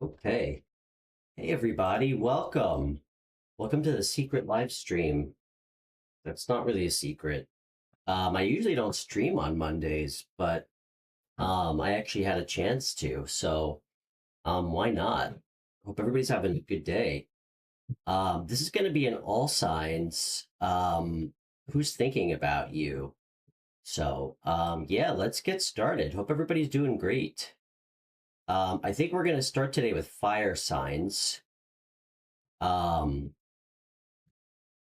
Okay. Hey, everybody. Welcome. Welcome to the secret live stream. That's not really a secret. I usually don't stream on Mondays, but I actually had a chance to. So why not? Hope everybody's having a good day. This is going to be an all signs. Who's thinking about you? So yeah, let's get started. Hope everybody's doing great. I think we're going to start today with fire signs. Um,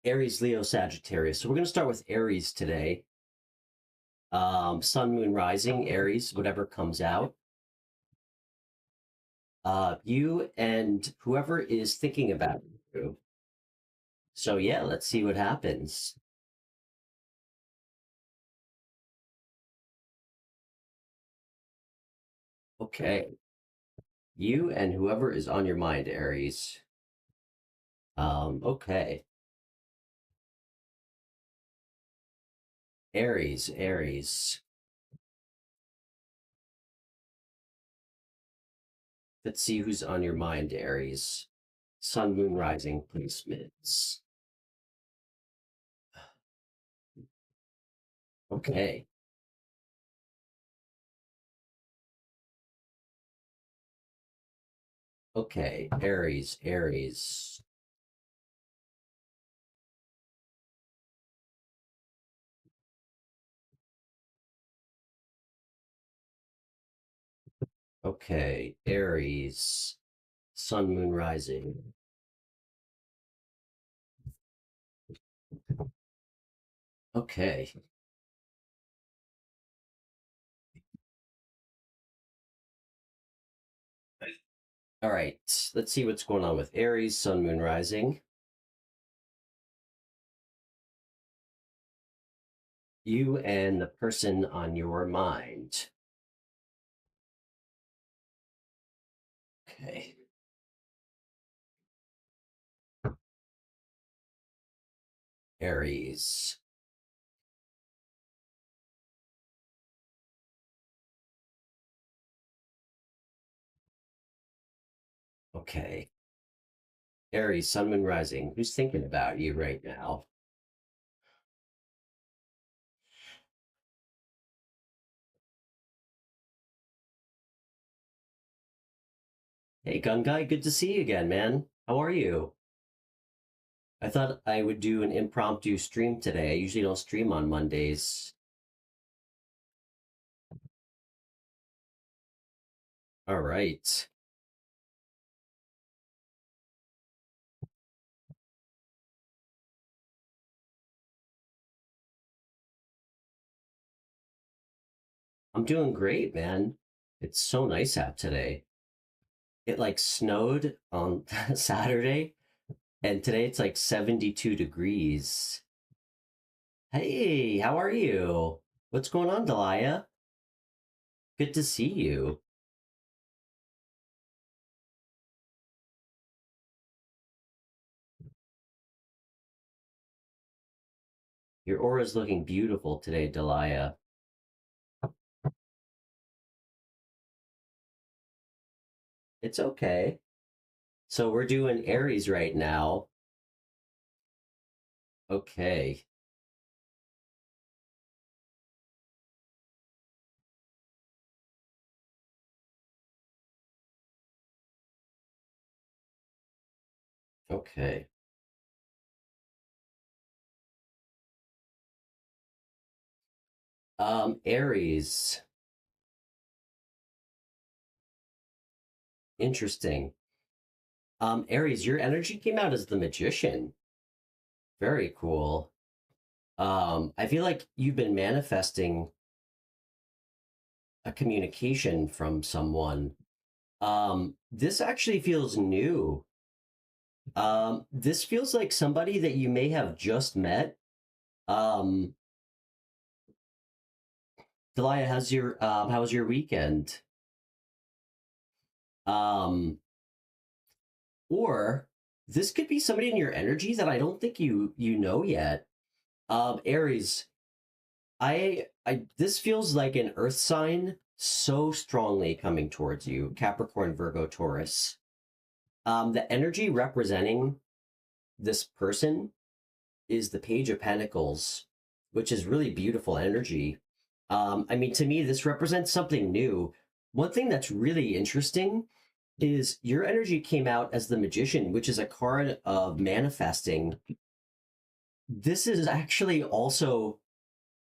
Aries, Leo, Sagittarius. So we're going to start with Aries today. Sun, Moon, Rising, Aries, whatever comes out. You and whoever is thinking about you. So yeah, let's see what happens. Okay. You and whoever is on your mind, Aries. Okay. Aries. Let's see who's on your mind, Aries. Sun, Moon, Rising placements. Okay. Okay, Aries. Okay, Aries, Sun, Moon, Rising. Okay. All right, let's see what's going on with Aries, Sun, Moon, Rising. You and the person on your mind. Okay. Aries. Okay. Aries, Sun, Moon, Rising. Who's thinking about you right now? Hey, Gun Guy, good to see you again, man. How are you? I thought I would do an impromptu stream today. I usually don't stream on Mondays. All right. I'm doing great, man. It's so nice out today. It like snowed on Saturday, and today it's like 72 degrees. Hey, how are you? What's going on, Delia? Good to see you. Your aura's looking beautiful today, Delia. It's okay. So we're doing Aries right now. Okay. Okay. Aries. Interesting. Aries, your energy came out as the Magician. Very cool. I feel like you've been manifesting a communication from someone. This actually feels new. This feels like somebody that you may have just met. Um, Delia, how was your weekend? Um, or this could be somebody in your energy that I don't think you know yet. Aries, I this feels like an earth sign so strongly coming towards you. Capricorn, Virgo, Taurus. The energy representing this person is the Page of Pentacles, which is really beautiful energy. I mean, to me, this represents something new. One thing that's really interesting is your energy came out as the Magician, which is a card of manifesting. This is actually also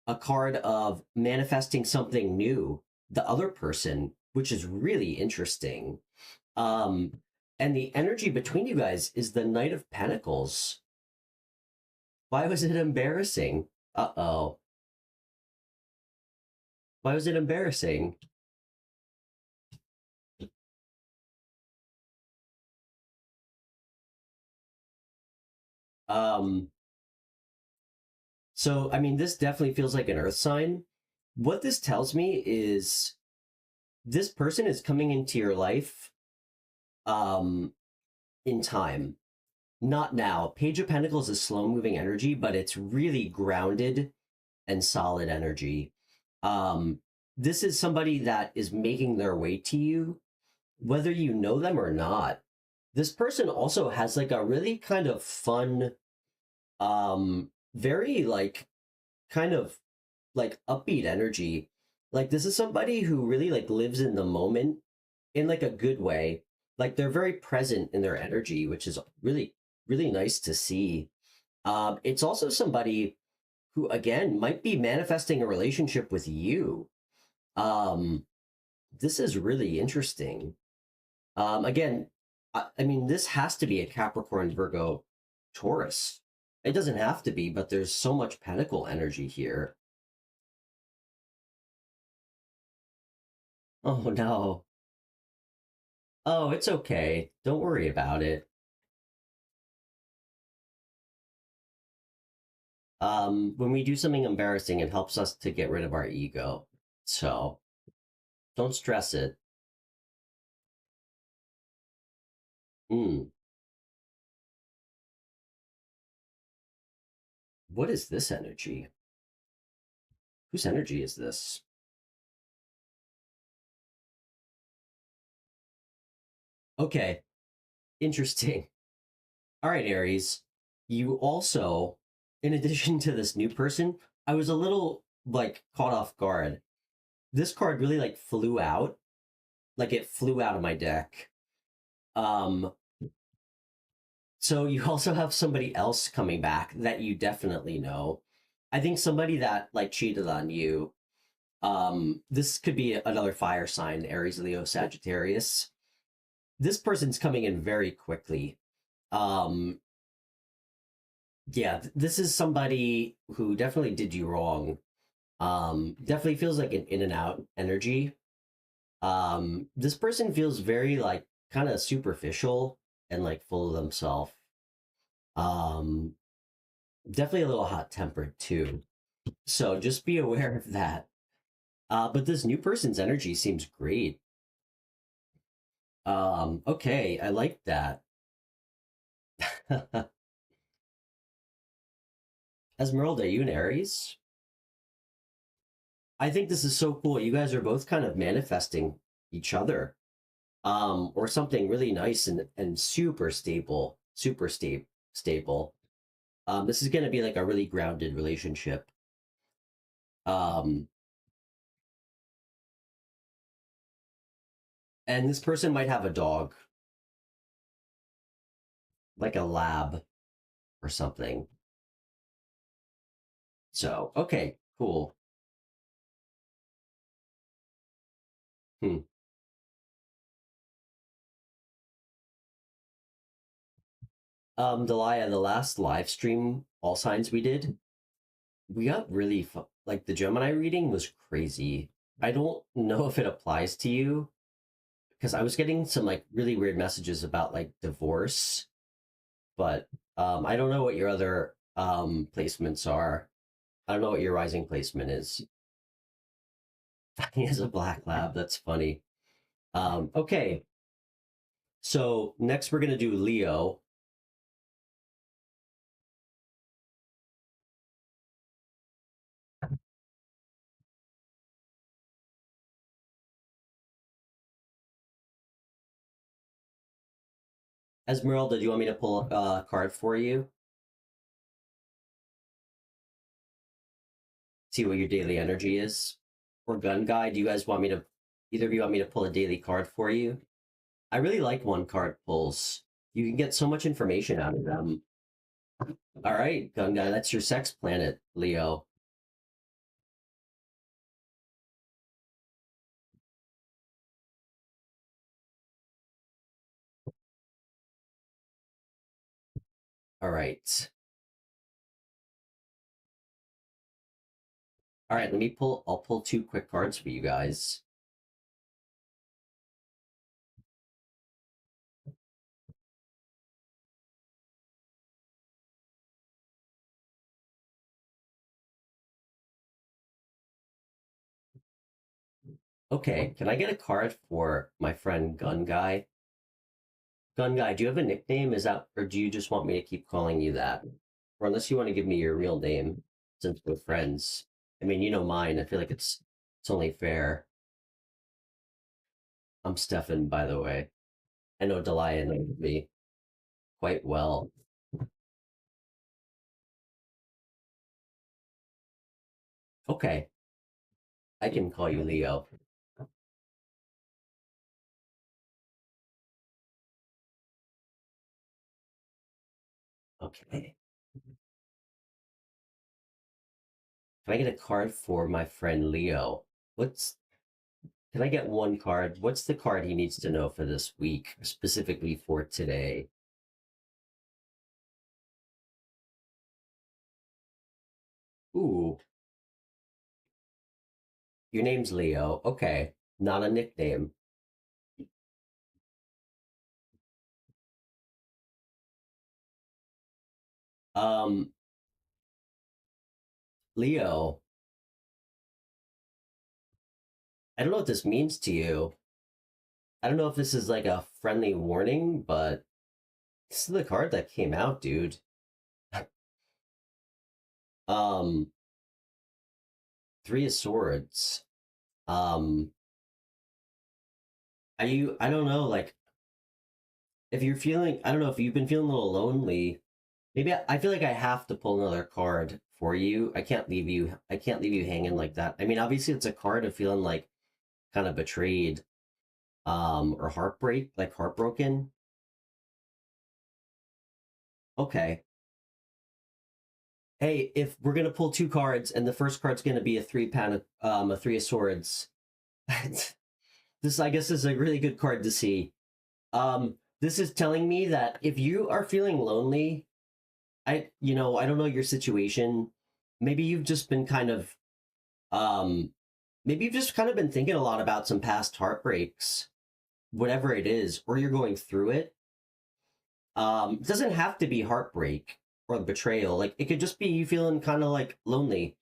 a card of manifesting something new, the other person, which is really interesting. Um, and the energy between you guys is the Knight of Pentacles. Why was it embarrassing? Uh-oh. Why was it embarrassing? Um, so I mean, this definitely feels like an earth sign. What this tells me is this person is coming into your life um in time. Not now. Page of Pentacles is slow moving energy, but it's really grounded and solid energy. Um, this is somebody that is making their way to you, whether you know them or not. This person also has like a really kind of fun, very like kind of like upbeat energy. Like this is somebody who really like lives in the moment in like a good way. Like they're very present in their energy, which is really, really nice to see. It's also somebody who, again, might be manifesting a relationship with you. Um, this is really interesting. Again, I mean, this has to be a Capricorn, Virgo, Taurus. It doesn't have to be, but there's so much pentacle energy here. Oh no. Oh, it's okay. Don't worry about it. When we do something embarrassing, it helps us to get rid of our ego. So don't stress it. Mm, what is this energy? Whose energy is this? Okay, interesting. All right, Aries. You also, in addition to this new person, I was a little like caught off guard. This card really like flew out, like it flew out of my deck. Um, so you also have somebody else coming back that you definitely know. I think somebody that like cheated on you. This could be another fire sign, Aries, Leo, Sagittarius. This person's coming in very quickly. Um, yeah, this is somebody who definitely did you wrong. Definitely feels like an in and out energy. This person feels very like kind of superficial and like full of themselves. Um, Definitely a little hot tempered too. So just be aware of that. But this new person's energy seems great. Okay, I like that. Esmeralda, you and Aries? I think this is so cool. You guys are both kind of manifesting each other. Or something really nice and super stable, stable. This is gonna be like a really grounded relationship. Um, and this person might have a dog, like a lab or something. So, okay, cool. Hmm. Delia, the last live stream, all signs we did, we got really like the Gemini reading was crazy. I don't know if it applies to you because I was getting some like really weird messages about like divorce, but I don't know what your other placements are. I don't know what your rising placement is. He has a black lab. That's funny. Okay, so next we're gonna do Leo. Esmeralda, do you want me to pull a card for you? See what your daily energy is? Or gun guy, do you guys want me to, either of you want me to pull a daily card for you? I really like one card pulls. You can get so much information out of them. All right, gun guy, that's your sex planet, Leo. All right. All right, I'll pull two quick cards for you guys. Okay, can I get a card for my friend Gun Guy? Gun Guy, do you have a nickname? Is that, or do you just want me to keep calling you that? Or unless you want to give me your real name, since we're friends. I mean, you know mine. I feel like it's only fair. I'm Stefan, by the way. I know Delia knows me quite well. Okay, I can call you Leo. Okay. Can I get a card for my friend Leo? What's Can I get one card? What's the card he needs to know for this week, specifically for today? Ooh, your name's Leo. Okay, not a nickname. Um, Leo, I don't know what this means to you. I don't know if this is like a friendly warning, but this is the card that came out, dude. Um, Three of Swords. Um, I don't know, like if you're feeling, I don't know if you've been feeling a little lonely. Maybe I feel like I have to pull another card for you. I can't leave you hanging like that. I mean, obviously it's a card of feeling like kind of betrayed, or heartbroken. Okay. Hey, if we're gonna pull two cards and the first card's gonna be a three of swords, this I guess is a really good card to see. This is telling me that if you are feeling lonely, I don't know your situation. Maybe you've just been kind of, um, maybe you've just kind of been thinking a lot about some past heartbreaks, whatever it is, or you're going through it. It doesn't have to be heartbreak or betrayal. Like it could just be you feeling kind of like lonely.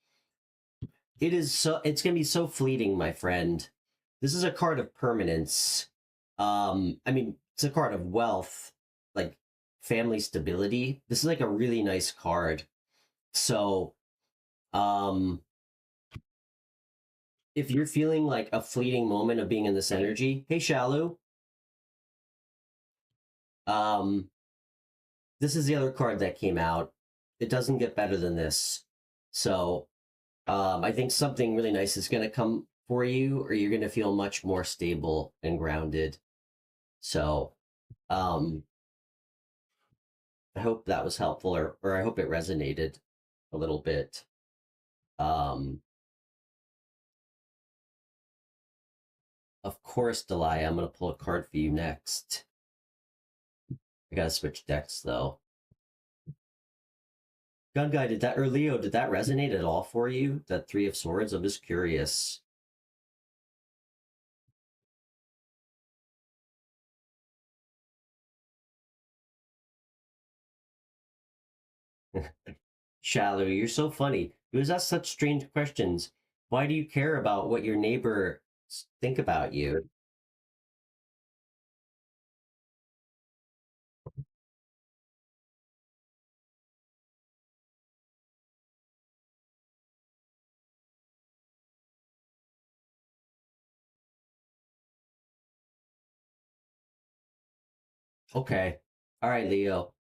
It's gonna be so fleeting, my friend. This is a card of permanence. I mean, it's a card of wealth, like family stability. This is like a really nice card. So, um, if you're feeling like a fleeting moment of being in this energy, hey, Shallow, um, this is the other card that came out. It doesn't get better than this. So, I think something really nice is going to come for you, or you're going to feel much more stable and grounded. So, um, I hope that was helpful, or I hope it resonated a little bit. Um, of course, Delia, I'm going to pull a card for you next. I got to switch decks though. Gun guy, or Leo, did that resonate at all for you? That Three of Swords? I'm just curious. Shallow, you're so funny. You always ask such strange questions. Why do you care about what your neighbors think about you? Okay. All right, Leo.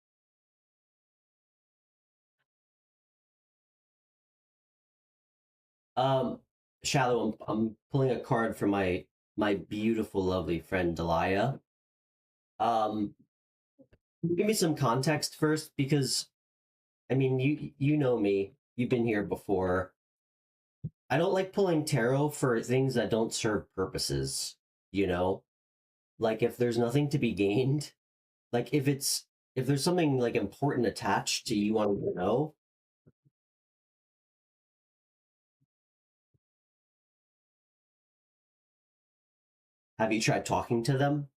Um, Shallow, I'm pulling a card for my beautiful, lovely friend Delia. Um, Give me some context first, because I mean, you know me. You've been here before. I don't like pulling tarot for things that don't serve purposes, you know? Like if there's nothing to be gained, like if there's something like important attached to you wanting to know, have you tried talking to them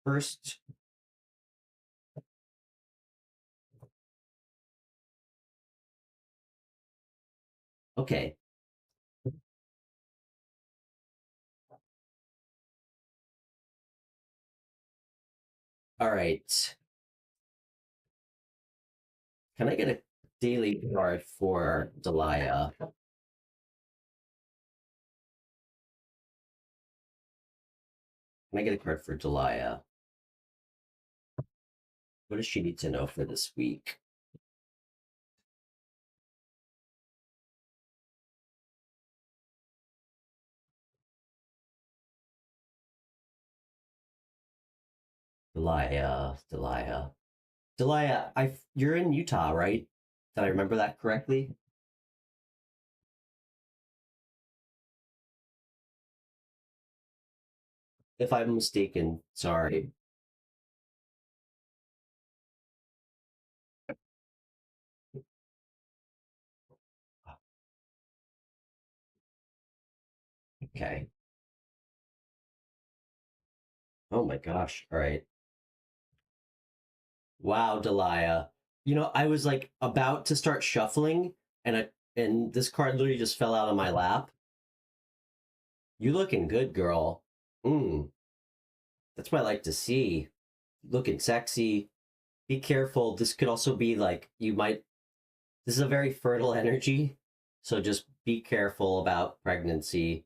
first? Okay. All right. Can I get a daily card for Delia? Can I get a card for Delia? What does she need to know for this week? Delia, you're in Utah, right? Did I remember that correctly? If I'm mistaken, sorry. Okay. Oh my gosh. All right. Wow, Delia. You know, I was like about to start shuffling, and this card literally just fell out of my lap. You looking good, girl. Mm, that's what I like to see. Looking sexy. Be careful. This could also be like you might. This is a very fertile energy, so just be careful about pregnancy.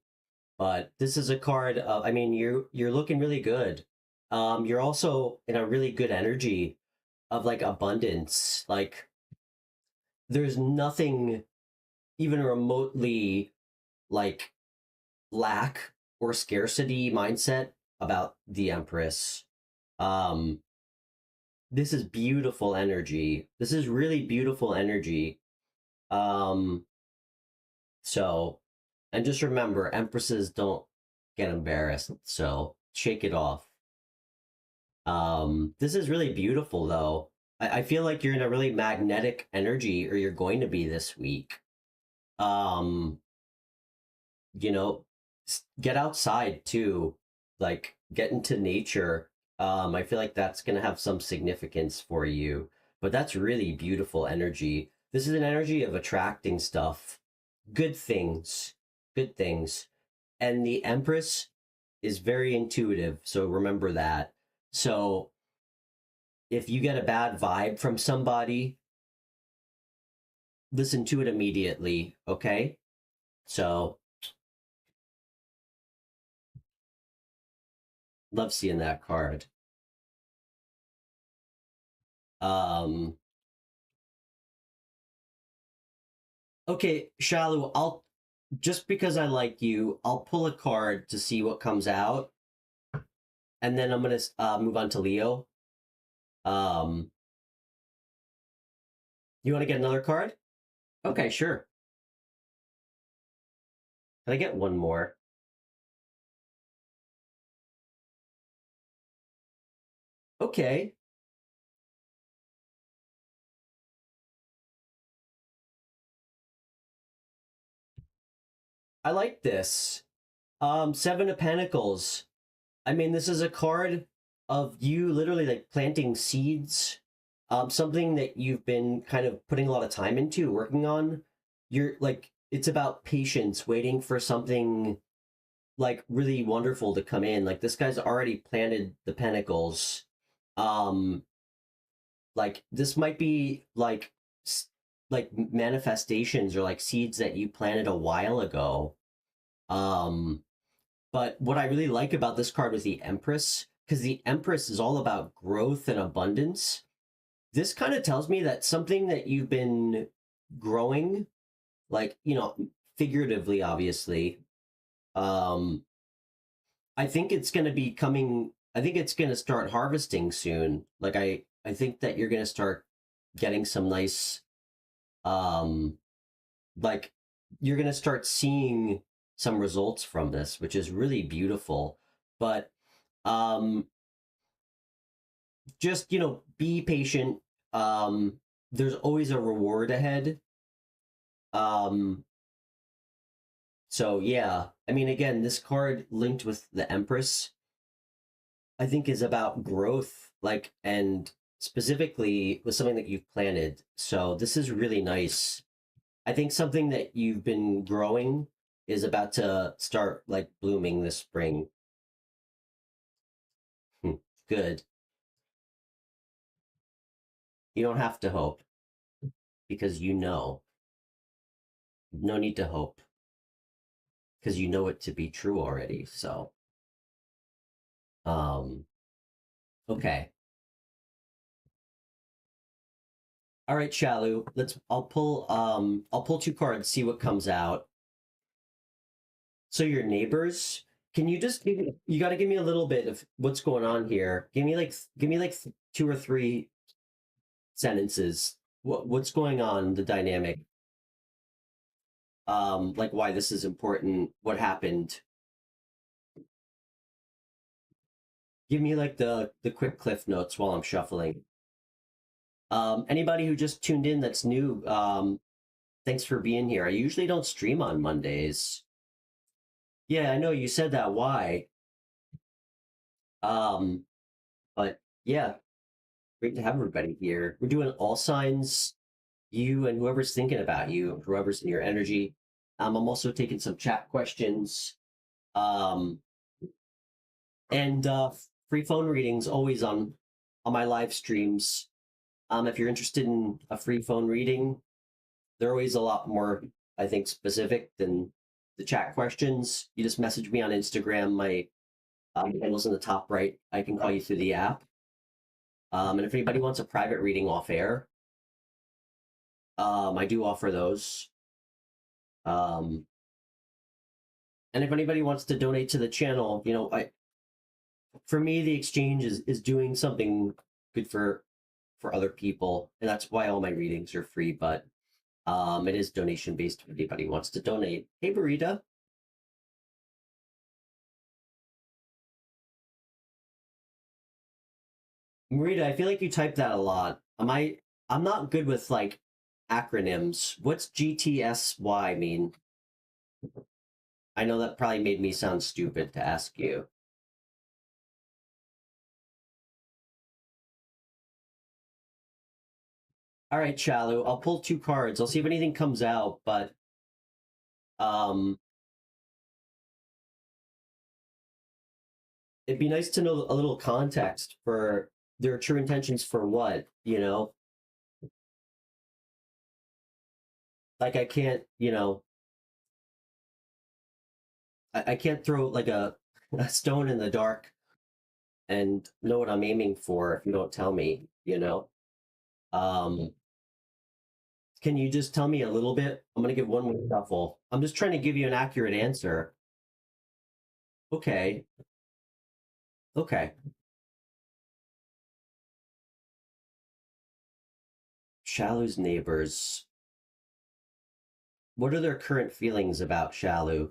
But this is a card of. I mean, you're looking really good. You're also in a really good energy of like abundance. Like there's nothing even remotely like lack or scarcity mindset about the Empress. Um, this is beautiful energy. This is really beautiful energy. Um, so, and just remember, Empresses don't get embarrassed. So shake it off. This is really beautiful, though. I feel like you're in a really magnetic energy, or you're going to be this week. Um, you know, get outside too, like get into nature. I feel like that's going to have some significance for you, but that's really beautiful energy. This is an energy of attracting stuff, good things, good things. And the Empress is very intuitive, so remember that. So if you get a bad vibe from somebody, listen to it immediately, okay? So love seeing that card. Um, Okay, Shalu, I'll just because I like you, I'll pull a card to see what comes out, and then I'm gonna move on to Leo. Um, you want to get another card? Okay, sure. Can I get one more? Okay, I like this. Seven of Pentacles. I mean, this is a card of you literally like planting seeds. Something that you've been kind of putting a lot of time into, working on. You're like, it's about patience, waiting for something like really wonderful to come in. Like this guy's already planted the pentacles. Um, like this might be like manifestations or like seeds that you planted a while ago. Um, but what I really like about this card is the Empress. because the Empress is all about growth and abundance. This kind of tells me that something that you've been growing, like, figuratively, obviously, um, I think it's going to be coming, I think it's going to start harvesting soon. Like, I think that you're going to start getting some nice, um, like, you're going to start seeing some results from this, which is really beautiful. But um, just, be patient. There's always a reward ahead. Um, so yeah, I mean, again, this card linked with the Empress, I think is about growth, like, and specifically with something that you've planted. So this is really nice. I think something that you've been growing is about to start like blooming this spring. Good. You don't have to hope because you know. No need to hope because you know it to be true already. So, um, okay. All right, Shalu. I'll pull two cards, see what comes out. So your neighbors, can you just you got to give me a little bit of what's going on here. Give me like two or three sentences. What's going on, the dynamic? Like why this is important, what happened. Give me like the quick cliff notes while I'm shuffling. Anybody who just tuned in that's new, thanks for being here. I usually don't stream on Mondays. Yeah, I know you said that. Why? Um, but yeah, great to have everybody here. We're doing all signs, you and whoever's thinking about you, whoever's in your energy. I'm also taking some chat questions. Um, and free phone readings always on my live streams. If you're interested in a free phone reading, they're always a lot more, I think, specific than the chat questions. You just message me on Instagram. My handle's in the top right. I can call you through the app. And if anybody wants a private reading off air, I do offer those. Um, and if anybody wants to donate to the channel, for me, the exchange is doing something good for other people, and that's why all my readings are free. But it is donation based if anybody wants to donate. Hey, Burita. Marita, I feel like you type that a lot. I'm not good with like acronyms. What's GTSY mean? I know that probably made me sound stupid to ask you. All right, Chalu, I'll pull two cards. I'll see if anything comes out, but um it'd be nice to know a little context for their true intentions for what, Like I can't, I can't throw like a stone in the dark and know what I'm aiming for if you don't tell me. Um, can you just tell me a little bit? I'm gonna give one more shuffle. I'm just trying to give you an accurate answer. Okay, okay. Shalu's neighbors. What are their current feelings about Shalu?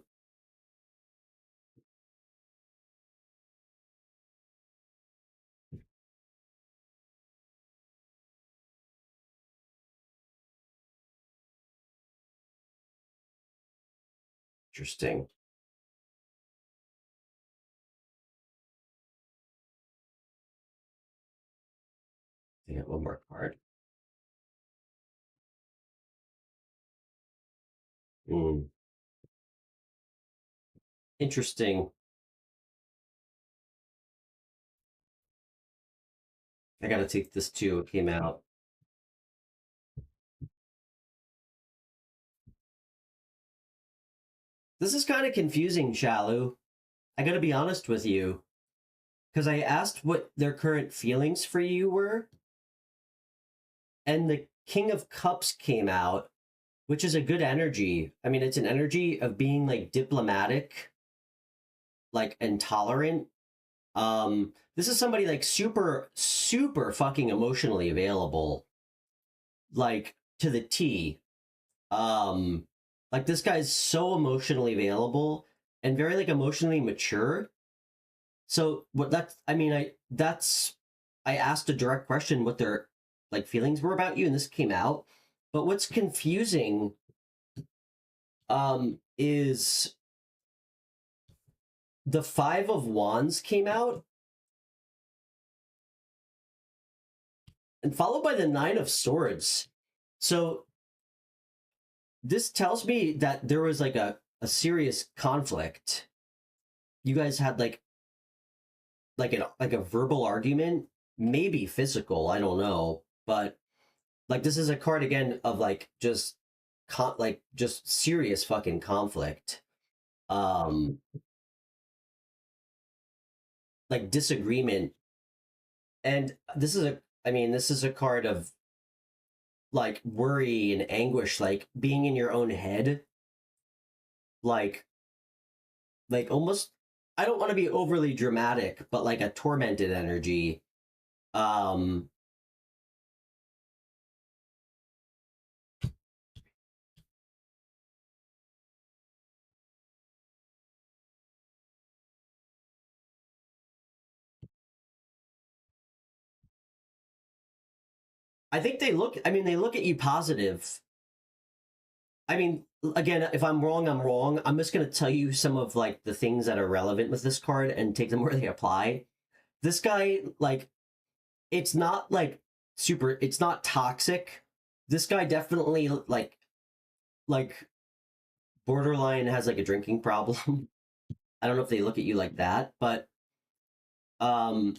Interesting. Yeah, one more card. Hmm. Interesting. I gotta take this too. It came out. This is kind of confusing, Shalu. I gotta be honest with you, because I asked what their current feelings for you were, and the King of Cups came out, which is a good energy. I mean, it's an energy of being like diplomatic, like intolerant. This is somebody like super, super fucking emotionally available, like to the T. Um, like this guy's so emotionally available and very like emotionally mature. So what that's I mean, I asked a direct question what their like feelings were about you, and this came out. But what's confusing is the Five of Wands came out and followed by the Nine of Swords. So this tells me that there was like a serious conflict. You guys had like a verbal argument, maybe physical, I don't know. But like this is a card again of like just like just serious fucking conflict. Um like disagreement. And this is a I mean, this is a card of like worry and anguish, like being in your own head, like almost I don't want to be overly dramatic, but like a tormented energy. Um I think they look at you positive. I mean, again, if I'm wrong, I'm wrong. I'm just going to tell you some of like the things that are relevant with this card and take them where they apply. This guy, like, it's not like super, it's not toxic. This guy definitely like borderline has like a drinking problem. I don't know if they look at you like that, but um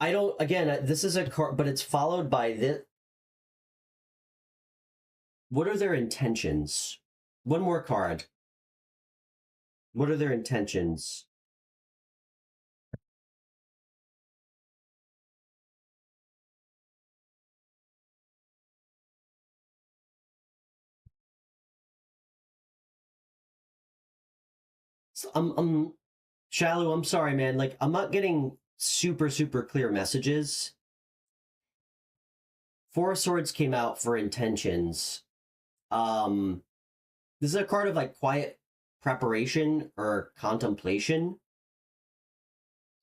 I don't again, this is a card but it's followed by this. What are their intentions? One more card. What are their intentions? So I'm Shallow, I'm sorry, man. Like, I'm not getting super, super clear messages. Four of Swords came out for intentions. Um, this is a card of like quiet preparation or contemplation.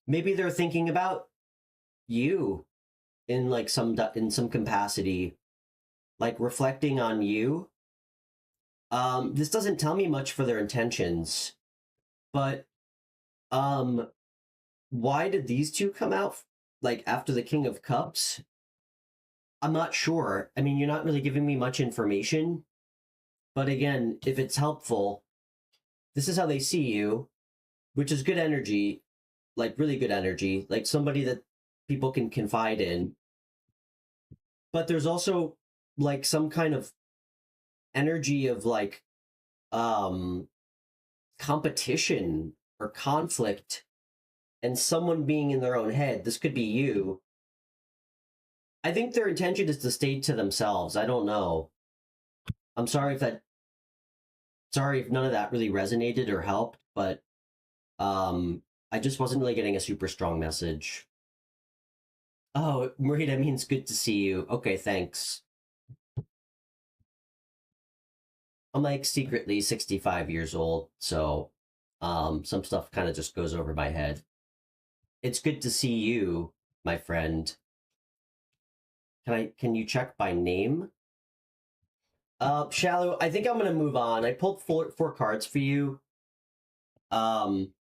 Maybe they're thinking about you in like in some capacity, like reflecting on you. This doesn't tell me much for their intentions, but um, why did these two come out like after the King of Cups? I'm not sure. I mean, you're not really giving me much information, but again, if it's helpful, this is how they see you, which is good energy, like really good energy, like somebody that people can confide in. But there's also like some kind of energy of like um competition or conflict and someone being in their own head. This could be you. I think their intention is to stay to themselves. I don't know. I'm sorry if none of that really resonated or helped, but um I just wasn't really getting a super strong message. Oh, Marita means good to see you. Okay, thanks. I'm like secretly 65 years old, so some stuff kind of just goes over my head. It's good to see you, my friend. Can you check by name? Shallow, I think I'm gonna move on. I pulled four cards for you. Um,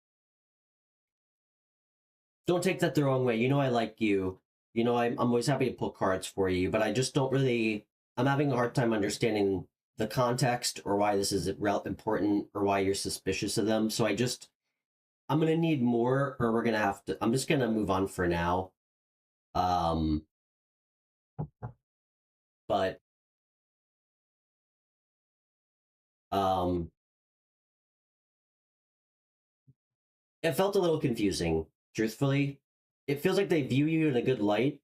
don't take that the wrong way. You know I like you. You know I'm always happy to pull cards for you, but I just don't really. I'm having a hard time understanding the context or why this is important or why you're suspicious of them. So I'm gonna need more, or we're gonna have to. I'm just gonna move on for now. Um, but um, it felt a little confusing, truthfully. It feels like they view you in a good light,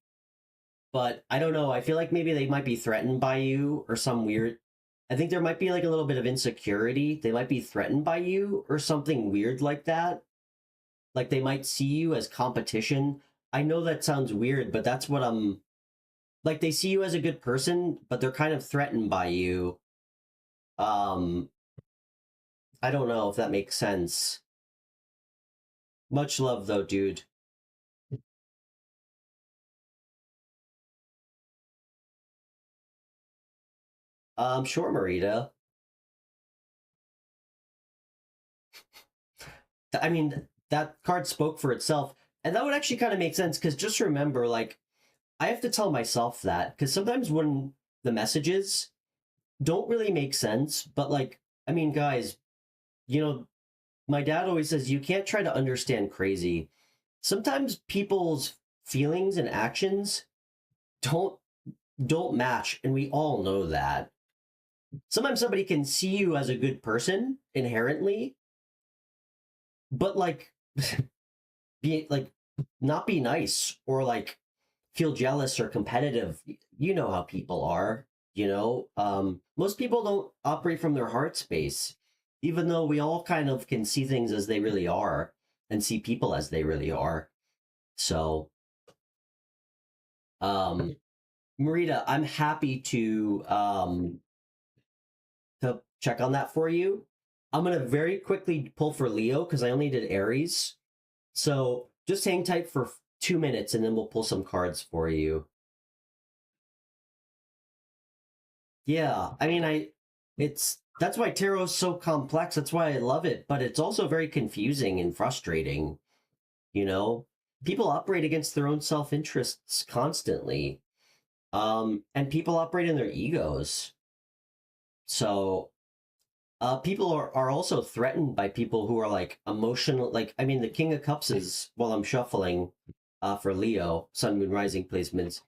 but I don't know. I feel like maybe they might be threatened by you or some weird. I think there might be like a little bit of insecurity. They might be threatened by you or something weird like that. Like they might see you as competition. I know that sounds weird, but that's what I'm like. They see you as a good person, but they're kind of threatened by you. Um, I don't know if that makes sense. Much love though, dude. Sure, Marita. I mean, that card spoke for itself. And that would actually kind of make sense because just remember, like, I have to tell myself that because sometimes when the messages don't really make sense, but like, I mean, guys, you know, my dad always says you can't try to understand crazy. Sometimes people's feelings and actions don't don't match, and we all know that. Sometimes somebody can see you as a good person inherently, but like be like not be nice or like feel jealous or competitive. You know how people are, most people don't operate from their heart space, even though we all kind of can see things as they really are and see people as they really are. So um Marita, I'm happy to check on that for you. I'm gonna very quickly pull for Leo because I only did Aries. So just hang tight for 2 minutes and then we'll pull some cards for you. Yeah, I mean, it's that's why tarot is so complex. That's why I love it, but it's also very confusing and frustrating. You know, people operate against their own self-interests constantly, and people operate in their egos. So, people are also threatened by people who are like emotional. Like, I mean, the King of Cups is while I'm shuffling, for Leo, Sun, Moon, Rising placements.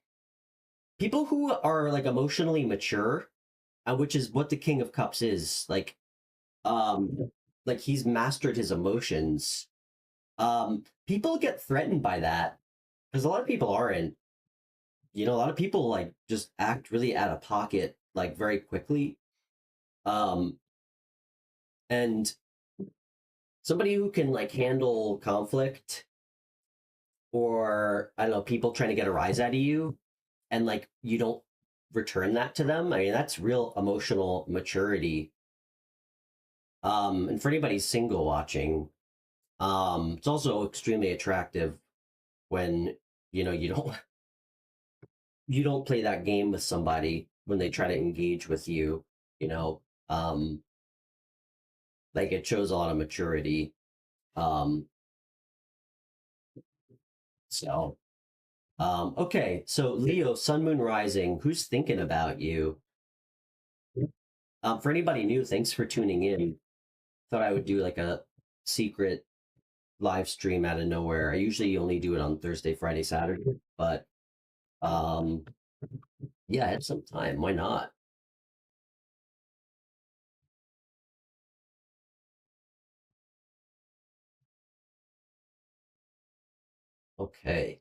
People who are like emotionally mature, which is what the King of Cups is. Like he's mastered his emotions. People get threatened by that because a lot of people aren't. A lot of people like just act really out of pocket like very quickly. Um, and somebody who can like handle conflict or I don't know, people trying to get a rise out of you and like you don't return that to them. I mean, that's real emotional maturity. And for anybody single watching, it's also extremely attractive when you don't you don't play that game with somebody when they try to engage with you. You know, um, like it shows a lot of maturity. Um, so okay, so Leo, Sun, Moon, Rising. Who's thinking about you? For anybody new, thanks for tuning in. Thought I would do like a secret live stream out of nowhere. I usually only do it on Thursday, Friday, Saturday, but um, yeah, I had some time. Why not? Okay.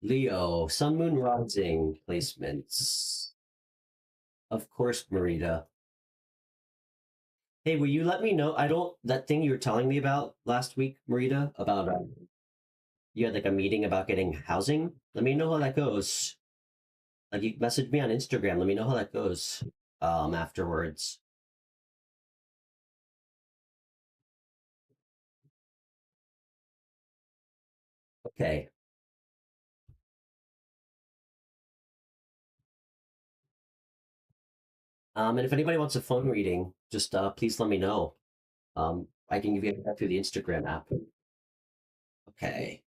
Leo, Sun, Moon, Rising placements. Of course, Marita. Hey, will you let me know? I don't, that thing you were telling me about last week, Marita, about you had like a meeting about getting housing. Let me know how that goes. Like you messaged me on Instagram. Let me know how that goes afterwards. Okay. And if anybody wants a phone reading, just please let me know. I can give you that through the Instagram app. Okay.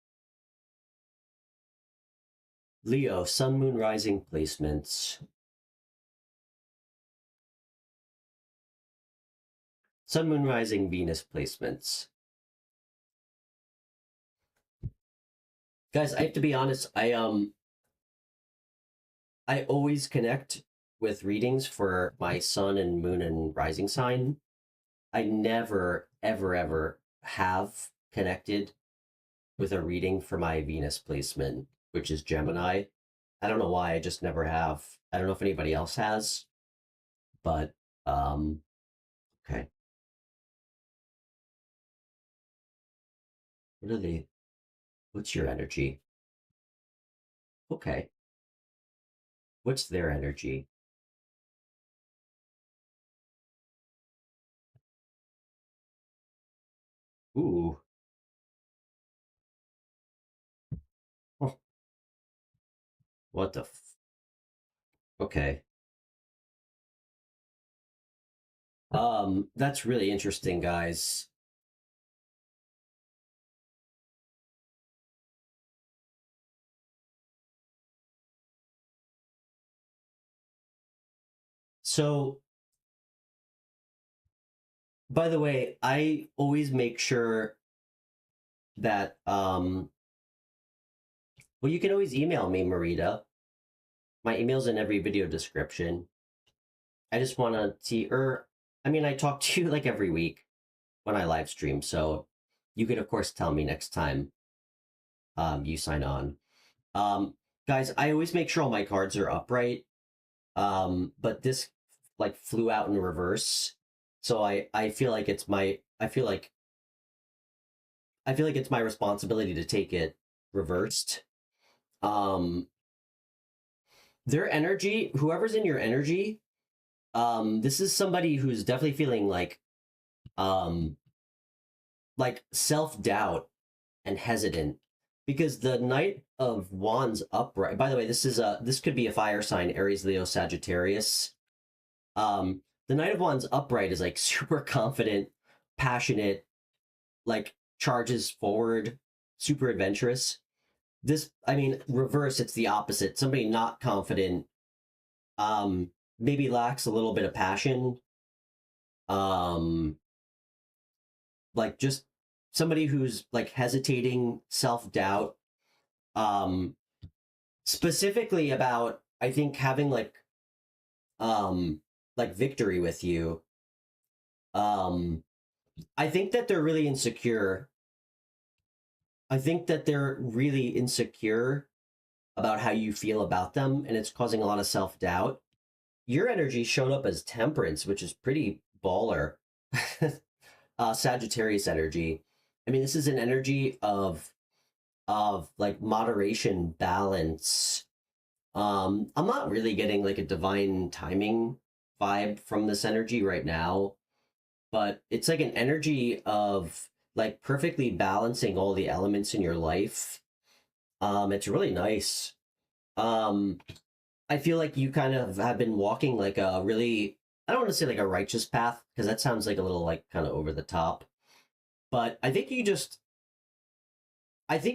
Leo, Sun, Moon, Rising placements. Sun, Moon, Rising, Venus placements. Guys, I have to be honest. I always connect with readings for my Sun and Moon and Rising sign. I never, ever, ever have connected with a reading for my Venus placement, which is Gemini. I don't know why, I just never have. I don't know if anybody else has, but okay. What are they? What's your energy? Okay. What's their energy? Ooh. Oh, what the okay. That's really interesting, guys. So, by the way, I always make sure that well, you can always email me, Marita. My email's in every video description. I just want to see, or I mean, I talk to you like every week when I live stream, so you could of course tell me next time you sign on. Um, guys, I always make sure all my cards are upright. But this like flew out in reverse, so I feel like it's my I feel like it's my responsibility to take it reversed. Um, their energy, whoever's in your energy, this is somebody who's definitely feeling um like self-doubt and hesitant because the Knight of Wands upright. By the way, this could be a fire sign, Aries, Leo, Sagittarius. The Knight of Wands upright is like super confident, passionate, like charges forward, super adventurous. This, I mean, reverse, it's the opposite. Somebody not confident, maybe lacks a little bit of passion, um, like just somebody who's like hesitating, self-doubt, um, specifically about, I think, having like victory with you. I think that they're really insecure. I think that they're really insecure about how you feel about them, and it's causing a lot of self doubt. Your energy showed up as temperance, which is pretty baller. Sagittarius energy. I mean, this is an energy of like moderation, balance. I'm not really getting like a divine timing vibe from this energy right now, but it's like an energy of like perfectly balancing all the elements in your life. It's really nice. Um, I feel like you kind of have been walking like a really, I don't want to say like a righteous path because that sounds like a little like kind of over the top, but I think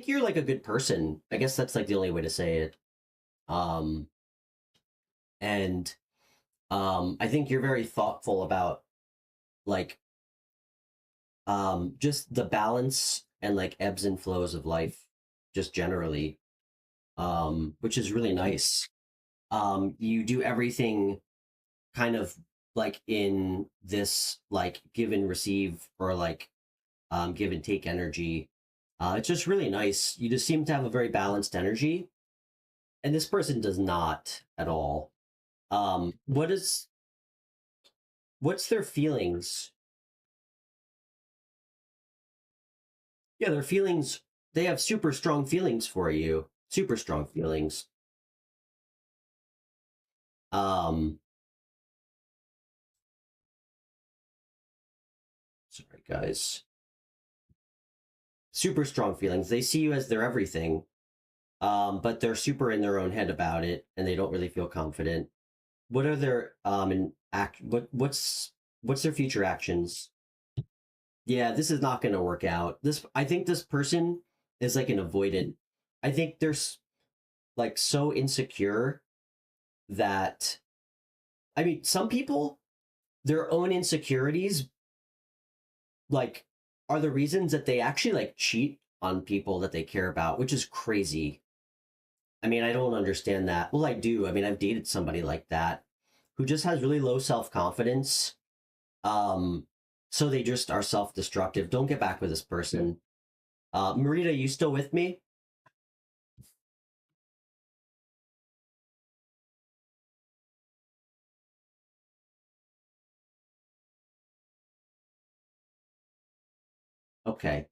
you're like a good person. I guess that's like the only way to say it. Um, and I think you're very thoughtful about like just the balance and like ebbs and flows of life just generally, which is really nice. You do everything kind of like in this like give and receive or like give and take energy. It's just really nice. You just seem to have a very balanced energy, and this person does not at all. What is what's their feelings? Yeah, their feelings. They have super strong feelings for you. Super strong feelings. Um, sorry guys. Super strong feelings. They see you as their everything. But they're super in their own head about it, and they don't really feel confident. What are their and act? What's their future actions? Yeah, this is not going to work out. This I think this person is like an avoidant. I think they're like so insecure that I mean, some people their own insecurities like are the reasons that they actually like cheat on people that they care about, which is crazy. I mean, I don't understand that. Well, I do. I mean, I've dated somebody like that who just has really low self-confidence. Um, so they just are self-destructive. Don't get back with this person. Marita, you still with me? Okay.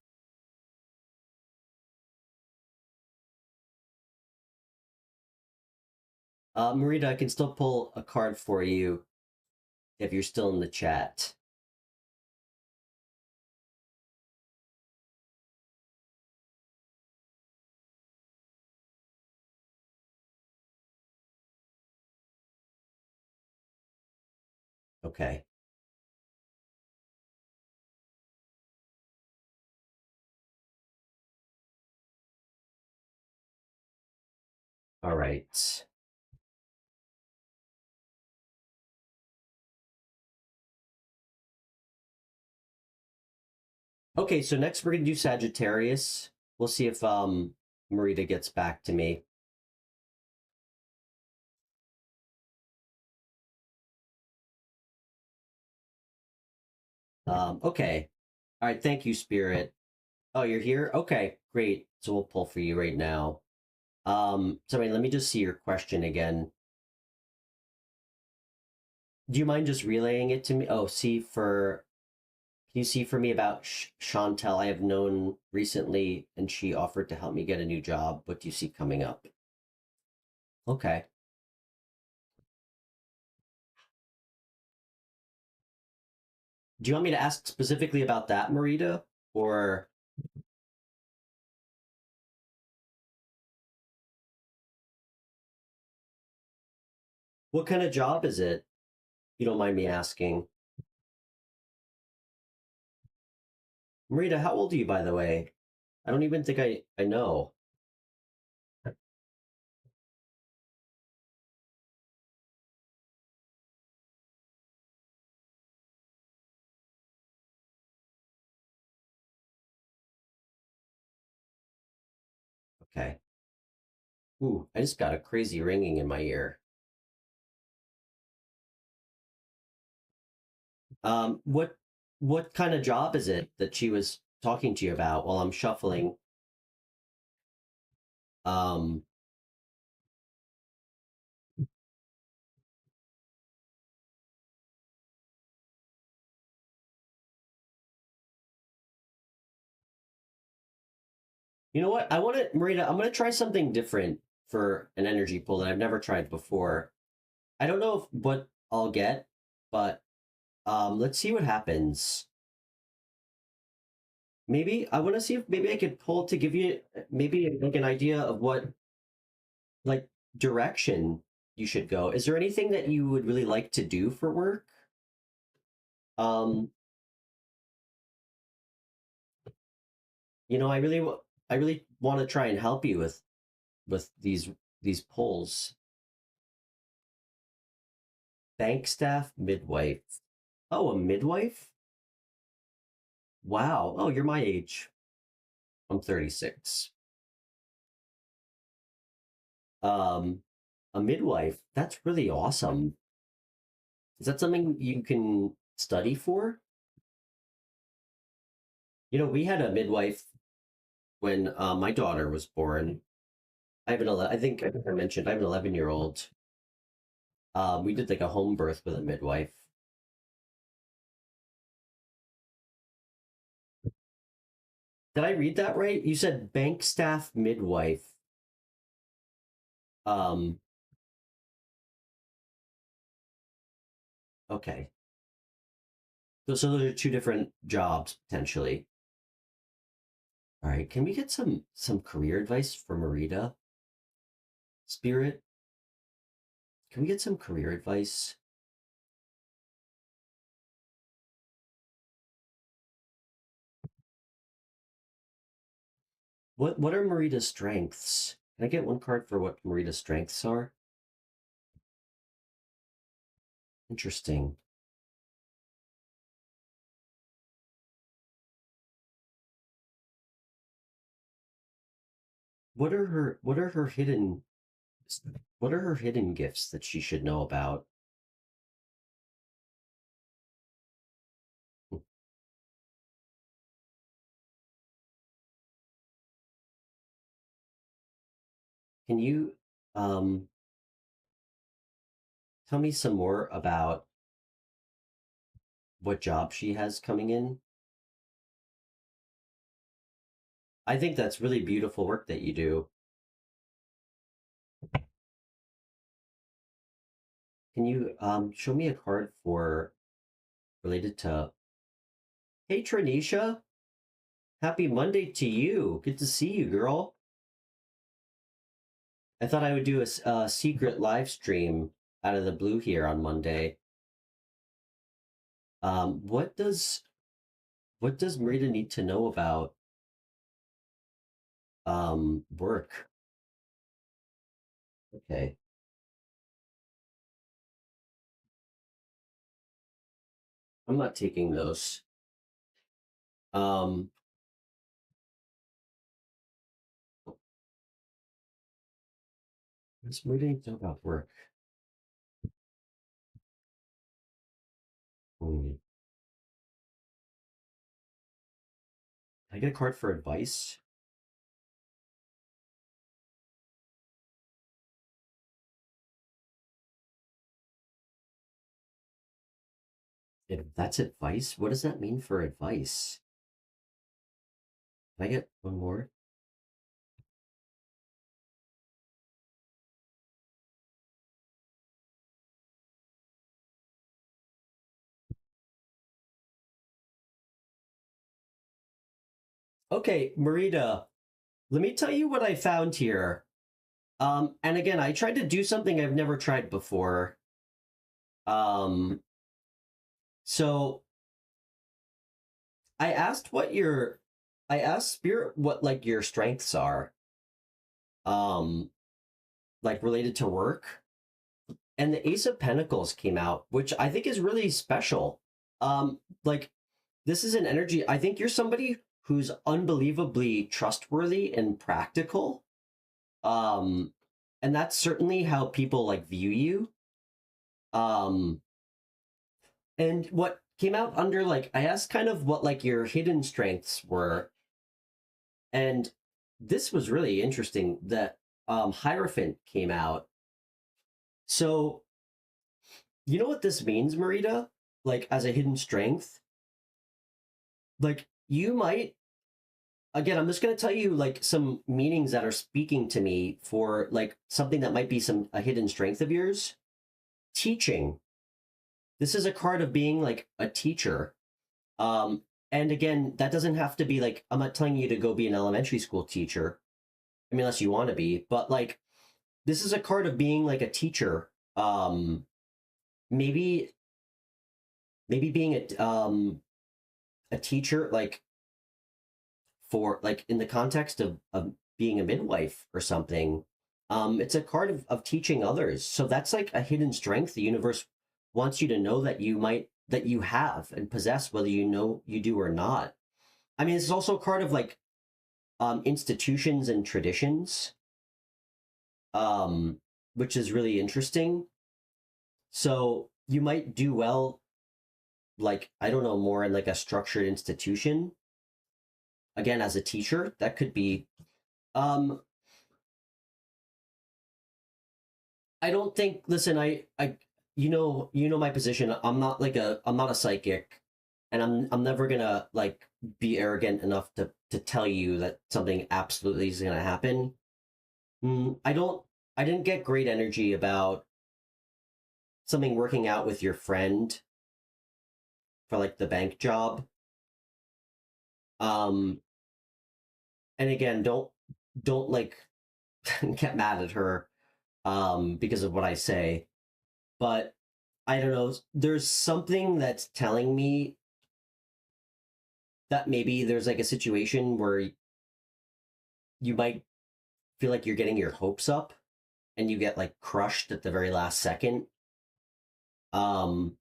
Marita, I can still pull a card for you if you're still in the chat. Okay. All right. Okay, so next we're gonna do Sagittarius. We'll see if Marita gets back to me. Okay. All right, thank you, Spirit. Oh, you're here? Okay, great. So we'll pull for you right now. Sorry, let me just see your question again. Do you mind just relaying it to me? Oh, can you see for me about Chantel? I have known recently, and she offered to help me get a new job. What do you see coming up? Okay. Do you want me to ask specifically about that, Marita? Or what kind of job is it? You don't mind me asking. Marita, how old are you, by the way? I don't even think I know. Okay. Ooh, I just got a crazy ringing in my ear. What kind of job is it that she was talking to you about while I'm shuffling? Um, you know what? Marita, I'm gonna try something different for an energy pull that I've never tried before. I don't know what I'll get, but let's see what happens. Maybe I want to see if maybe I could pull to give you maybe like an idea of what like direction you should go. Is there anything that you would really like to do for work? Um, I really want to try and help you with these polls. Bank staff, midwife. Oh, a midwife? Wow. Oh, you're my age. I'm 36. Um, a midwife. That's really awesome. Is that something you can study for? We had a midwife when my daughter was born. I think I mentioned I have an 11-year-old. We did like a home birth with a midwife. Did I read that right? You said bank staff midwife. Um, okay. So those are two different jobs potentially. All right. Can we get some career advice for Marita? Spirit, can we get some career advice? What are Marita's strengths? Can I get one card for what Marita's strengths are? Interesting. What are her hidden gifts that she should know about? Can you um, tell me some more about what job she has coming in? I think that's really beautiful work that you do. Can you show me a card for related to? Hey, Trinisha, happy Monday to you. Good to see you, girl. I thought I would do a secret live stream out of the blue here on Monday. Um, what does what does Marita need to know about work? Okay. I'm not taking those. Um, what's Marita need to know about work? Hmm. Can I get a card for advice? If that's advice, what does that mean for advice? Can I get one more? Okay, Marita, let me tell you what I found here. And again, I tried to do something I've never tried before. Um, so I asked I asked Spirit what like your strengths are, um, like related to work. And the Ace of Pentacles came out, which I think is really special. Like this is an energy. I think you're somebody who's unbelievably trustworthy and practical. Um, and that's certainly how people like view you. Um, and what came out under like I asked kind of what like your hidden strengths were, and this was really interesting that Hierophant came out. So you know what this means, Marita? Like as a hidden strength, like you might again, I'm just going to tell you like some meanings that are speaking to me for like something that might be some a hidden strength of yours. Teaching. This is a card of being like a teacher. Um, and again, that doesn't have to be like I'm not telling you to go be an elementary school teacher. I mean, unless you want to be, but like this is a card of being like a teacher. Maybe maybe being a teacher like for like in the context of being a midwife or something. It's a card of teaching others. So that's like a hidden strength the universe wants you to know that you have and possess, whether you know you do or not. I mean, it's also a card of like institutions and traditions, um, which is really interesting. So you might do well, like, I don't know, more in like a structured institution. Again, as a teacher, that could be. Um, I don't think. Listen, you know my position. I'm not a psychic, and I'm never gonna like be arrogant enough to tell you that something absolutely is gonna happen. I don't. I didn't get great energy about something working out with your friend for like the bank job. Um, and again, don't like get mad at her because of what I say. But I don't know. There's something that's telling me that maybe there's like a situation where you might feel like you're getting your hopes up and you get like crushed at the very last second. Um,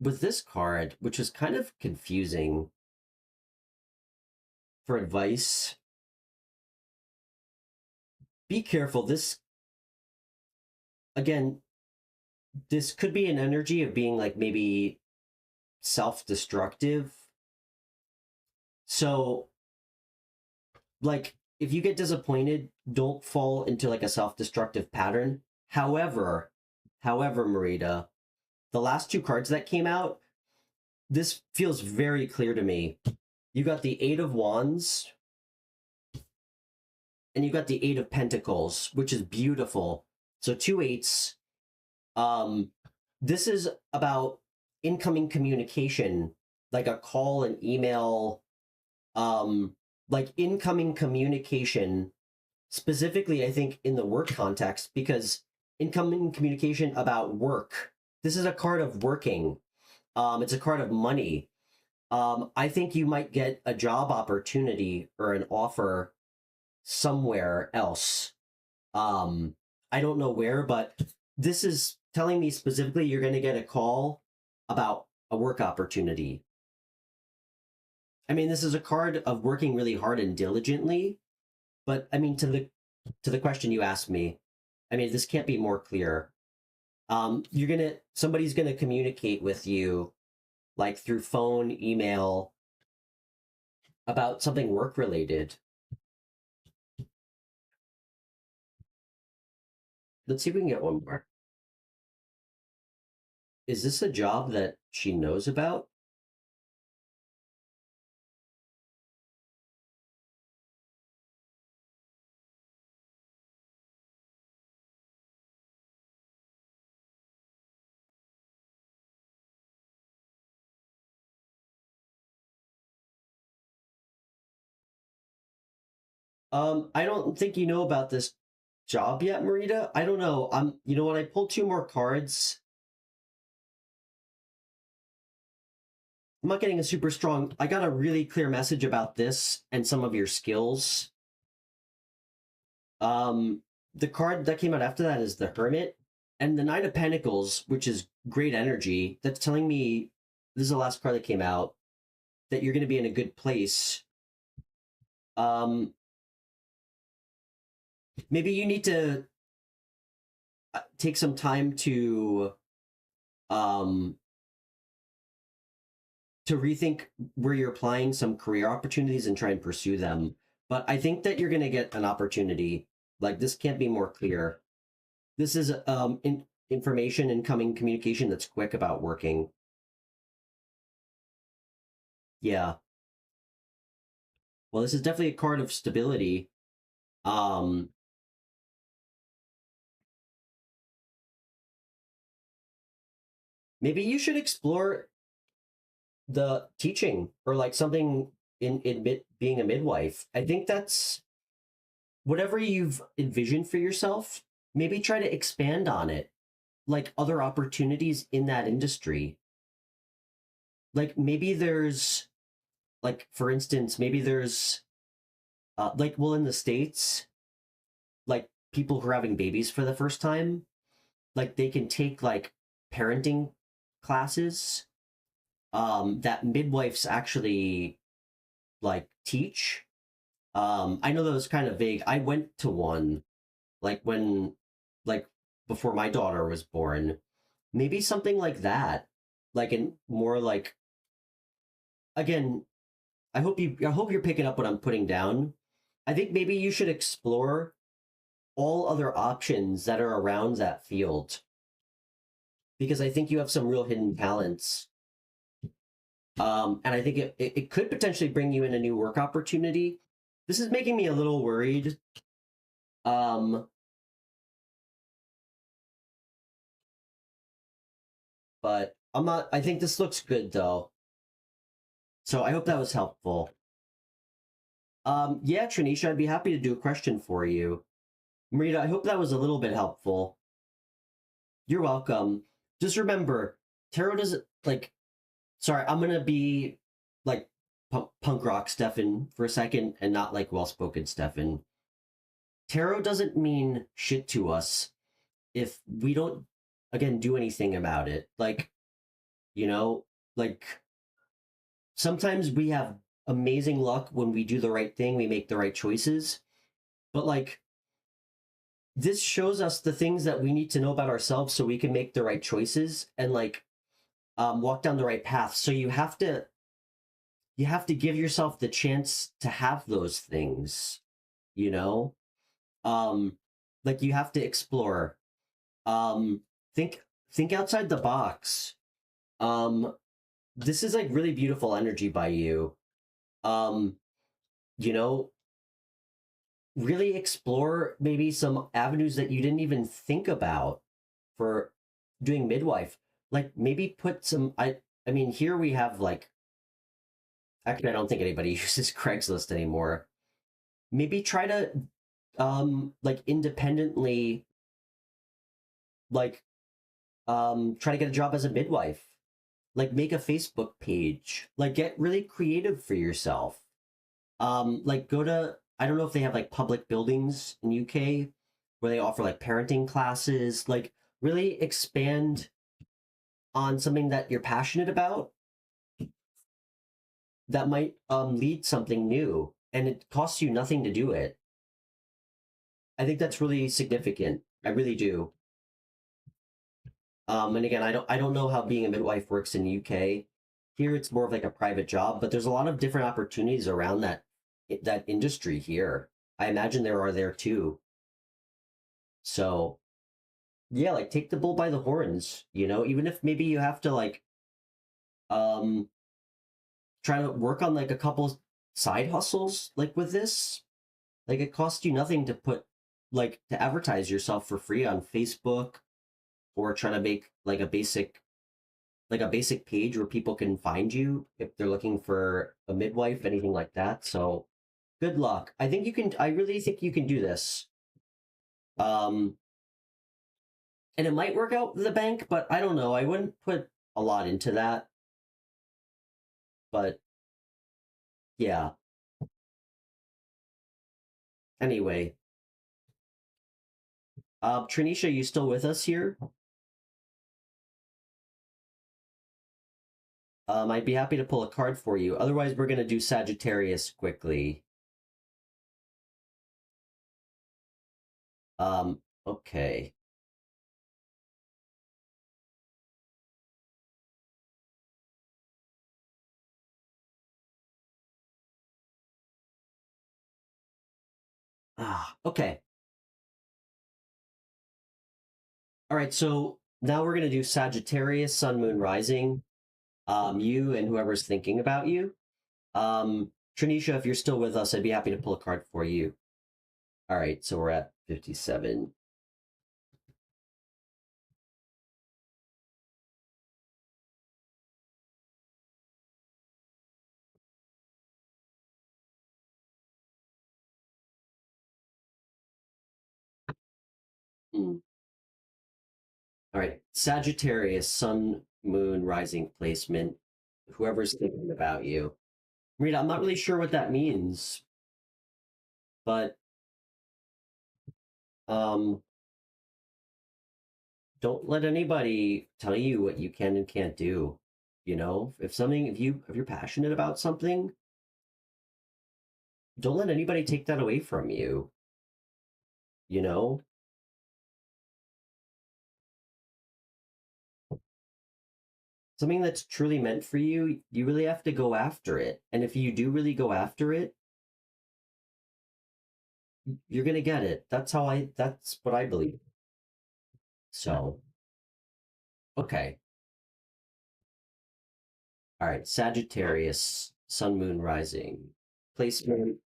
with this card, which is kind of confusing for advice, be careful. This again, this could be an energy of being like maybe self-destructive. So like if you get disappointed, don't fall into like a self-destructive pattern. However, Marita, the last two cards that came out, this feels very clear to me. You got the Eight of Wands and you got the Eight of Pentacles, which is beautiful. So two eights. This is about incoming communication, like a call, an email, like incoming communication, specifically, I think, in the work context, because incoming communication about work. This is a card of working. It's a card of money. I think you might get a job opportunity or an offer somewhere else. I don't know where, but this is telling me specifically you're going to get a call about a work opportunity. I mean, this is a card of working really hard and diligently, but I mean, to the question you asked me, I mean, this can't be more clear. Somebody's gonna communicate with you, like through phone, email, about something work related. Let's see if we can get one more. Is this a job that she knows about? I don't think you know about this job yet, Marita. I don't know. You know what? I pulled two more cards. I'm not getting a super strong. I got a really clear message about this and some of your skills. The card that came out after that is the Hermit, and the Knight of Pentacles, which is great energy. That's telling me, this is the last card that came out, that you're going to be in a good place. Maybe you need to take some time to rethink where you're applying some career opportunities and try and pursue them. But I think that you're going to get an opportunity. Like, this can't be more clear. This is information, incoming communication that's quick about working. Yeah. Well, this is definitely a card of stability. Maybe you should explore the teaching or like something in being a midwife. I think that's whatever you've envisioned for yourself, maybe try to expand on it, like other opportunities in that industry. Like maybe there's, like, for instance, maybe there's like, well, in the States, like people who are having babies for the first time, like they can take like parenting classes that midwives actually like teach. I know that was kind of vague. I went to one like when, like, before my daughter was born. Maybe something like that, like in more like, again, I hope you're picking up what I'm putting down. I think maybe you should explore all other options that are around that field, because I think you have some real hidden talents. And I think it could potentially bring you in a new work opportunity. This is making me a little worried. But I'm not, I think this looks good though. So I hope that was helpful. Yeah, Trinisha, I'd be happy to do a question for you. Marita, I hope that was a little bit helpful. You're welcome. Just remember, tarot doesn't, like, sorry, I'm gonna be like punk rock Stefan for a second and not like well-spoken Stefan. Tarot doesn't mean shit to us if we don't, again, do anything about it. Like, you know, like sometimes we have amazing luck when we do the right thing, we make the right choices. But like, this shows us the things that we need to know about ourselves so we can make the right choices and like walk down the right path. So you have to you have to give yourself the chance to have those things, you know? Um, like you have to explore. Um, think think outside the box. Um, this is like really beautiful energy by you. Um, you know, really explore maybe some avenues that you didn't even think about for doing midwife. Like maybe put some I mean here we have like actually I don't think anybody uses Craigslist anymore. Maybe try to like independently like try to get a job as a midwife. Like make a Facebook page. Like get really creative for yourself. Like go to I don't know if they have like public buildings in UK where they offer like parenting classes. Like really expand on something that you're passionate about that might lead something new and it costs you nothing to do it. I think that's really significant. I really do. And again, I don't know how being a midwife works in the UK. Here it's more of like a private job, but there's a lot of different opportunities around that industry here. I imagine there are there too. So yeah, like take the bull by the horns, even if maybe you have to like um try to work on like a couple side hustles like with this. Like it costs you nothing to put like to advertise yourself for free on Facebook or try to make like a basic page where people can find you if they're looking for a midwife, anything like that. So good luck. I really think you can do this. Um and it might work out with the bank, but I don't know. I wouldn't put a lot into that. But yeah. Anyway, Trinisha, you still with us here? I'd be happy to pull a card for you. Otherwise, we're gonna do Sagittarius quickly. Okay. Okay. All right, so now we're gonna do Sagittarius, Sun, Moon, Rising. You and whoever's thinking about you. Tranisha, if you're still with us, I'd be happy to pull a card for you. All right, so we're at 57. Mm. All right, Sagittarius, Sun, Moon, Rising placement. Whoever's thinking about you. Rita, I'm not really sure what that means, but um, don't let anybody tell you what you can and can't do. If you're passionate about something, don't let anybody take that away from you. You know, something that's truly meant for you, you really have to go after it. And if you do really go after it, you're gonna get it. That's what I believe. So, okay. All right, Sagittarius, Sun, Moon, Rising, placement,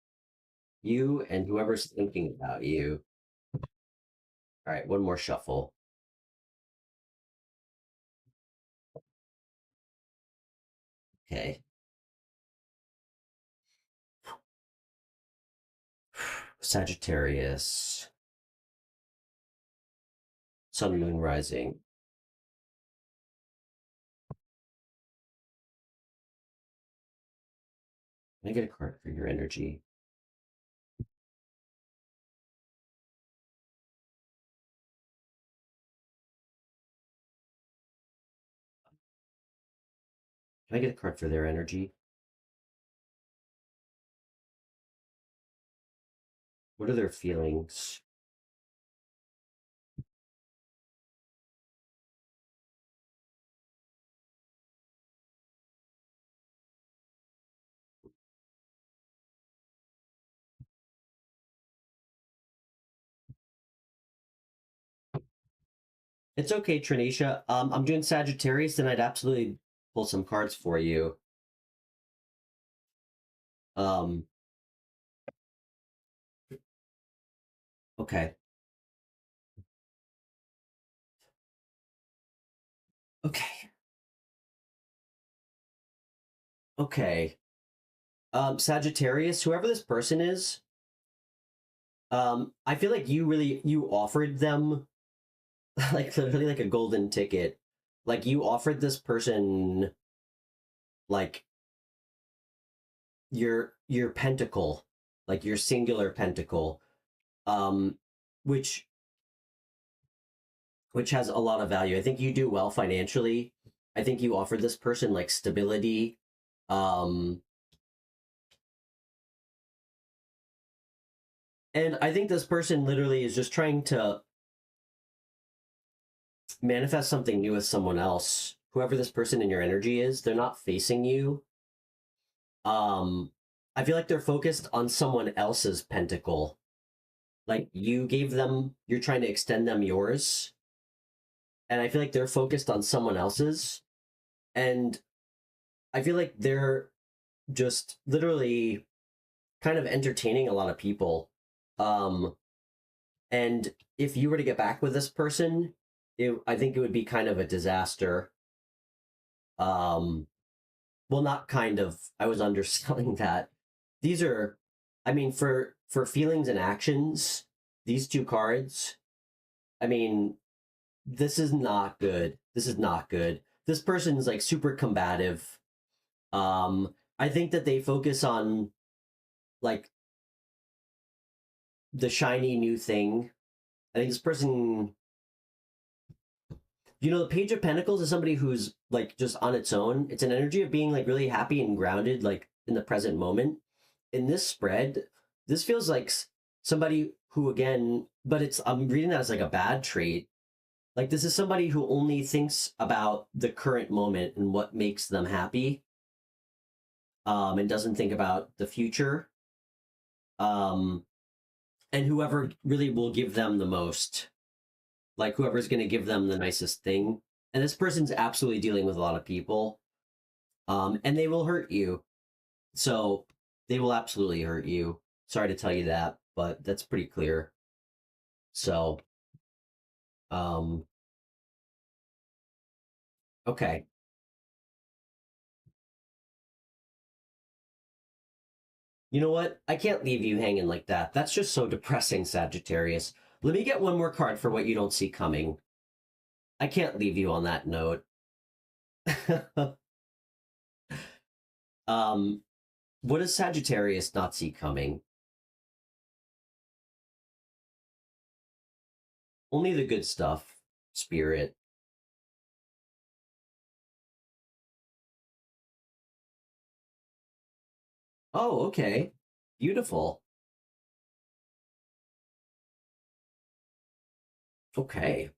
you and whoever's thinking about you. All right, one more shuffle. Okay. Sagittarius, Sun, Moon, Rising. Can I get a card for your energy? Can I get a card for their energy? What are their feelings? It's okay, Trinisha. I'm doing Sagittarius, and I'd absolutely pull some cards for you. Um, okay. Okay. Okay. Sagittarius, whoever this person is, I feel like you offered them like literally like a golden ticket. Like you offered this person like your pentacle, like your singular pentacle, um, which has a lot of value. I think you do well financially. I think you offered this person like stability. Um, and I think this person literally is just trying to manifest something new with someone else. Whoever this person in your energy is, they're not facing you. Um, I feel like they're focused on someone else's pentacle. Like you gave them, you're trying to extend them yours. And I feel like they're focused on someone else's. And I feel like they're just literally kind of entertaining a lot of people. Um, and if you were to get back with this person, I think it would be kind of a disaster. Um, well, not kind of. I was underselling that. These are, I mean, for feelings and actions, these two cards. I mean, this is not good. This is not good. This person's like super combative. I think that they focus on like the shiny new thing. I think this person, the Page of Pentacles is somebody who's like just on its own. It's an energy of being like really happy and grounded, like in the present moment. In this spread, this feels like somebody who, again, but I'm reading that as like a bad trait. Like this is somebody who only thinks about the current moment and what makes them happy, and doesn't think about the future. Um, and whoever really will give them the most, like whoever's going to give them the nicest thing. And this person's absolutely dealing with a lot of people, and they will hurt you. So they will absolutely hurt you. Sorry to tell you that, but that's pretty clear. So, um, okay. You know what? I can't leave you hanging like that. That's just so depressing, Sagittarius. Let me get one more card for what you don't see coming. I can't leave you on that note. um, what does Sagittarius not see coming? Only the good stuff, Spirit. Oh, okay. Beautiful. Okay.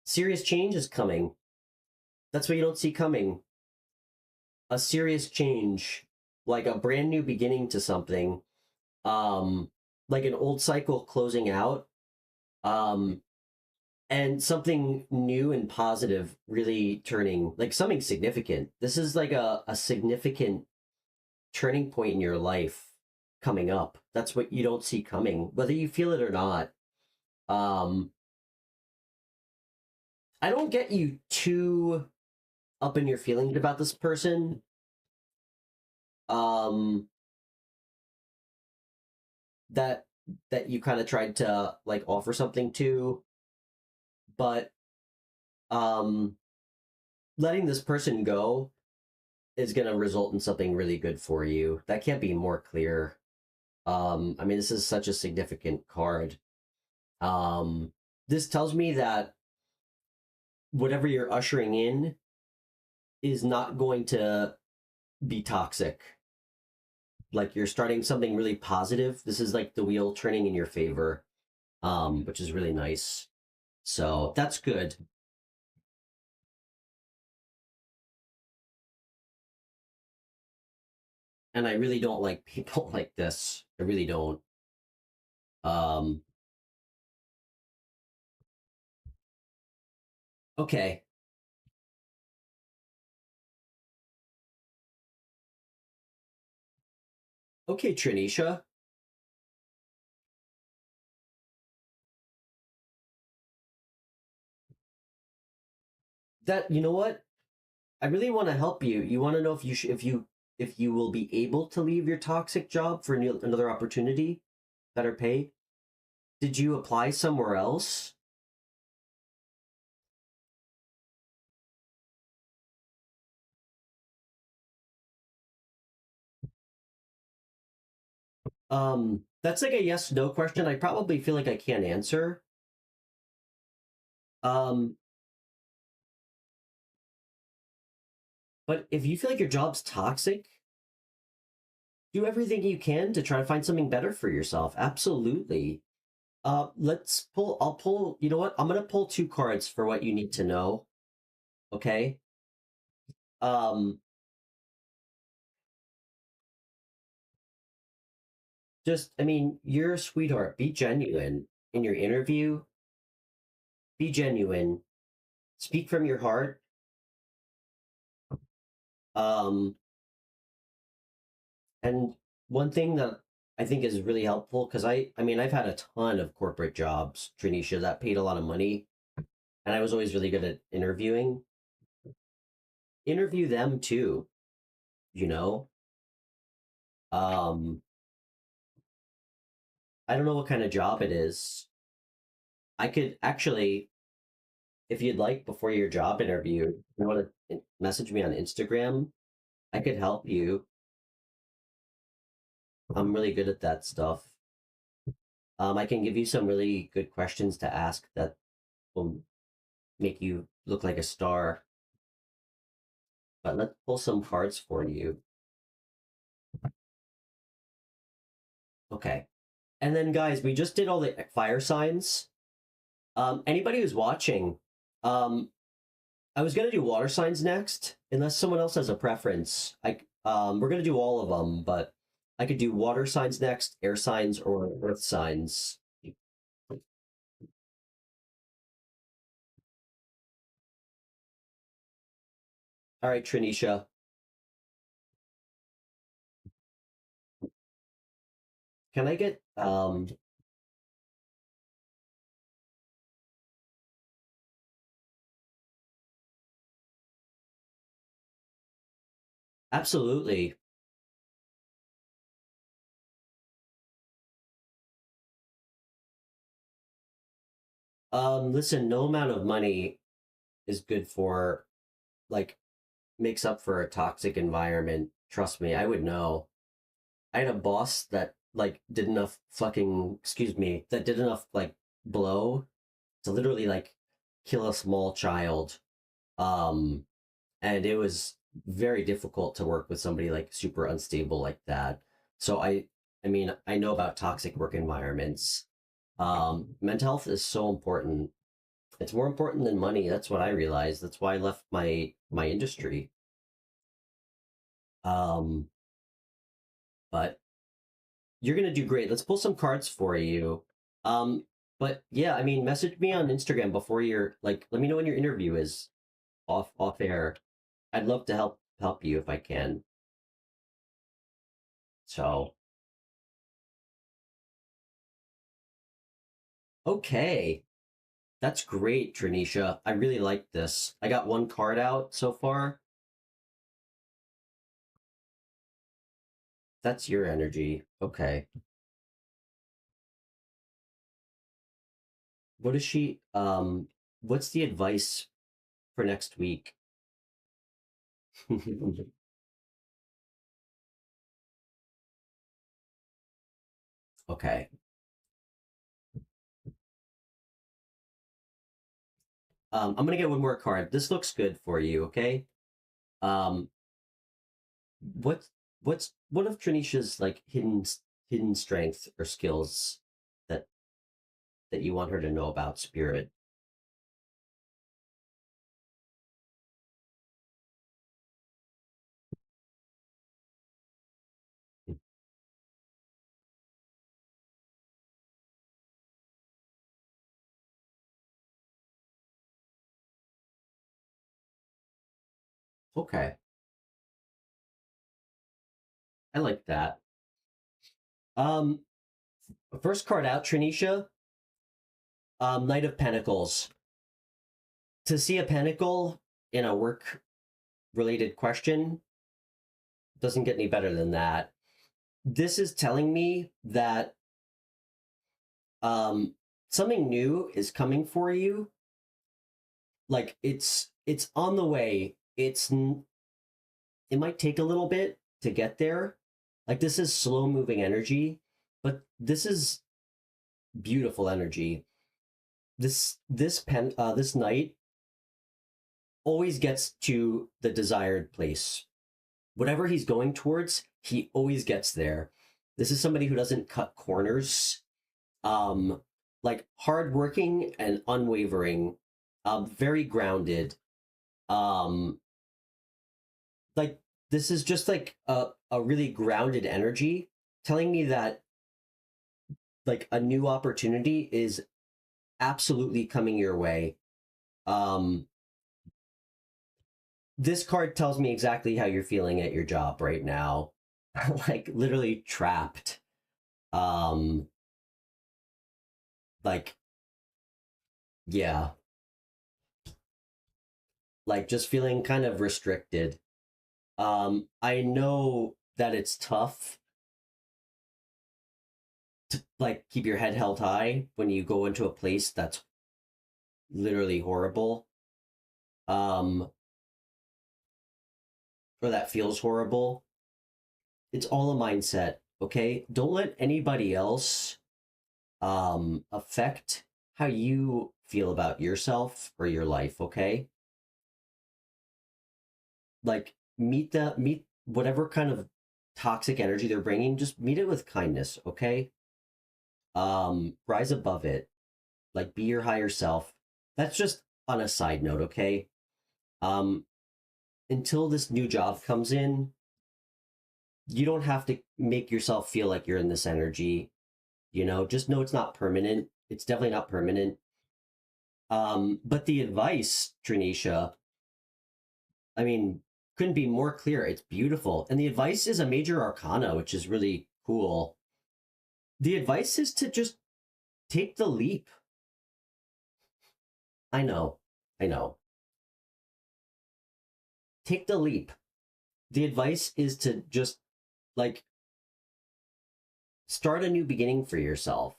Serious change is coming. That's what you don't see coming. A serious change, like a brand new beginning to something, um, like an old cycle closing out, um, and something new and positive really turning, like something significant. This is like a significant turning point in your life coming up. That's what you don't see coming, whether you feel it or not. Um, I don't get you too up in your feelings about this person. Um, that you kind of tried to like offer something to, but um letting this person go is going to result in something really good for you. That can't be more clear. I mean, this is such a significant card. um this tells me that whatever you're ushering in is not going to be toxic. Like you're starting something really positive. This is like the wheel turning in your favor, which is really nice. So that's good. And I really don't like people like this. I really don't. Um, Okay. Okay, Trinisha. That, you know what? I really want to help you. You want to know if you should, if you will be able to leave your toxic job for another opportunity, better pay. Did you apply somewhere else? That's like a yes no question. I probably feel like I can't answer. Um, but if you feel like your job's toxic, do everything you can to try to find something better for yourself. Absolutely. Let's pull. I'll pull. You know what? I'm gonna pull two cards for what you need to know. Okay. Um, just I mean, you're a sweetheart. Be genuine in your interview. Be genuine. Speak from your heart. Um, and one thing that I think is really helpful because I mean, I've had a ton of corporate jobs, Trinisha, that paid a lot of money, and I was always really good at interviewing. Interview them too. You know. Um, I don't know what kind of job it is. I could actually, if you'd like, before your job interview, you want to message me on Instagram. I could help you. I'm really good at that stuff. I can give you some really good questions to ask that will make you look like a star. But let's pull some cards for you. Okay. And then, guys, we just did all the fire signs. Anybody who's watching, um, I was gonna do water signs next, unless someone else has a preference. We're gonna do all of them, but I could do water signs next, air signs, or earth signs. All right, Trinisha. Can I get absolutely. Listen, no amount of money is good for like makes up for a toxic environment. Trust me, I would know. I had a boss that like did enough fucking excuse me, that did enough like blow to literally like kill a small child. Um and it was very difficult to work with somebody like super unstable like that. So I mean, I know about toxic work environments. Mental health is so important. It's more important than money. That's what I realized. That's why I left my industry. Um, but you're gonna do great. Let's pull some cards for you. Um, but yeah, I mean, message me on Instagram before your like. Let me know when your interview is off air. I'd love to help you if I can. So okay, that's great, Tranisha. I really like this. I got one card out so far. That's your energy. Okay. What is she? What's the advice for next week? Okay. I'm gonna get one more card. This looks good for you. Okay. Um, what's what's one of Tranisha's like hidden strengths or skills that that you want her to know about, Spirit? Okay. I like that. Um, First card out, Trinisha. Knight of Pentacles. To see a pentacle in a work related question doesn't get any better than that. This is telling me that um, something new is coming for you. Like it's on the way. It might take a little bit to get there. Like this is slow moving energy, but this is beautiful energy. This knight always gets to the desired place. Whatever he's going towards, he always gets there. This is somebody who doesn't cut corners. Um, like hardworking and unwavering, very grounded. Um, like this is just like a really grounded energy telling me that like a new opportunity is absolutely coming your way. Um, this card tells me exactly how you're feeling at your job right now. Like literally trapped. Um, like yeah, like just feeling kind of restricted. I know that it's tough to like keep your head held high when you go into a place that's literally horrible. Um, or that feels horrible. It's all a mindset, okay? Don't let anybody else affect how you feel about yourself or your life, okay? Like meet whatever kind of toxic energy they're bringing, just meet it with kindness, okay? Rise above it. Like be your higher self. That's just on a side note, okay? Um until this new job comes in, you don't have to make yourself feel like you're in this energy. You know, just know it's not permanent. It's definitely not permanent. But the advice, Trinisha, I mean, couldn't be more clear. It's beautiful. And the advice is a major arcana, which is really cool. The advice is to just take the leap. I know. I know. Take the leap. The advice is to just like start a new beginning for yourself.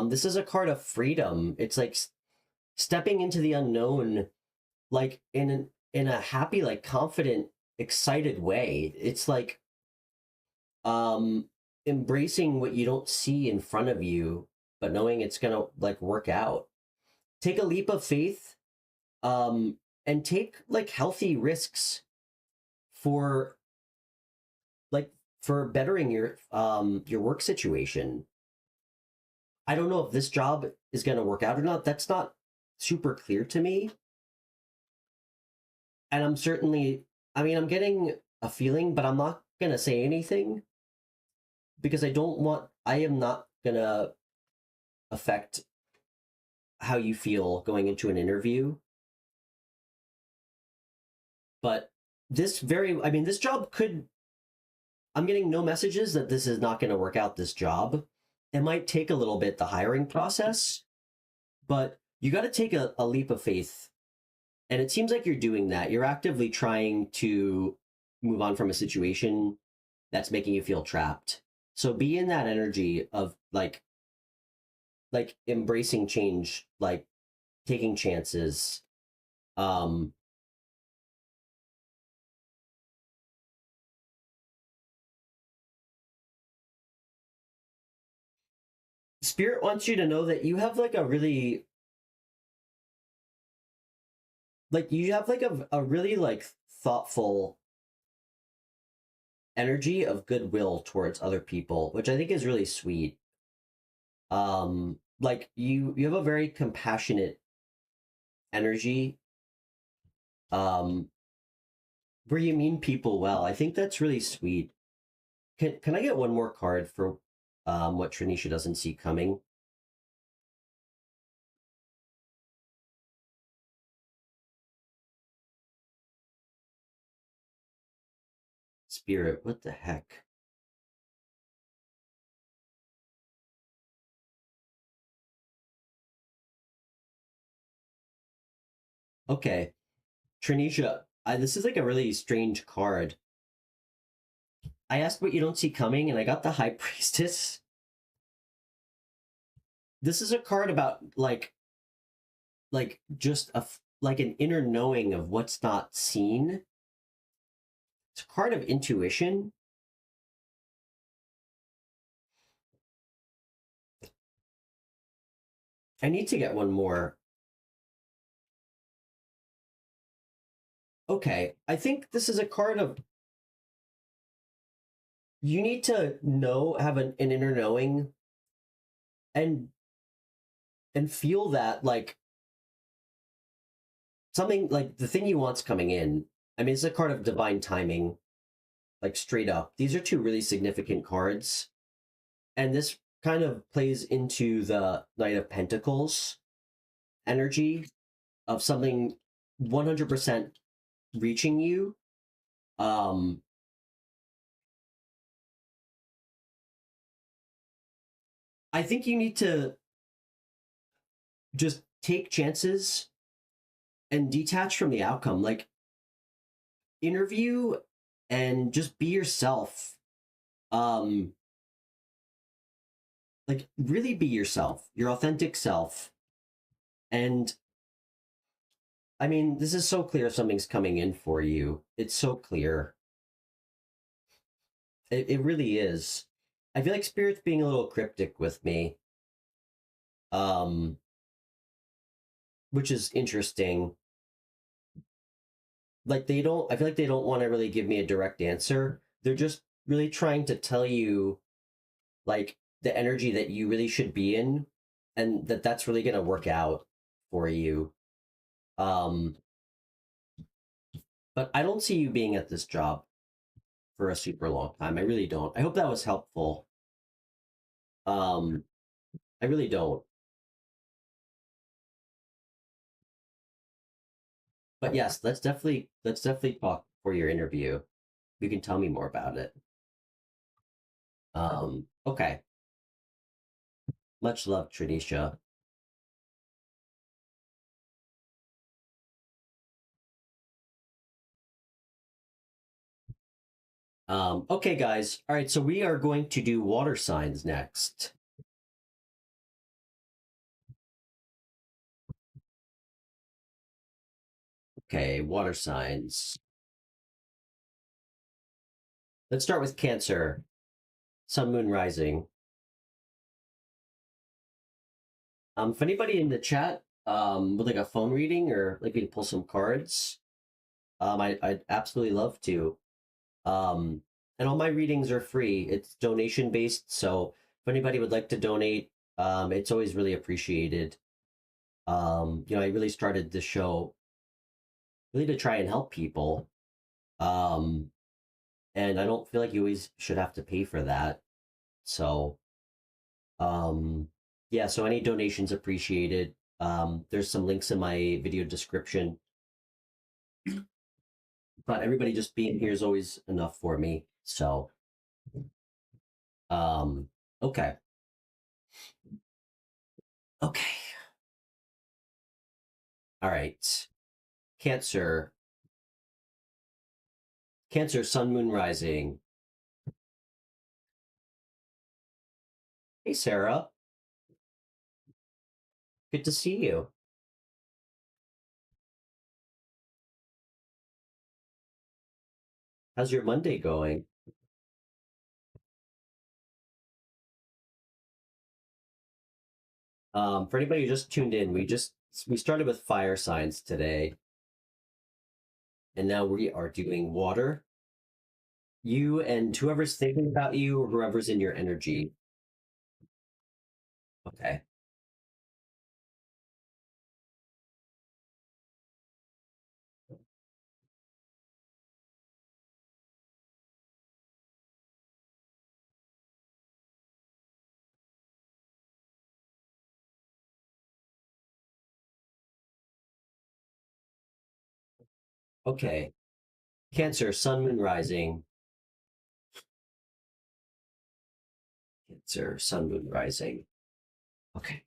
This is a card of freedom. It's like stepping into the unknown, like in a happy, like confident, excited way. It's like um embracing what you don't see in front of you, but knowing it's gonna like work out. Take a leap of faith, and take like healthy risks for like for bettering your work situation. I don't know if this job is going to work out or not. That's not super clear to me. And I'm certainly, I mean, I'm getting a feeling, but I'm not going to say anything because I am not going to affect how you feel going into an interview. But I mean, this job could, I'm getting no messages that this is not going to work out, this job. It might take a little bit, the hiring process, but you got to take a leap of faith. And it seems like you're doing that. You're actively trying to move on from a situation that's making you feel trapped. So be in that energy of like embracing change, like taking chances. Um Spirit wants you to know that you have like a really like you have like a really like thoughtful energy of goodwill towards other people, which I think is really sweet. Like you have a very compassionate energy, um where you mean people well. I think that's really sweet. Can I get one more card for what Trinisha doesn't see coming? Spirit, what the heck? Okay, Trinisha, this is like a really strange card. I asked what you don't see coming, and I got the High Priestess. This is a card about like just like an inner knowing of what's not seen. It's a card of intuition. I need to get one more. Okay, I think this is a card of you need to know, have an inner knowing and feel that like something like the thing you want's coming in. I mean, it's a card of divine timing, like straight up. These are two really significant cards. And this kind of plays into the Knight of Pentacles energy of something 100% reaching you. I think you need to just take chances and detach from the outcome. Like, interview and just be yourself. Um, like, really be yourself, your authentic self. And I mean, this is so clear something's coming in for you. It's so clear. It really is. I feel like Spirit's being a little cryptic with me. Um, which is interesting. Like I feel like they don't want to really give me a direct answer. They're just really trying to tell you like the energy that you really should be in and that's really going to work out for you. Um, but I don't see you being at this job for a super long time. I really don't. I hope that was helpful. Um, I really don't. But yes, let's definitely talk for your interview. You can tell me more about it. Okay. Much love, Trinisha. Okay, guys. All right, so we are going to do water signs next. Okay, water signs. Let's start with Cancer, Sun, Moon, Rising. If anybody in the chat would like a phone reading or like me to pull some cards, I'd absolutely love to. And all my readings are free. It's donation based, so if anybody would like to donate, it's always really appreciated. I really started this show really to try and help people. Um, and I don't feel like you always should have to pay for that. So, um, yeah, so any donations appreciated. There's some links in my video description, but everybody just being here is always enough for me. So, um, okay, okay, all right. Cancer, Cancer, Sun, Moon, Rising. Hey, Sarah, good to see you. How's your Monday going? For anybody who just tuned in, we started with fire signs today, and now we are doing water. You and whoever's thinking about you or whoever's in your energy. Okay. Okay. Cancer, Sun, Moon, Rising. Cancer, Sun, Moon, Rising. Okay.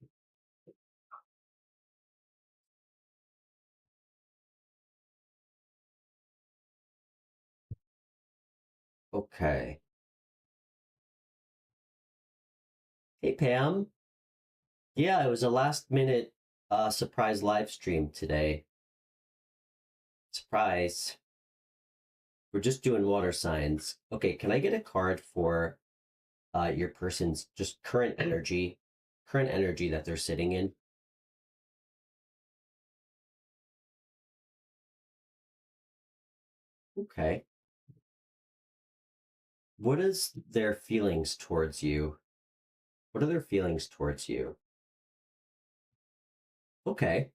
Okay. Hey, Pam. Yeah, it was a last minute surprise live stream today. Surprise. We're just doing water signs. Okay, can I get a card for your person's just current energy that they're sitting in? Okay. What is their feelings towards you? What are their feelings towards you? Okay.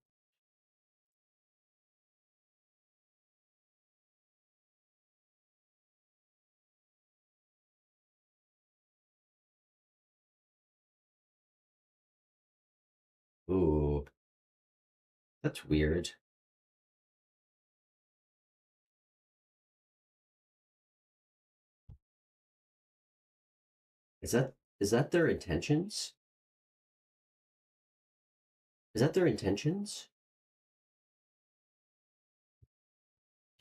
Ooh, that's weird. Is that their intentions? Is that their intentions?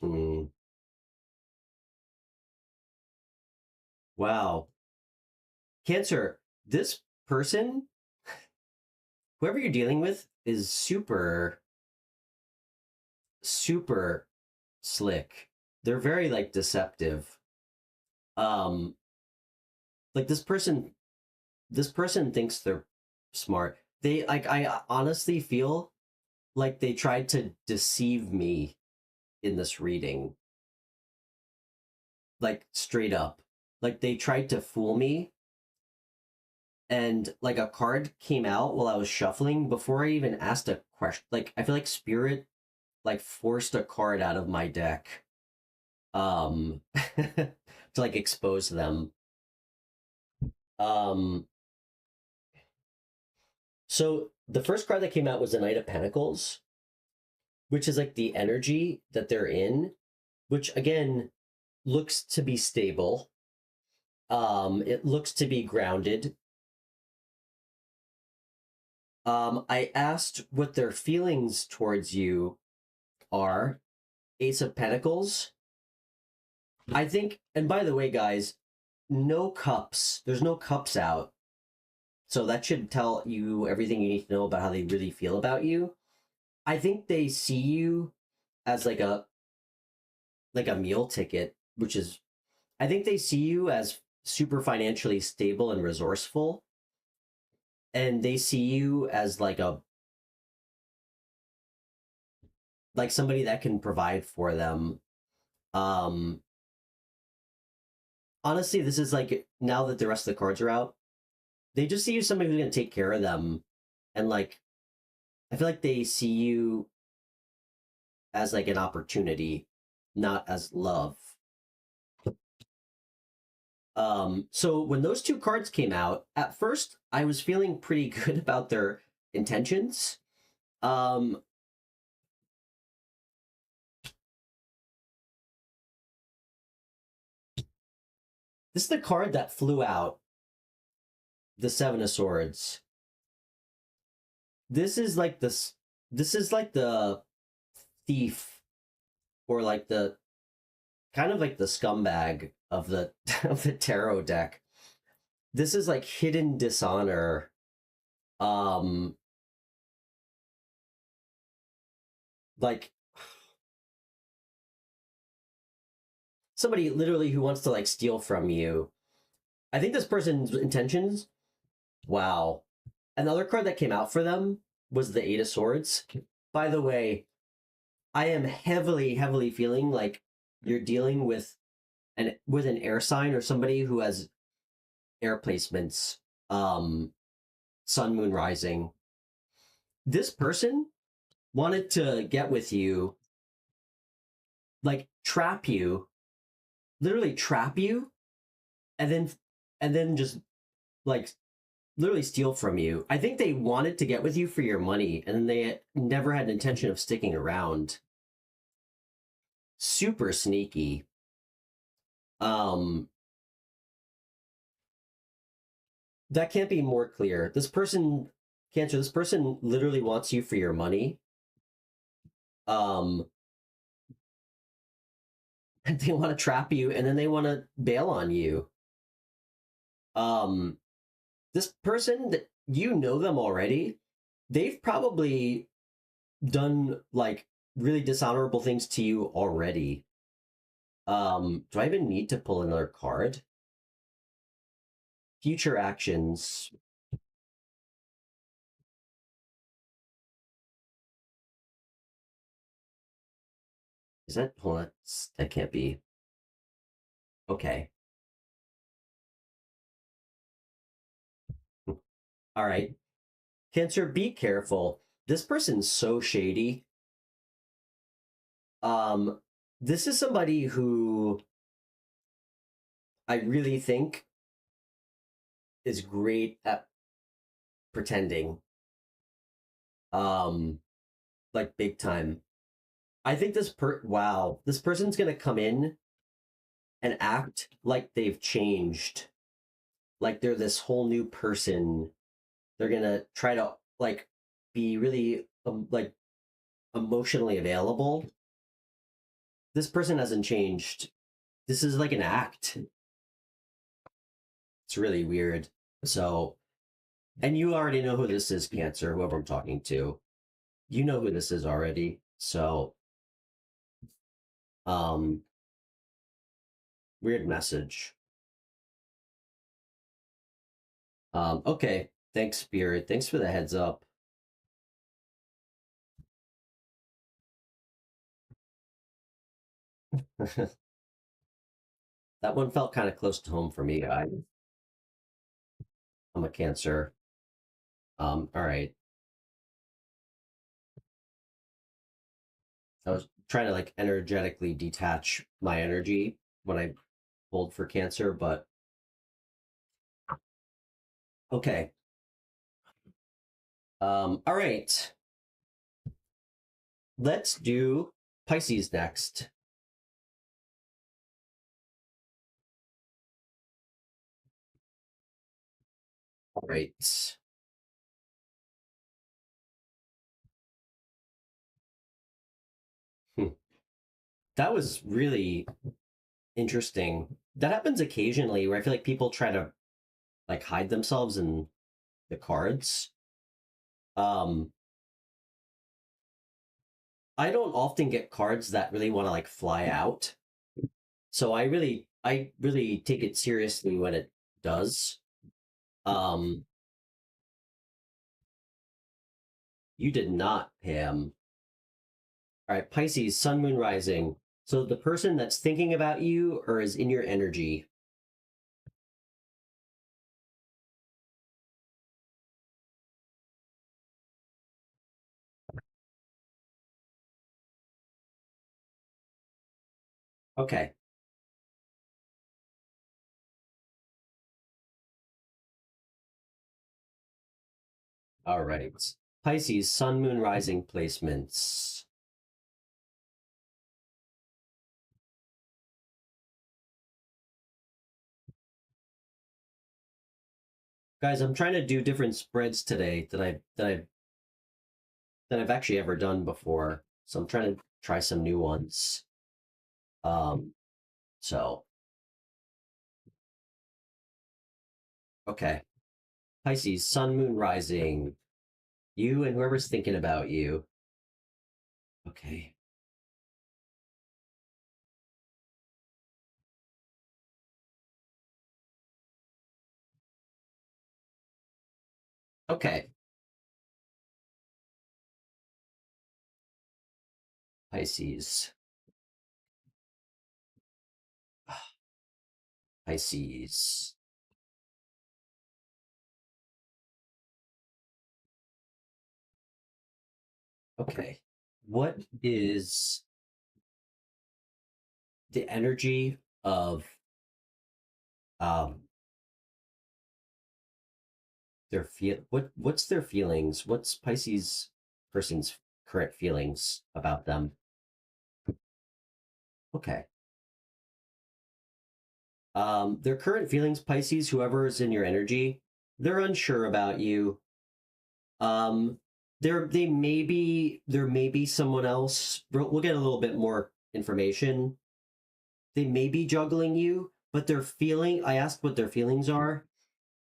Hmm. Wow. Cancer, this person, whoever you're dealing with, is super, super slick. They're very like deceptive. Um, like this person thinks they're smart. They like I honestly feel like they tried to deceive me in this reading. Like straight up. Like they tried to fool me and like a card came out while I was shuffling before I even asked a question. Like I feel like spirit like forced a card out of my deck to like expose them. Um so the first card that came out was the Knight of Pentacles, which is like the energy that they're in, which again looks to be stable. It looks to be grounded. I asked what their feelings towards you are. Ace of Pentacles. I think, and by the way, guys, no cups. There's no cups out. So that should tell you everything you need to know about how they really feel about you. I think they see you as like a meal ticket, which is I think they see you as super financially stable and resourceful. And they see you as like somebody that can provide for them. Um Honestly, this is like now that the rest of the cards are out, they just see you as somebody who's gonna take care of them. And like I feel like they see you as like an opportunity, not as love. So when those two cards came out, at first I was feeling pretty good about their intentions. Um, this is the card that flew out, the Seven of Swords. This is like this. This is like the thief, or like the kind of like the scumbag of the of the tarot deck. This is like hidden dishonor. Um, like somebody literally who wants to like steal from you. I think this person's intentions. Wow. Another card that came out for them was the Eight of Swords. By the way, I am heavily, heavily feeling like you're dealing with an air sign or somebody who has air placements. Sun, Moon, Rising. This person wanted to get with you, like trap you, literally trap you, and then just like literally steal from you. I think they wanted to get with you for your money, and they never had an intention of sticking around. Super sneaky. Um, That can't be more clear. This person, Cancer, this person literally wants you for your money. Um, and they want to trap you, and then they want to bail on you. Um, this person that you know them already, they've probably done like really dishonorable things to you already. Do I even need to pull another card? Future actions. Is that, hold on, that can't be. Okay. All right. Cancer, be careful. This person's so shady. Um, this is somebody who I really think is great at pretending. Um, like big time. I think this person's gonna come in and act like they've changed. Like they're this whole new person. They're gonna try to like be really like emotionally available. This person hasn't changed. This is like an act. It's really weird. So, and you already know who this is, Cancer, whoever I'm talking to. You know who this is already. So, um, weird message. Okay. Thanks, Spirit. Thanks for the heads up. That one felt kind of close to home for me. I'm a Cancer. All right. I was trying to like energetically detach my energy when I pulled for Cancer, but okay. All right. Let's do Pisces next. All right. That was really interesting. That happens occasionally where I feel like people try to like hide themselves in the cards. Um, I don't often get cards that really want to like fly out. So I really take it seriously when it does. Um, you did not, Pam. All right, Pisces, Sun, Moon, Rising. So the person that's thinking about you or is in your energy. Okay. All right. Pisces, Sun, Moon, Rising placements. Guys, I'm trying to do different spreads today that I've actually ever done before. So I'm trying to try some new ones. Um, so okay. Pisces, Sun, Moon, Rising. You and whoever's thinking about you. Okay. Okay. Pisces. Pisces. Okay. What is the energy of um what's their feelings? What's Pisces person's current feelings about them? Okay. Their current feelings, Pisces, whoever is in your energy, They're unsure about you. There may be someone else. We'll get a little bit more information. They may be juggling you, but they're feeling. I asked what their feelings are.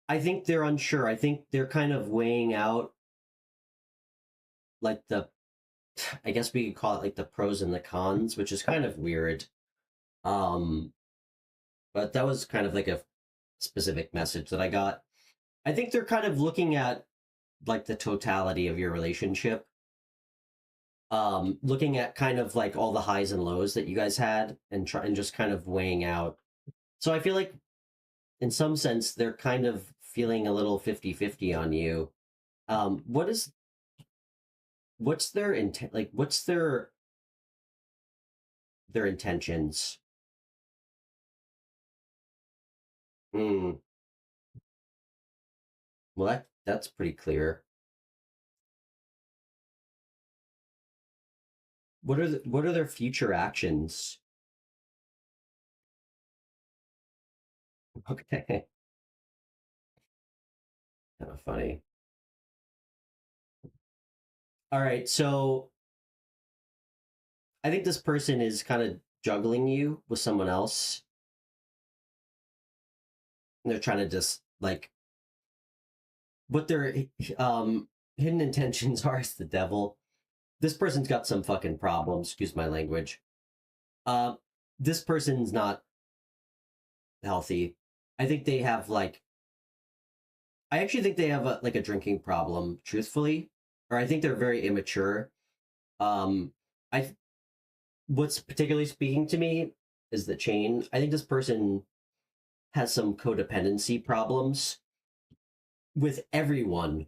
I think they're unsure. I think they're kind of weighing out like I guess we could call it like the pros and the cons, which is kind of weird. Um, but that was kind of like a specific message that I got. I think they're kind of looking at like the totality of your relationship, looking at kind of like all the highs and lows that you guys had and just kind of weighing out. So I feel like in some sense they're kind of feeling a little 50-50 on you. What's their intent, like what's their intentions? Hmm. Well, that's pretty clear. What are their future actions? Okay. Kind of funny. All right, so I think this person is kind of juggling you with someone else. And they're trying to just like what their hidden intentions are is the devil. This person's got some fucking problems, excuse my language. Uh this person's not healthy. I think they have like I actually think they have like a drinking problem, truthfully, or I think they're very immature. I what's particularly speaking to me is the chain. I think this person has some codependency problems with everyone.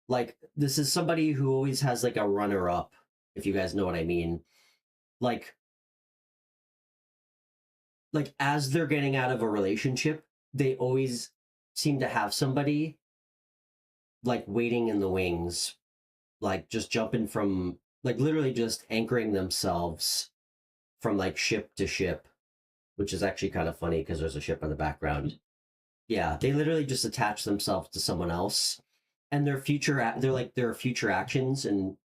Like this is somebody who always has like a runner up, if you guys know what I mean. Like like as they're getting out of a relationship, they always seem to have somebody like waiting in the wings, like just jumping from like literally just anchoring themselves from like ship to ship, which is actually kind of funny because there's a ship in the background. Yeah, they literally just attach themselves to someone else, and their future actions and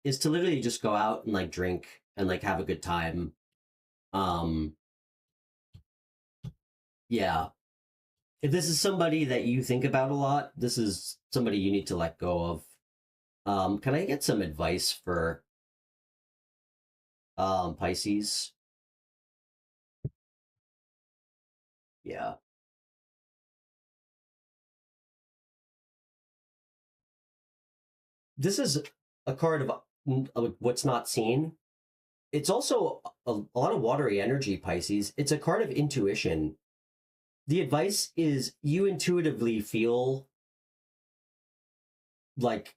is to literally just go out and like drink and like have a good time. Um, yeah, if this is somebody that you think about a lot, this is somebody you need to let go of. Can I get some advice for Pisces? Yeah, this is a card of what's not seen. It's also a lot of watery energy, Pisces. It's a card of intuition. The advice is you intuitively feel like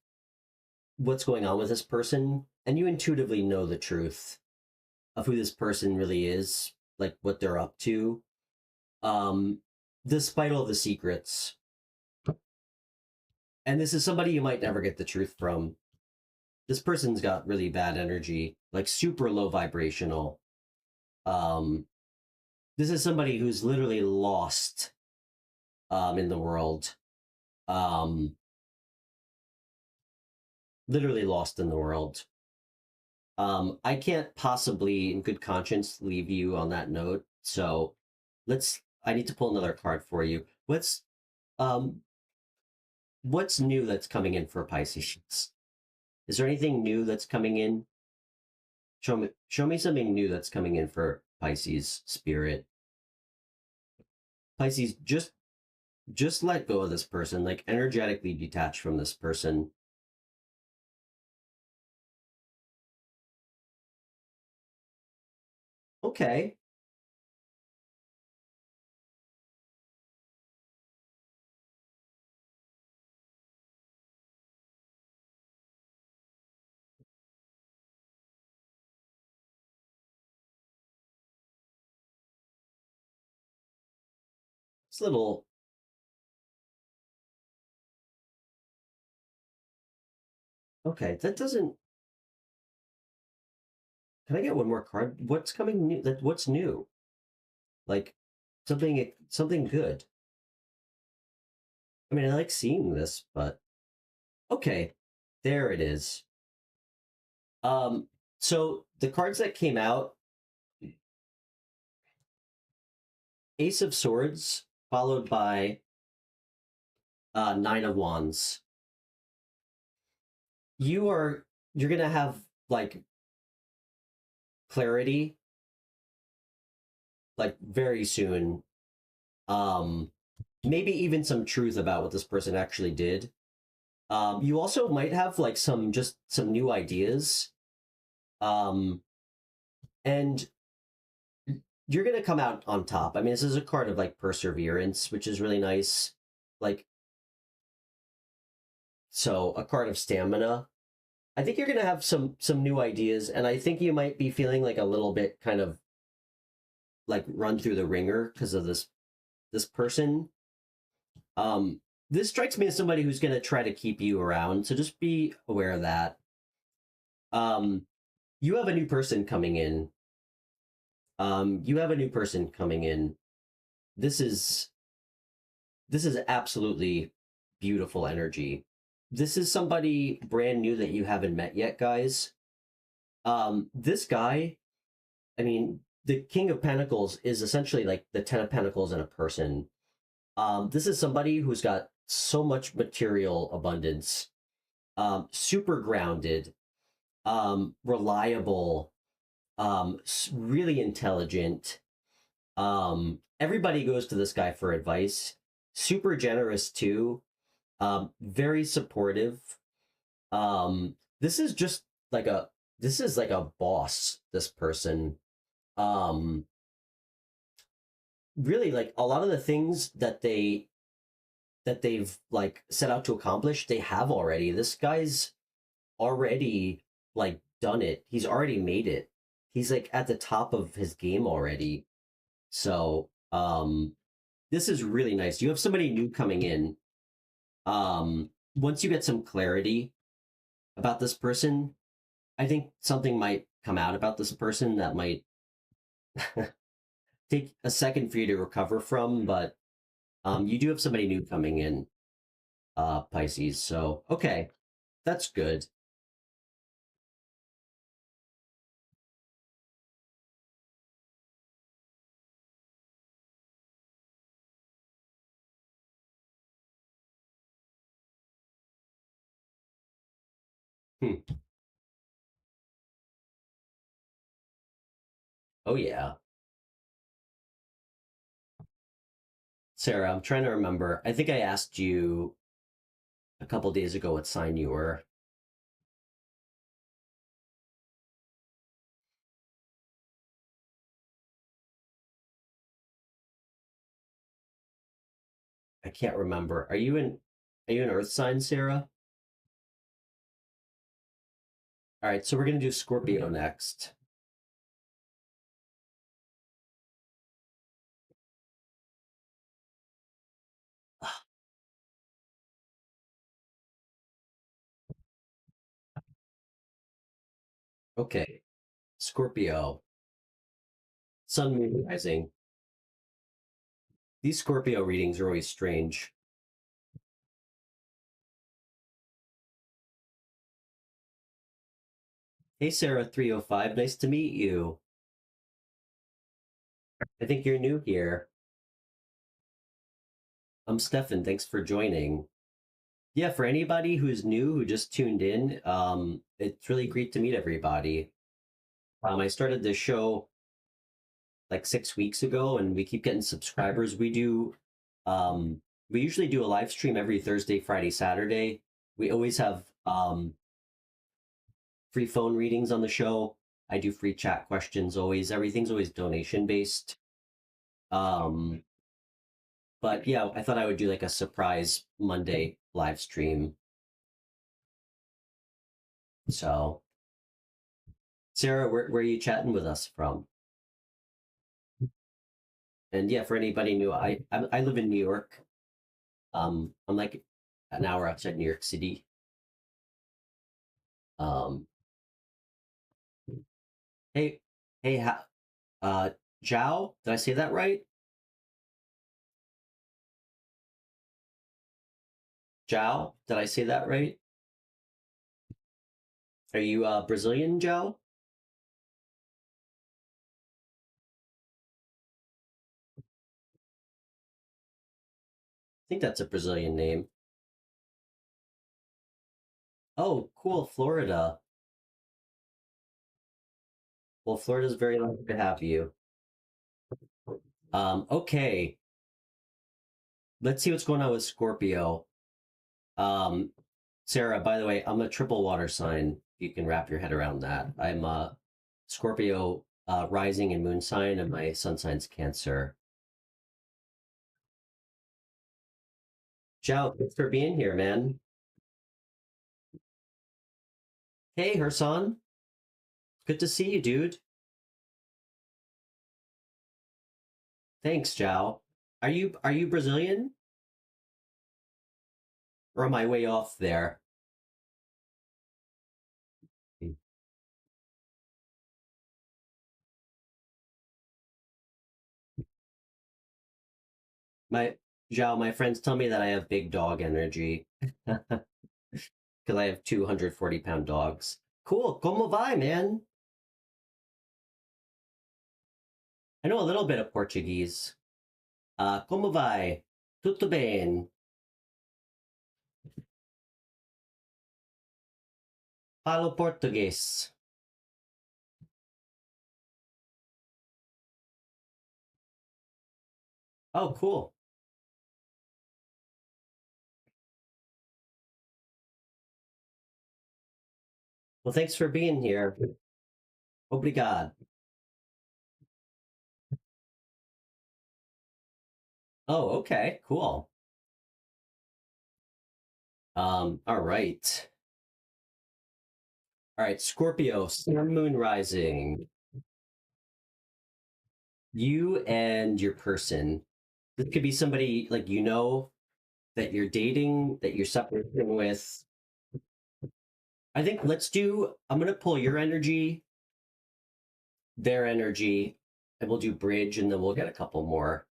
what's going on with this person, and you intuitively know the truth of who this person really is, like what they're up to, um, despite all the secrets. And this is somebody you might never get the truth from. This person's got really bad energy, like super low vibrational. Um, this is somebody who's literally lost in the world. Um, literally lost in the world. I can't possibly, in good conscience, leave you on that note. So I need to pull another card for you. Um, what's new that's coming in for Pisces? Is there anything new that's coming in? Show me something new that's coming in for Pisces spirit. Pisces, just let go of this person, like energetically detach from this person. Okay. It's a little okay. That doesn't Can I get one more card? What's coming new? What's new? Like something good. I mean, I like seeing this, but okay, there it is. Um, so the cards that came out, Ace of Swords, followed by Nine of Wands. You're gonna have like clarity like very soon. Um, maybe even some truth about what this person actually did. You also might have like some new ideas. Um, and you're gonna come out on top. I mean, this is a card of like perseverance, which is really nice. Like, so a card of stamina. I think you're gonna have some new ideas, and I think you might be feeling like a little bit kind of like run through the ringer because of this person. Um, this strikes me as somebody who's gonna try to keep you around, so just be aware of that. Um, you have a new person coming in. You have a new person coming in. This is this is absolutely beautiful energy. This is somebody brand new that you haven't met yet, guys. This guy, I mean, the King of Pentacles is essentially like the Ten of Pentacles in a person. This is somebody who's got so much material abundance, super grounded, reliable, really intelligent. Everybody goes to this guy for advice. Super generous too. Very supportive. This is just like a this is like a boss. This person. Um, really like a lot of the things that they've like set out to accomplish, they have already. This guy's already like done it. He's already made it. He's like at the top of his game already. So, this is really nice. You have somebody new coming in. Once you get some clarity about this person, I think something might come out about this person that might take a second for you to recover from, but you do have somebody new coming in, Pisces. So, okay, that's good. Hmm. Oh yeah. Sarah, I'm trying to remember. I think I asked you a couple days ago what sign you were. I can't remember. Are you an earth sign, Sarah? All right, so we're gonna do Scorpio next. Okay, Scorpio, Sun, Moon, Rising. These Scorpio readings are always strange. Hey, Sarah 305, nice to meet you. I think you're new here. I'm Stefan, thanks for joining. Yeah, for anybody who's new, who just tuned in, it's really great to meet everybody. I started this show like 6 weeks ago, and we keep getting subscribers. Um, we usually do a live stream every Thursday, Friday, Saturday. We always have free phone readings on the show. I do free chat questions always. Everything's always donation based. Um, but yeah, I thought I would do like a surprise Monday live stream. So, Sarah, where are you chatting with us from? And yeah, for anybody new, I live in New York. I'm like an hour outside New York City. Um, hey, hey, Zhao, did I say that right? Zhao, did I say that right? Are you Brazilian, Zhao? I think that's a Brazilian name. Oh, cool, Florida. Well, Florida's very lucky to have you. Okay, let's see what's going on with Scorpio. Um, Sarah, by the way, I'm a triple water sign. You can wrap your head around that. I'm a Scorpio rising and moon sign, and my sun sign's Cancer. Ciao, thanks for being here, man. Hey, Hersan, good to see you, dude. Thanks, Ciao. Are you Brazilian, or am I way off there? My Zhao, my friends tell me that I have big dog energy because I have 240-pound dogs. Cool, como vai, man? I know a little bit of Portuguese. Como vai? Tudo bem? Falo português. Oh, cool. Well, thanks for being here. Obrigado. Oh, okay, cool. All right. All right, Scorpio, Sun, Moon, Rising. You and your person. This could be somebody like that you're dating, that you're separating with. I think I'm gonna pull your energy, their energy, and we'll do bridge, and then we'll get a couple more.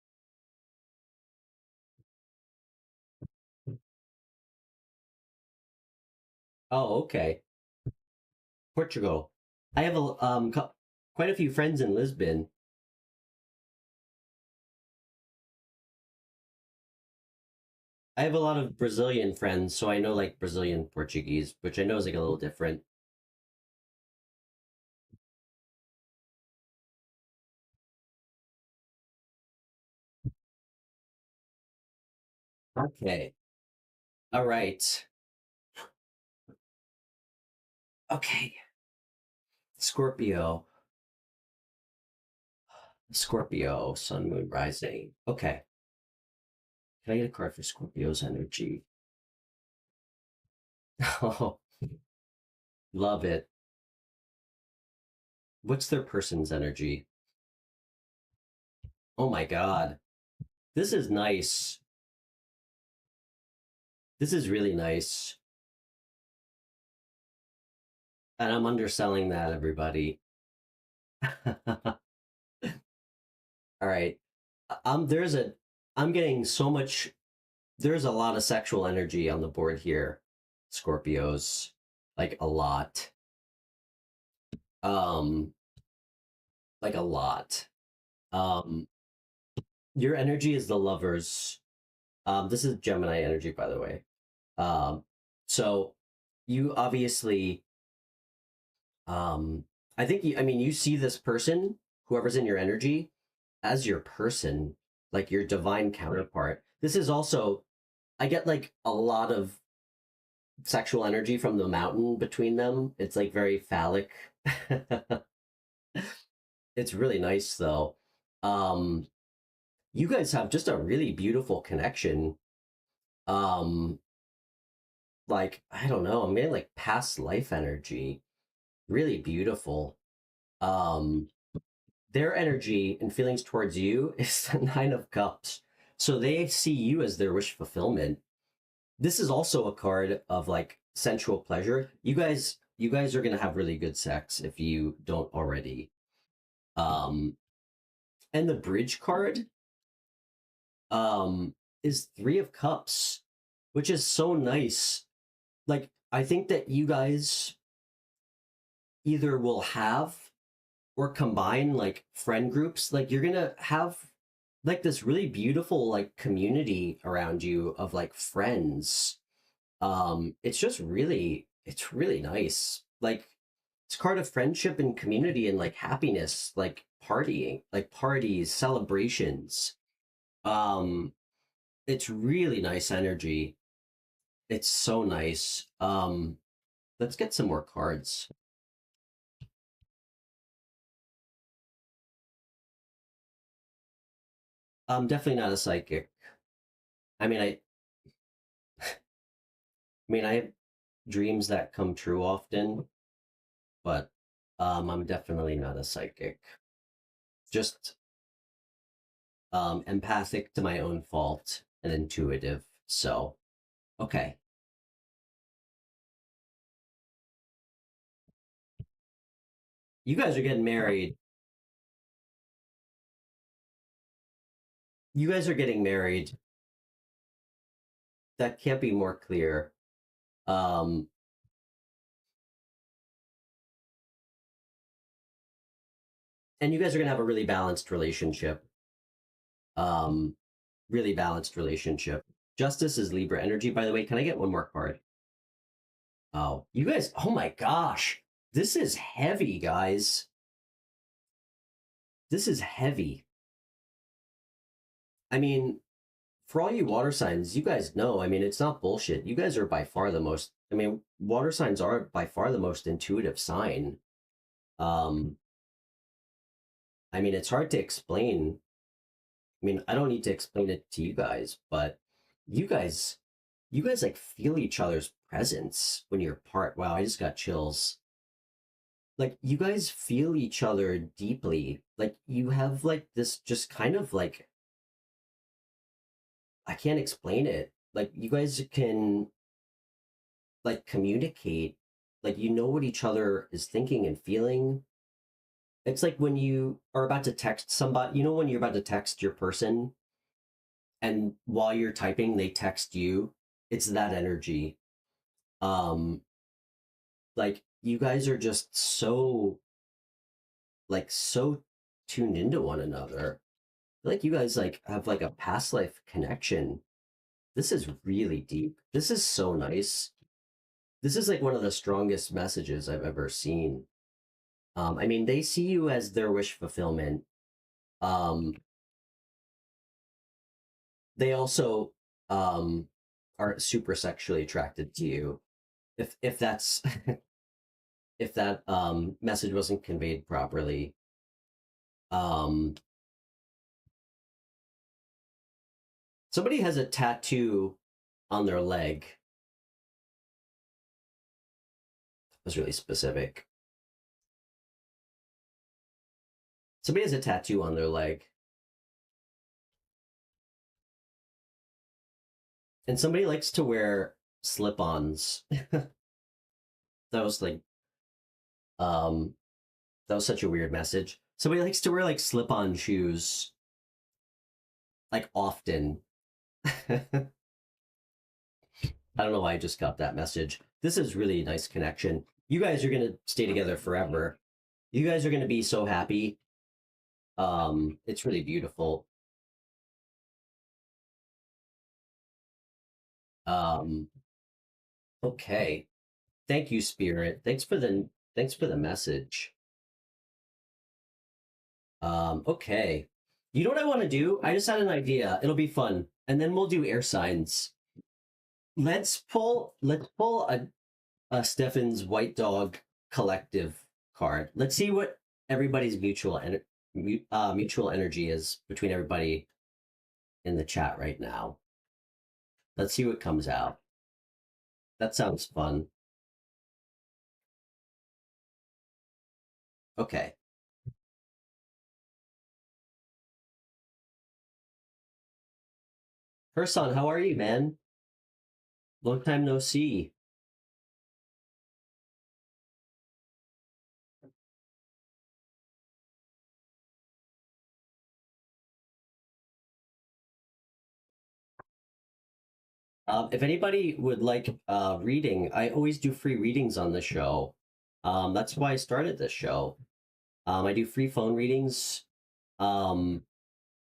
Oh, okay. Portugal. I have quite a few friends in Lisbon. I have a lot of Brazilian friends, so I know like Brazilian Portuguese, which I know is like a little different. Okay. All right. Okay. Scorpio. Scorpio, Sun, Moon, Rising. Okay. Can I get a card for Scorpio's energy? Oh, love it. What's their person's energy? Oh my God. This is nice. This is really nice. And I'm underselling that, everybody. All right. There's I'm getting so much, there's a lot of sexual energy on the board here, Scorpios. Like a lot. Um, like a lot. Um, your energy is the lovers. This is Gemini energy, by the way. Um, so you obviously, um, I think I mean, you see this person, whoever's in your energy, as your person, like your divine counterpart. This is also, I get like a lot of sexual energy from the mountain between them. It's like very phallic. It's really nice though. Um, you guys have just a really beautiful connection. Um, like I don't know, I'm getting like past life energy. Really beautiful. Um, their energy and feelings towards you is the Nine of Cups. So they see you as their wish fulfillment. This is also a card of like sensual pleasure. You guys are gonna have really good sex if you don't already. Um, and the bridge card is Three of Cups, which is so nice. Like, I think that you guys either will have or combine like friend groups. Like, you're gonna have like this really beautiful like community around you of like friends. It's just it's really nice. Like, it's card of friendship and community and like happiness, like partying, like parties, celebrations. Um, it's really nice energy. It's so nice. Let's get some more cards. I'm definitely not a psychic. I mean, I have dreams that come true often, but I'm definitely not a psychic. Just empathic to my own fault and intuitive. So, okay. You guys are getting married. You guys are getting married. That can't be more clear. Um, and you guys are gonna have a really balanced relationship. Um, really balanced relationship. Justice is Libra energy, by the way. Can I get one more card? Oh, you guys, oh my gosh. This is heavy, guys. This is heavy. I mean, for all you water signs, you guys know, I mean, it's not bullshit. You guys are by far the most, I mean, water signs are by far the most intuitive sign. Um, I mean, it's hard to explain. I mean, I don't need to explain it to you guys, but you guys, you guys like feel each other's presence when you're apart. Wow, I just got chills. Like, you guys feel each other deeply. Like, you have like this just kind of like, I can't explain it. Like, you guys can like communicate, like, you know what each other is thinking and feeling. It's like when you are about to text somebody, you know, when you're about to text your person and while you're typing, they text you. It's that energy. Um, like, you guys are just so like so tuned into one another. Like, you guys like have like a past life connection. This is really deep. This is so nice. This is like one of the strongest messages I've ever seen. I mean, they see you as their wish fulfillment. Um, they also are super sexually attracted to you. If that's if that message wasn't conveyed properly. Um, somebody has a tattoo on their leg. It was really specific. Somebody has a tattoo on their leg, and somebody likes to wear slip-ons. That was like um that was such a weird message. Somebody likes to wear like slip-on shoes like often. I don't know why I just got that message. This is really nice connection. You guys are gonna stay together forever. You guys are gonna be so happy. It's really beautiful. Um, okay. Thank you, Spirit. Thanks for the message. Okay. You know what I want to do? I just had an idea. It'll be fun. And then we'll do air signs. Let's pull a Stefan's White Dog Collective card. Let's see what everybody's mutual energy is between everybody in the chat right now. Let's see what comes out. That sounds fun. Okay. Herson, how are you, man? Long time no see. If anybody would like reading, I always do free readings on the show. That's why I started this show. I do free phone readings. Um,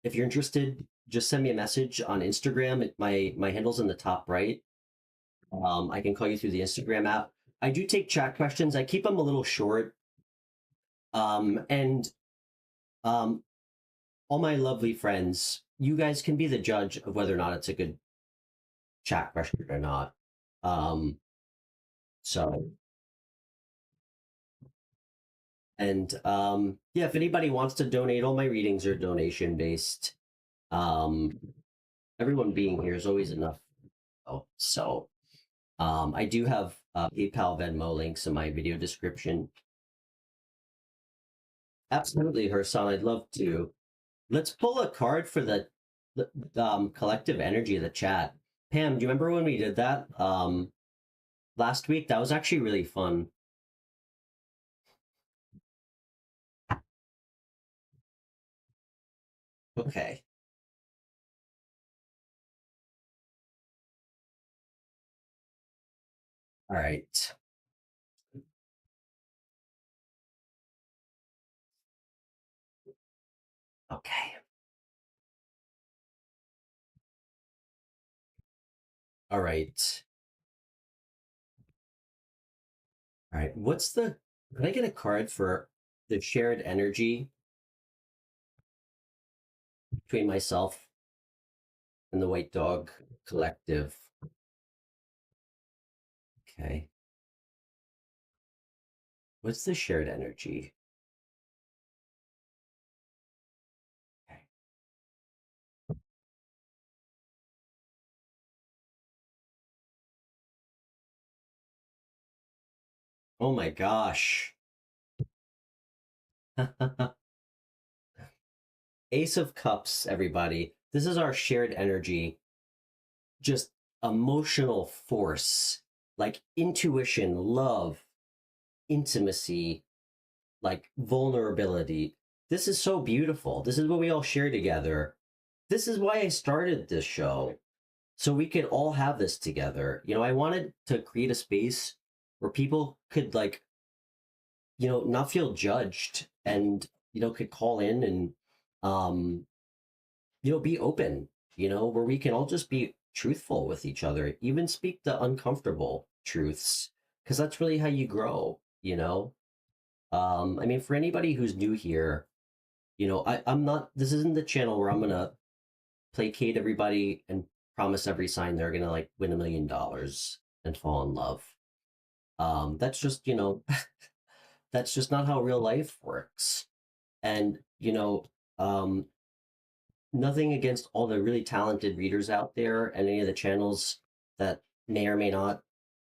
if you're interested, just send me a message on Instagram. My handle's in the top right. I can call you through the Instagram app. I do take chat questions. I keep them a little short. And all my lovely friends, you guys can be the judge of whether or not it's a good chat question or not. Um, so and yeah, if anybody wants to donate, all my readings are donation based. Um, everyone being here is always enough. Oh, so I do have PayPal, Venmo links in my video description. Absolutely, Hersan, I'd love to. Let's pull a card for the collective energy of the chat. Pam, do you remember when we did that last week? That was actually really fun. Okay. All right. Okay. All right. All right. Can I get a card for the shared energy between myself and the White Dog Collective? Okay. What's the shared energy? Okay. Oh my gosh. Ace of Cups, everybody. This is our shared energy, just emotional force, like intuition, love, intimacy, like vulnerability. This is so beautiful. This is what we all share together. This is why I started this show. So we could all have this together. I wanted to create a space where people could not feel judged and, could call in and um, be open, where we can all just be truthful with each other, even speak the uncomfortable truths, because that's really how you grow. I mean, for anybody who's new here, I'm not, this isn't the channel where I'm gonna placate everybody and promise every sign they're gonna like win $1 million and fall in love. That's just, that's just not how real life works. And, um, nothing against all the really talented readers out there and any of the channels that may or may not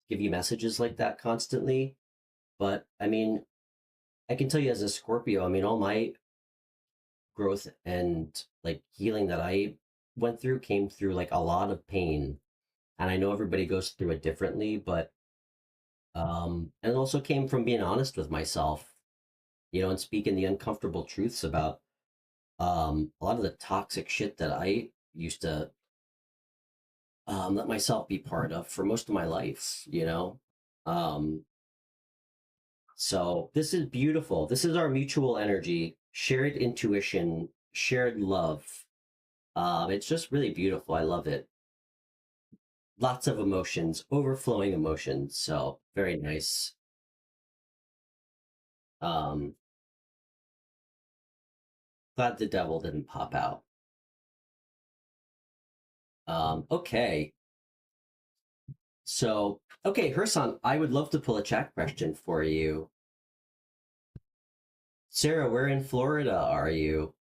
give you messages like that constantly. But I mean, I can tell you as a Scorpio, I mean, all my growth and like healing that I went through came through like a lot of pain. And I know everybody goes through it differently, but and it also came from being honest with myself, and speaking the uncomfortable truths about a lot of the toxic shit that I used to let myself be part of for most of my life. Um, so this is beautiful. This is our mutual energy, shared intuition, shared love. It's just really beautiful. I love it. Lots of emotions, overflowing emotions. So very nice. Um, glad the devil didn't pop out. Okay. So, okay, Hersan, I would love to pull a chat question for you. Sarah, where in Florida are you?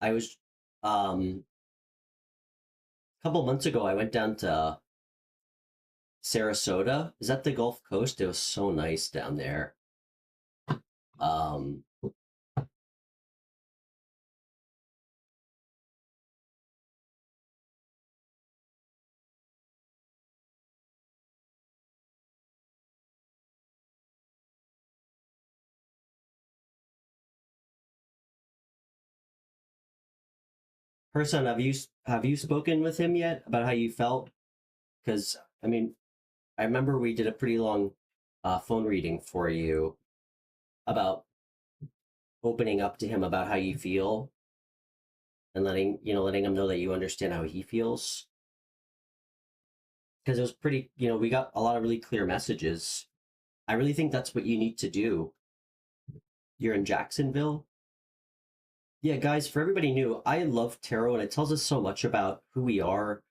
I was a couple months ago I went down to Sarasota. Is that the Gulf Coast? It was so nice down there. Um Hersan, have you spoken with him yet about how you felt? because I mean, I remember we did a pretty long phone reading for you about opening up to him about how you feel and letting him know that you understand how he feels. Because it was pretty, we got a lot of really clear messages. I really think that's what you need to do. You're in Jacksonville. Yeah, guys, for everybody new, I love tarot and it tells us so much about who we are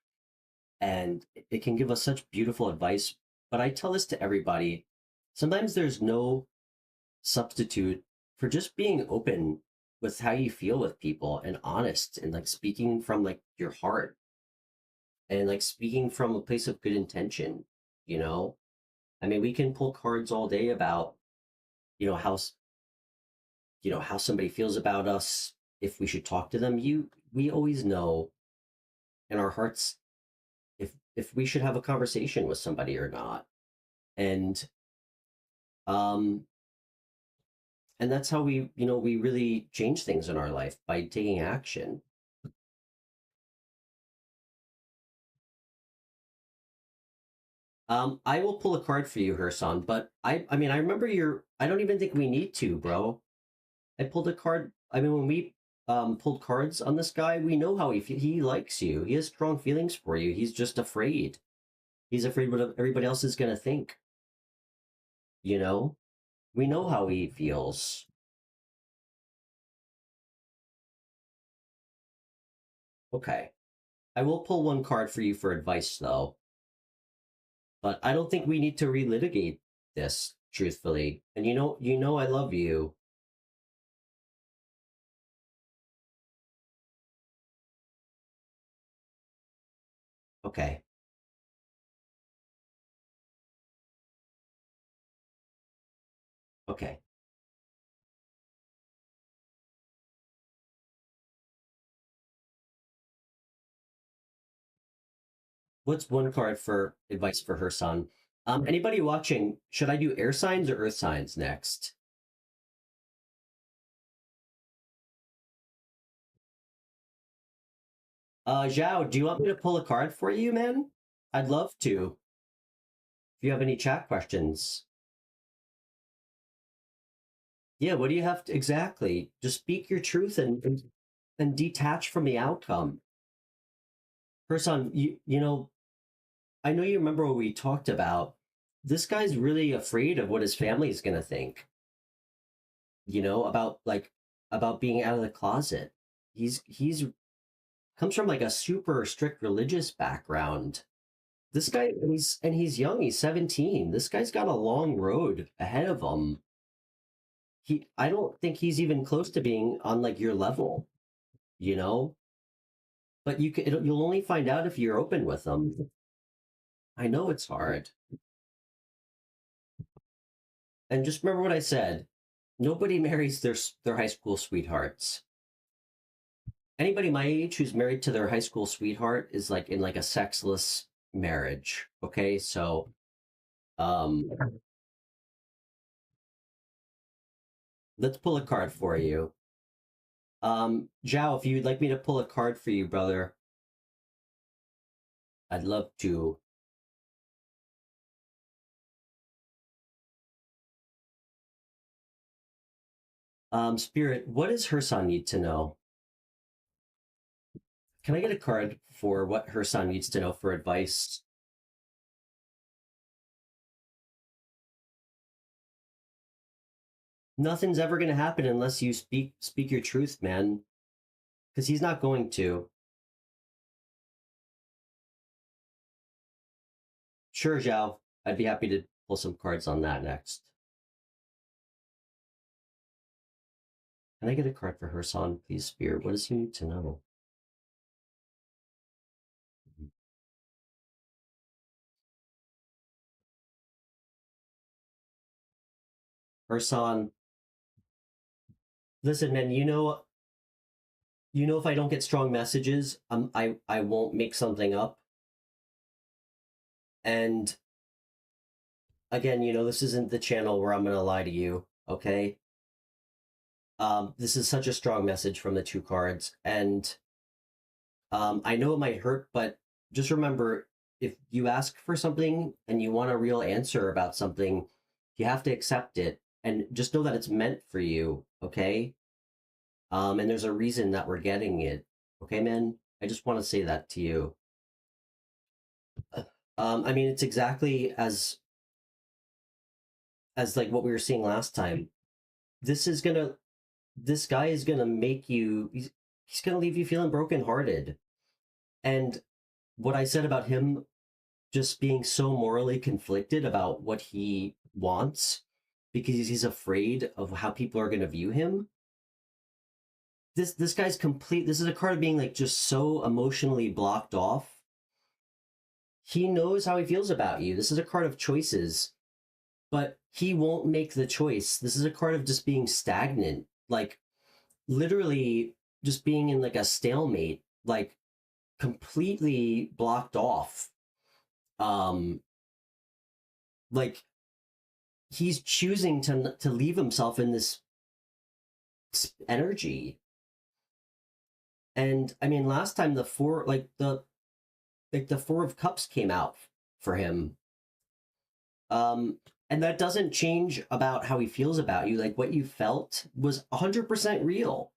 and it can give us such beautiful advice. But I tell this to everybody. Sometimes there's no substitute for just being open with how you feel with people and honest and like speaking from like your heart and like speaking from a place of good intention, you know? I mean, we can pull cards all day about, you know, how how somebody feels about us, if we should talk to them. We always know in our hearts if we should have a conversation with somebody or not. And um and that's how we really change things in our life by taking action. I will pull a card for you, Herson, but I mean, I remember I don't even think we need to, bro. I pulled a card. I mean, when we pulled cards on this guy, we know how he likes you. He has strong feelings for you. He's just afraid. He's afraid what everybody else is going to think. You know? We know how he feels. Okay. I will pull one card for you for advice, though. But I don't think we need to relitigate this, truthfully. And I love you. Okay. Okay. What's one card for advice for her son? Anybody watching, should I do air signs or earth signs next? Zhao, do you want me to pull a card for you, man? I'd love to. If you have any chat questions. Yeah, what do you have to exactly? Just speak your truth and detach from the outcome. Person, I know you remember what we talked about. This guy's really afraid of what his family is gonna think, about being out of the closet. He's comes from like a super strict religious background. This guy, and he's young, he's 17. This guy's got a long road ahead of him. I don't think he's even close to being on like your level, you know? But you'll only find out if you're open with them. I know it's hard. And just remember what I said. Nobody marries their high school sweethearts. Anybody my age who's married to their high school sweetheart is like in like a sexless marriage. Okay? So um let's pull a card for you. Zhao, if you'd like me to pull a card for you, brother, I'd love to. Spirit, what does Hersan need to know? Can I get a card for what Hersan needs to know for advice? Nothing's ever going to happen unless you speak your truth, man. Because he's not going to. Sure, Zhao. I'd be happy to pull some cards on that next. Can I get a card for Hersan, please, Spirit? What does he need to know? Hersan, listen, man. If I don't get strong messages, I won't make something up. And again, this isn't the channel where I'm going to lie to you. Okay. This is such a strong message from the two cards, and I know it might hurt, but just remember, if you ask for something and you want a real answer about something, you have to accept it and just know that it's meant for you, okay? And there's a reason that we're getting it, okay, man? I just want to say that to you. I mean, it's exactly as like what we were seeing last time. This is gonna, this guy is gonna make you. He's gonna leave you feeling brokenhearted. And what I said about him just being so morally conflicted about what he wants because he's afraid of how people are gonna view him. This guy's complete. This is a card of being like just so emotionally blocked off. He knows how he feels about you. This is a card of choices, but he won't make the choice. This is a card of just being stagnant, like literally just being in like a stalemate, like completely blocked off. Um, like he's choosing to leave himself in this energy. And I mean, last time the four, like the Four of Cups came out for him. And that doesn't change about how he feels about you. Like what you felt was 100% real.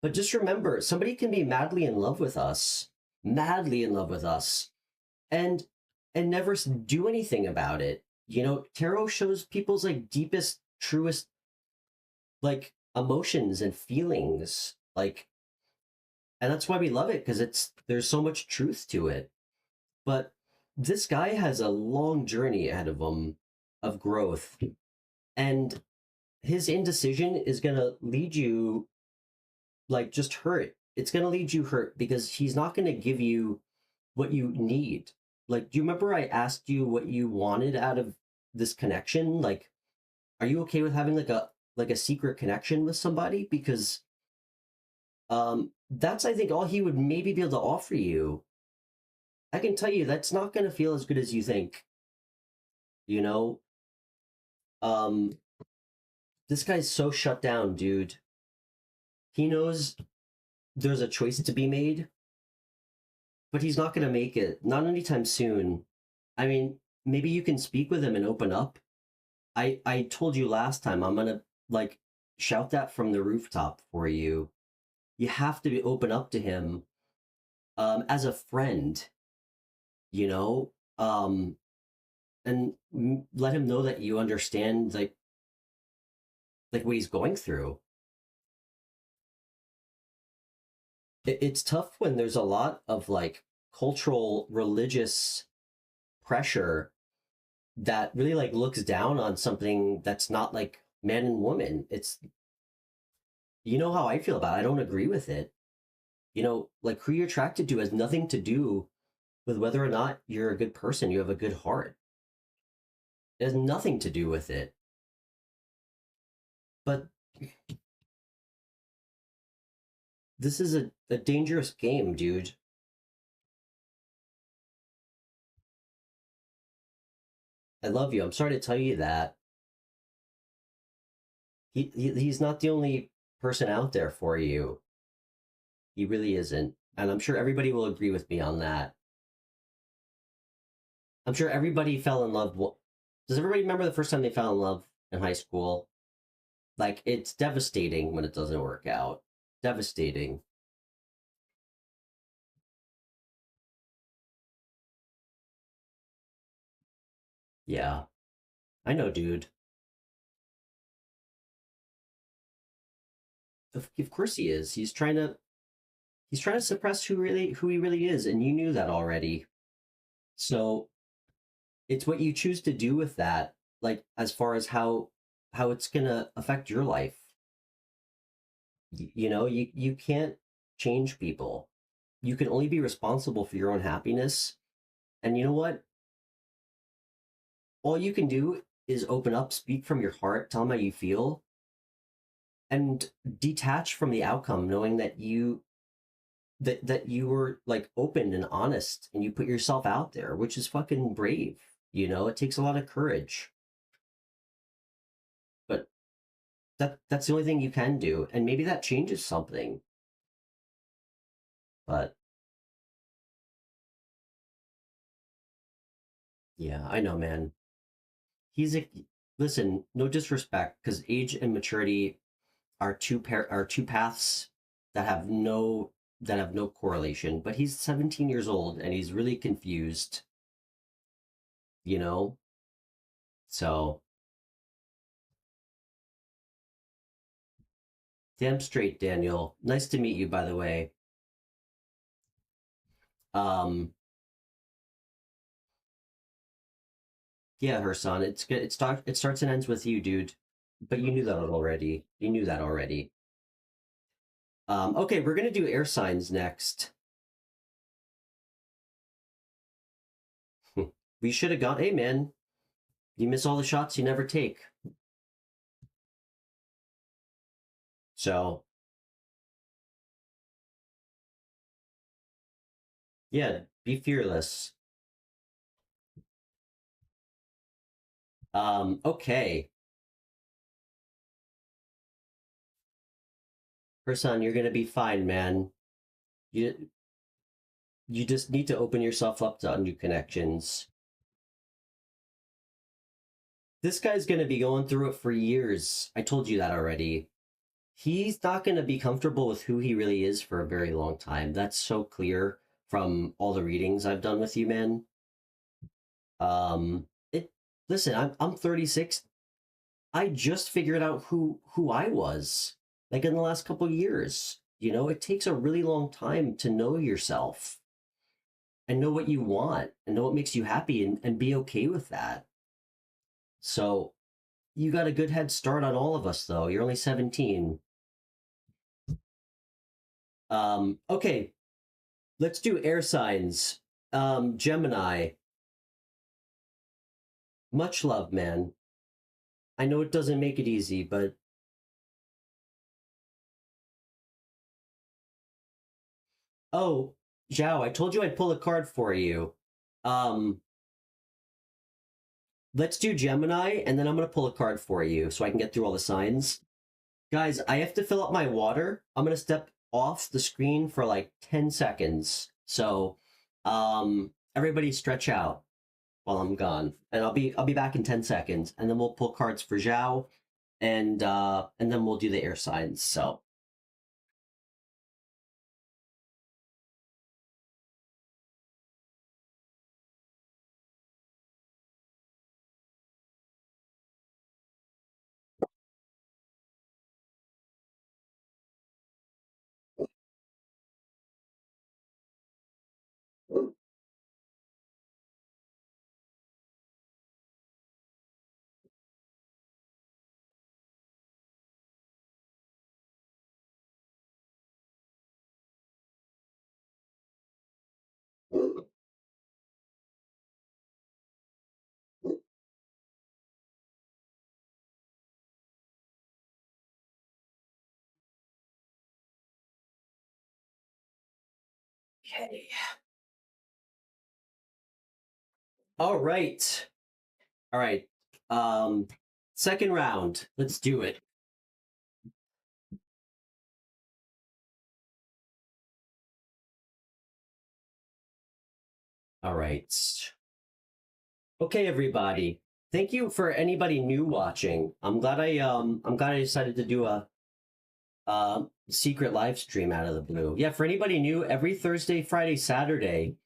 But just remember, somebody can be madly in love with us, madly in love with us, and never do anything about it. You know, tarot shows people's like deepest, truest, like emotions and feelings. Like, and that's why we love it, because there's so much truth to it. But this guy has a long journey ahead of him of growth, and his indecision is going to lead you like just hurt. It's going to lead you hurt because he's not going to give you what you need. Like, do you remember I asked you what you wanted out of this connection? Like, are you okay with having like a secret connection with somebody? Because that's, I think, all he would maybe be able to offer you. I can tell you that's not going to feel as good as you think. You know, um, this guy's so shut down, dude. He knows there's a choice to be made, but he's not going to make it. Not anytime soon. I mean, maybe you can speak with him and open up. I told you last time, I'm going to like shout that from the rooftop for you. You have to be open up to him as a friend, you know, and let him know that you understand like what he's going through. It's tough when there's a lot of like cultural religious pressure that really like looks down on something that's not like man and woman. It's, you know how I feel about it. I don't agree with it. You know, like who you're attracted to has nothing to do with whether or not you're a good person, you have a good heart. It has nothing to do with it. But this is a dangerous game, dude. I love you. I'm sorry to tell you that. He's not the only person out there for you. He really isn't. And I'm sure everybody will agree with me on that. I'm sure everybody fell in love. Does everybody remember the first time they fell in love in high school? Like, it's devastating when it doesn't work out. Devastating. Yeah, I know, dude. Of course he is. He's trying to suppress who he really is, and you knew that already. So it's what you choose to do with that, like as far as how it's gonna affect your life. You know, you can't change people. You can only be responsible for your own happiness. And you know what? All you can do is open up, speak from your heart, tell them how you feel, and detach from the outcome, knowing that you were like open and honest and you put yourself out there, which is fucking brave. You know, it takes a lot of courage. But that's the only thing you can do. And maybe that changes something. But Yeah, I know, man. He's a listen, no disrespect, because age and maturity are two paths that have no correlation. But he's 17 years old and he's really confused, you know? So damn straight, Daniel. Nice to meet you, by the way. Um, yeah, her son. It's good. It starts and ends with you, dude. But you knew that already. You knew that already. Okay, we're gonna do air signs next. We should have gone. Hey, man, you miss all the shots you never take. So yeah, be fearless. Okay, her son, you're gonna be fine, man. You you just need to open yourself up to new connections. This guy's gonna be going through it for years. I told you that already. He's not gonna be comfortable with who he really is for a very long time. That's so clear from all the readings I've done with you, man. It listen, I'm 36. I just figured out who I was like in the last couple of years. You know, it takes a really long time to know yourself and know what you want and know what makes you happy and be okay with that. So you got a good head start on all of us though. You're only 17. Okay, let's do air signs. Gemini, much love, man. I know it doesn't make it easy, but oh, Zhao, I told you I'd pull a card for you. Um, let's do Gemini, and then I'm gonna pull a card for you so I can get through all the signs. Guys, I have to fill up my water. I'm gonna step off the screen for like 10 seconds. So, everybody stretch out while I'm gone, and I'll be back in 10 seconds, and then we'll pull cards for Zhao, and then we'll do the air signs. So, okay. All right. All right. Um, second round. Let's do it. All right. Okay, everybody. Thank you for anybody new watching. I'm glad I decided to do a secret live stream out of the blue. Yeah, for anybody new, every Thursday, Friday, Saturday,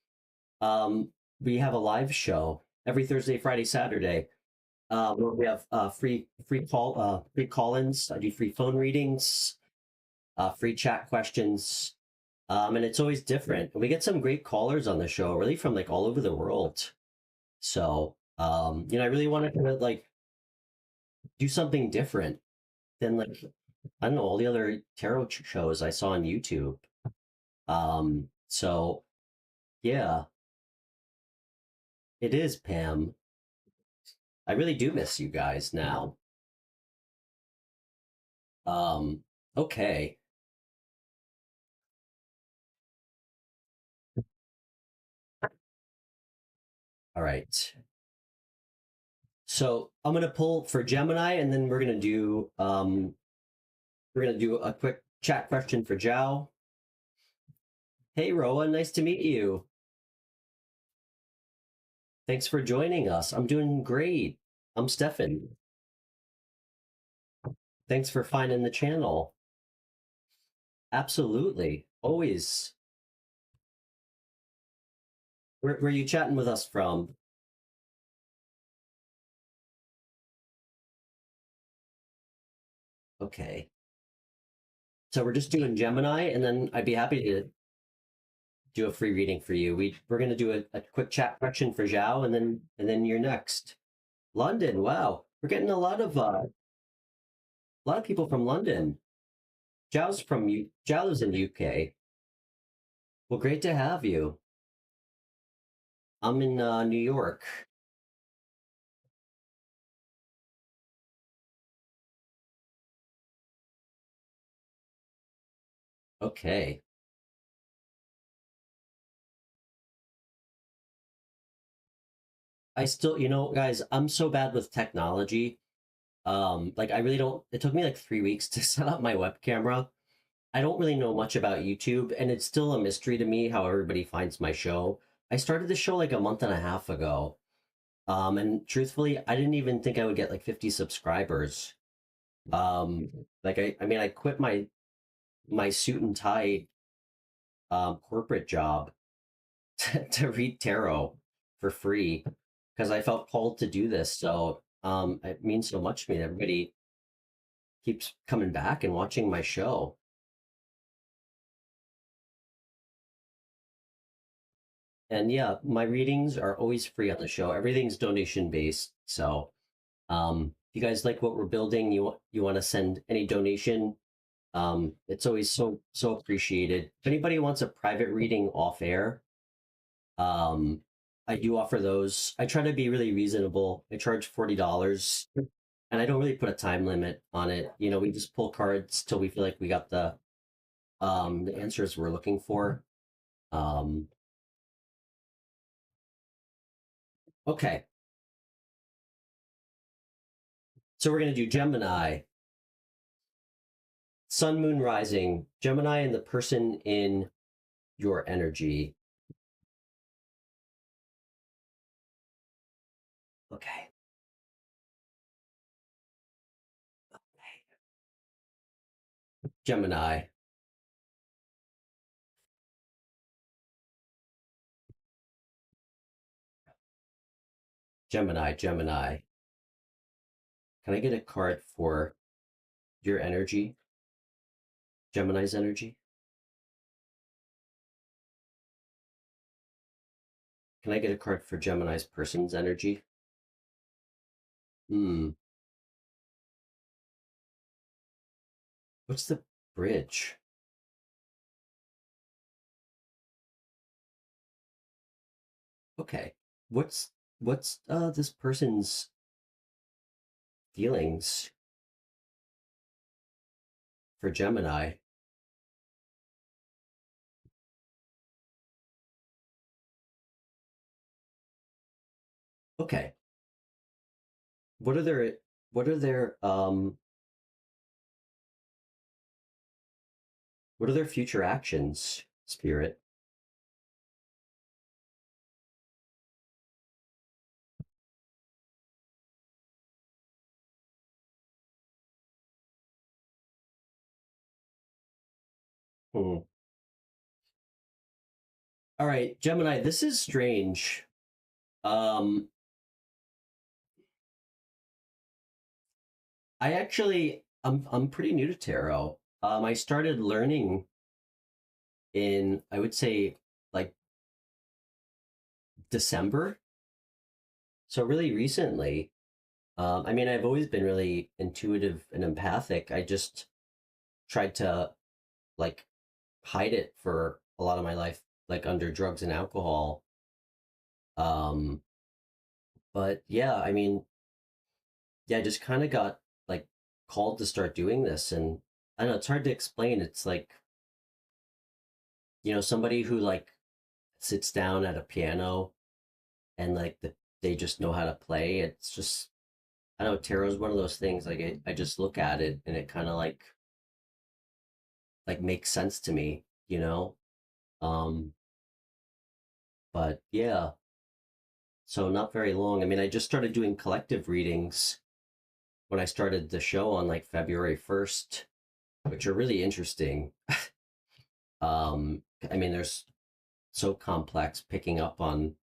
we have a live show every Thursday, Friday, Saturday. Where we have free call-ins. I do free phone readings, free chat questions. And it's always different. We get some great callers on the show, really from like all over the world. So, I really wanted to like do something different than like I don't know all the other tarot shows I saw on YouTube. So yeah, it is Pam. I really do miss you guys now. Um, okay, all right. So I'm gonna pull for Gemini, and then we're gonna do a quick chat question for Zhao. Hey Roa, nice to meet you. Thanks for joining us. I'm doing great. I'm Stefan. Thanks for finding the channel. Absolutely. Always. Where are you chatting with us from? Okay. So we're just doing Gemini, and then I'd be happy to do a free reading for you. We're gonna do a quick chat question for Zhao, and then you're next. London. Wow. We're getting a lot of people from London. Zhao lives in UK. Well, great to have you. I'm in New York. Okay. I still, guys, I'm so bad with technology. Like I really don't, it took me like 3 weeks to set up my web camera. I don't really know much about YouTube, and it's still a mystery to me how everybody finds my show. I started the show like a month and a half ago. And truthfully, I didn't even think I would get like 50 subscribers. Like I mean, I quit my suit and tie corporate job to read tarot for free because I felt called to do this. So it means so much to me that everybody keeps coming back and watching my show. And yeah, my readings are always free on the show. Everything's donation based. So if you guys like what we're building, you want to send any donation, it's always so appreciated. If anybody wants a private reading off air, um, I do offer those. I try to be really reasonable. I charge $40, and I don't really put a time limit on it. We just pull cards till we feel like we got the answers we're looking for. Um, okay, so we're gonna do Gemini, Sun, Moon, Rising, Gemini, and the person in your energy. Okay. Gemini, Gemini, Gemini. Can I get a card for your energy? Gemini's energy? Can I get a card for Gemini's person's energy? Hmm. What's the bridge? Okay. What's this person's feelings for Gemini? Okay. What are their what are their um what are their future actions, Spirit? Hmm. All right, Gemini, this is strange. Um I'm pretty new to tarot. I started learning in, I would say, like December. So really recently. I mean, I've always been really intuitive and empathic. I just tried to like hide it for a lot of my life, like under drugs and alcohol. Um, but yeah, I mean, yeah, I just kind of got like called to start doing this, and I don't know, it's hard to explain. It's like, somebody who like sits down at a piano and like they just know how to play. It's just, I don't know, tarot's one of those things. Like I just look at it and it kind of like makes sense to me, um, but yeah. so not very long. I mean, I just started doing collective readings when I started the show on like February 1st, which are really interesting. I mean, there's so complex picking up on,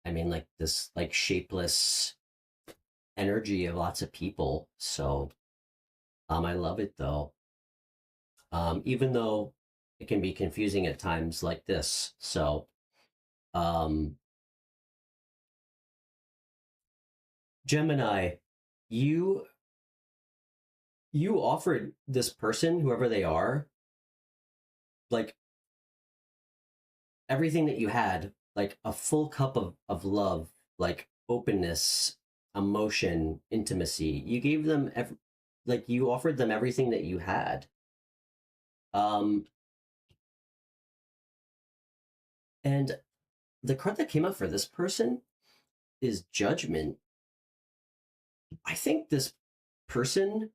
I mean, like this like shapeless energy of lots of people. So I love it though. Even though it can be confusing at times like this. So um Gemini, you you offered this person, whoever they are, like everything that you had, like a full cup of love, like openness, emotion, intimacy. You gave them like you offered them everything that you had. Um and the card that came up for this person is Judgment. I think this person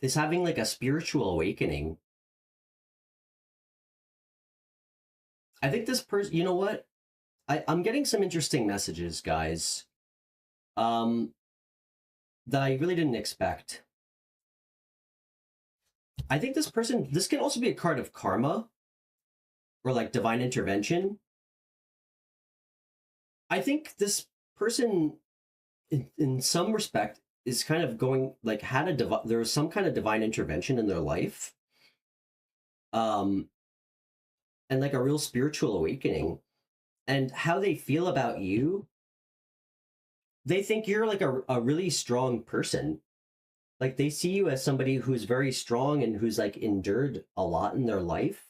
is having like a spiritual awakening. I think this person, you know what? I'm getting some interesting messages, guys, um, that I really didn't expect. I think this person, this can also be a card of karma or like divine intervention. I think this person, in some respect, is kind of going like there was some kind of divine intervention in their life, um, and like a real spiritual awakening. And how they feel about you, they think you're like a really strong person. Like they see you as somebody who's very strong and who's like endured a lot in their life.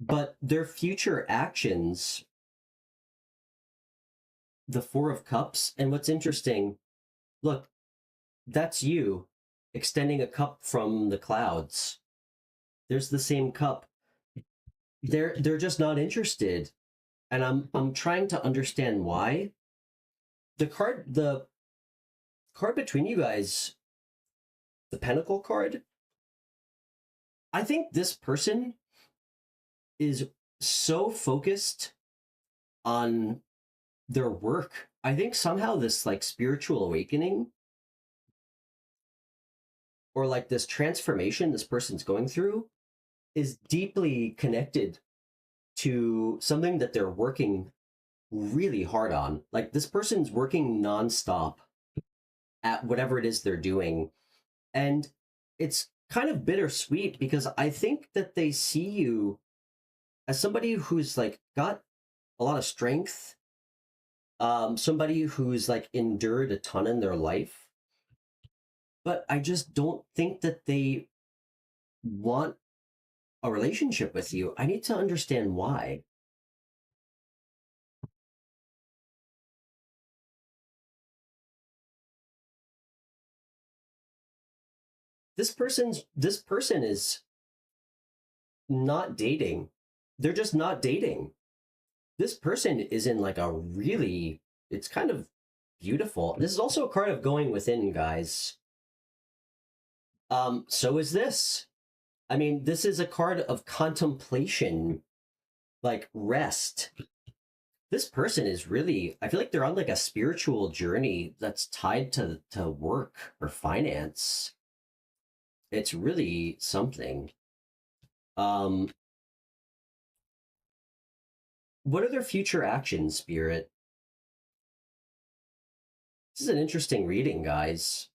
But their future actions, the Four of Cups, and what's interesting, look, that's you extending a cup from the clouds. There's the same cup. They're just not interested. And I'm trying to understand why. The card between you guys, the Pentacle card, I think this person is so focused on their work. I think somehow this like spiritual awakening or like this transformation this person's going through is deeply connected to something that they're working really hard on. Like this person's working nonstop at whatever it is they're doing. And it's kind of bittersweet because I think that they see you as somebody who's like got a lot of strength, somebody who's like endured a ton in their life, but I just don't think that they want a relationship with you. I need to understand why. This person is not dating. They're just not dating. This person is in like a really, it's kind of beautiful. This is also a card of going within, guys. So is this. I mean, this is a card of contemplation, like rest. This person is really, I feel like they're on like a spiritual journey that's tied to work or finance. It's really something. Um, what are their future actions, Spirit? This is an interesting reading, guys.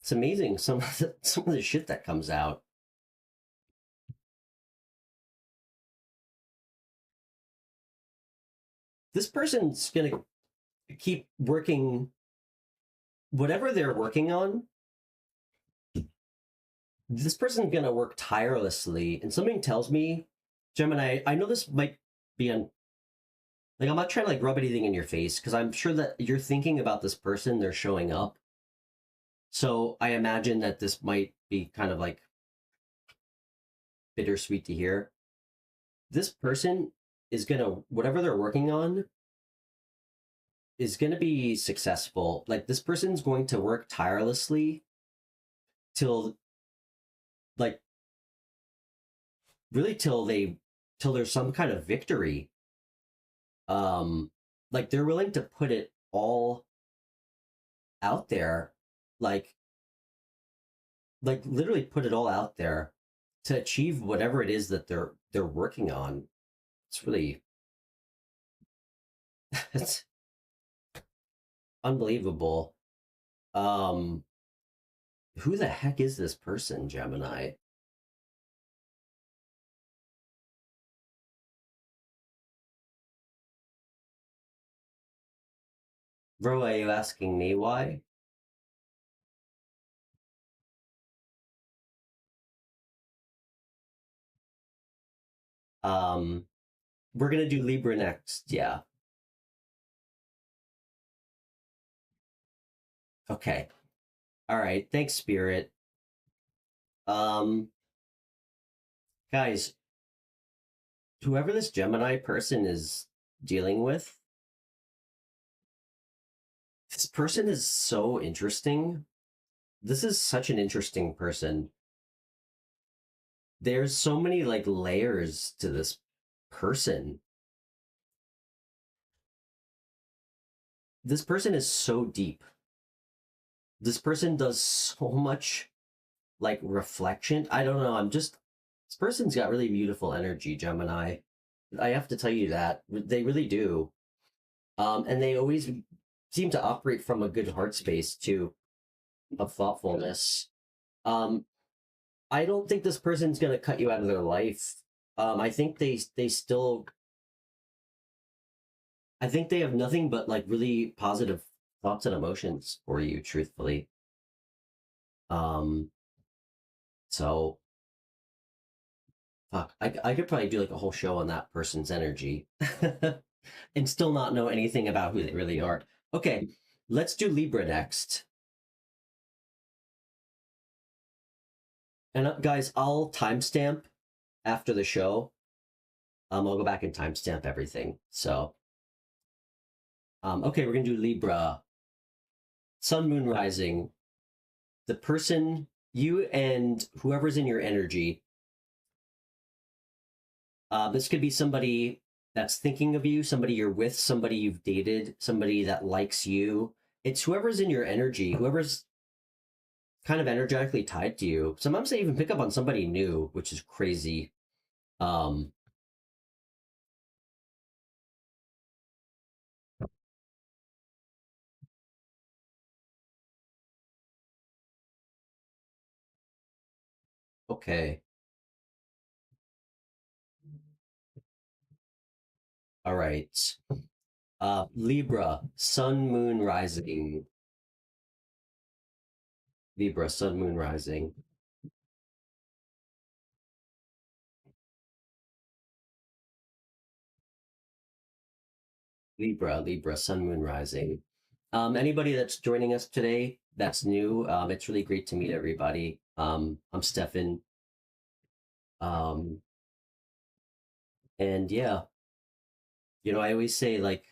It's amazing some of the shit that comes out. This person's gonna keep working whatever they're working on. This person's gonna work tirelessly, and something tells me, Gemini, I know this might be on. Like, I'm not trying to like rub anything in your face because I'm sure that you're thinking about this person. They're showing up. So I imagine that this might be kind of like bittersweet to hear. This person is gonna, whatever they're working on, is gonna be successful. Like this person's going to work tirelessly till like really till they till there's some kind of victory. Um, like they're willing to put it all out there, like literally put it all out there to achieve whatever it is that they're working on. It's really it's unbelievable. Um, who the heck is this person, Gemini? Bro, are you asking me why? Um, we're gonna do Libra next. Yeah. Okay. All right. Thanks, Spirit. Um, guys, whoever this Gemini person is dealing with, this person is so interesting. This is such an interesting person. There's so many like layers to this person. This person is so deep. This person does so much like reflection. I don't know. This person's got really beautiful energy, Gemini. I have to tell you that. They really do. And they always seem to operate from a good heart space too, of thoughtfulness. Um, I don't think this person's gonna cut you out of their life. I think they still I think they have nothing but like really positive thoughts and emotions for you, truthfully. Um, so fuck, I could probably do like a whole show on that person's energy and still not know anything about who they really are. Okay, let's do Libra next. And guys, I'll timestamp after the show. I'll go back and timestamp everything. So, okay, we're gonna do Libra, Sun, Moon, Rising. The person, you and whoever's in your energy. This could be somebody that's thinking of you, somebody you're with, somebody you've dated, somebody that likes you. It's whoever's in your energy, whoever's kind of energetically tied to you. Sometimes they even pick up on somebody new, which is crazy. Um, okay. All right. Libra, Sun, Moon, Rising. Libra, Sun, Moon, Rising. Libra, Libra, Sun, Moon, Rising. Anybody that's joining us today that's new, it's really great to meet everybody. I'm Stefan. Um, and yeah, I always say like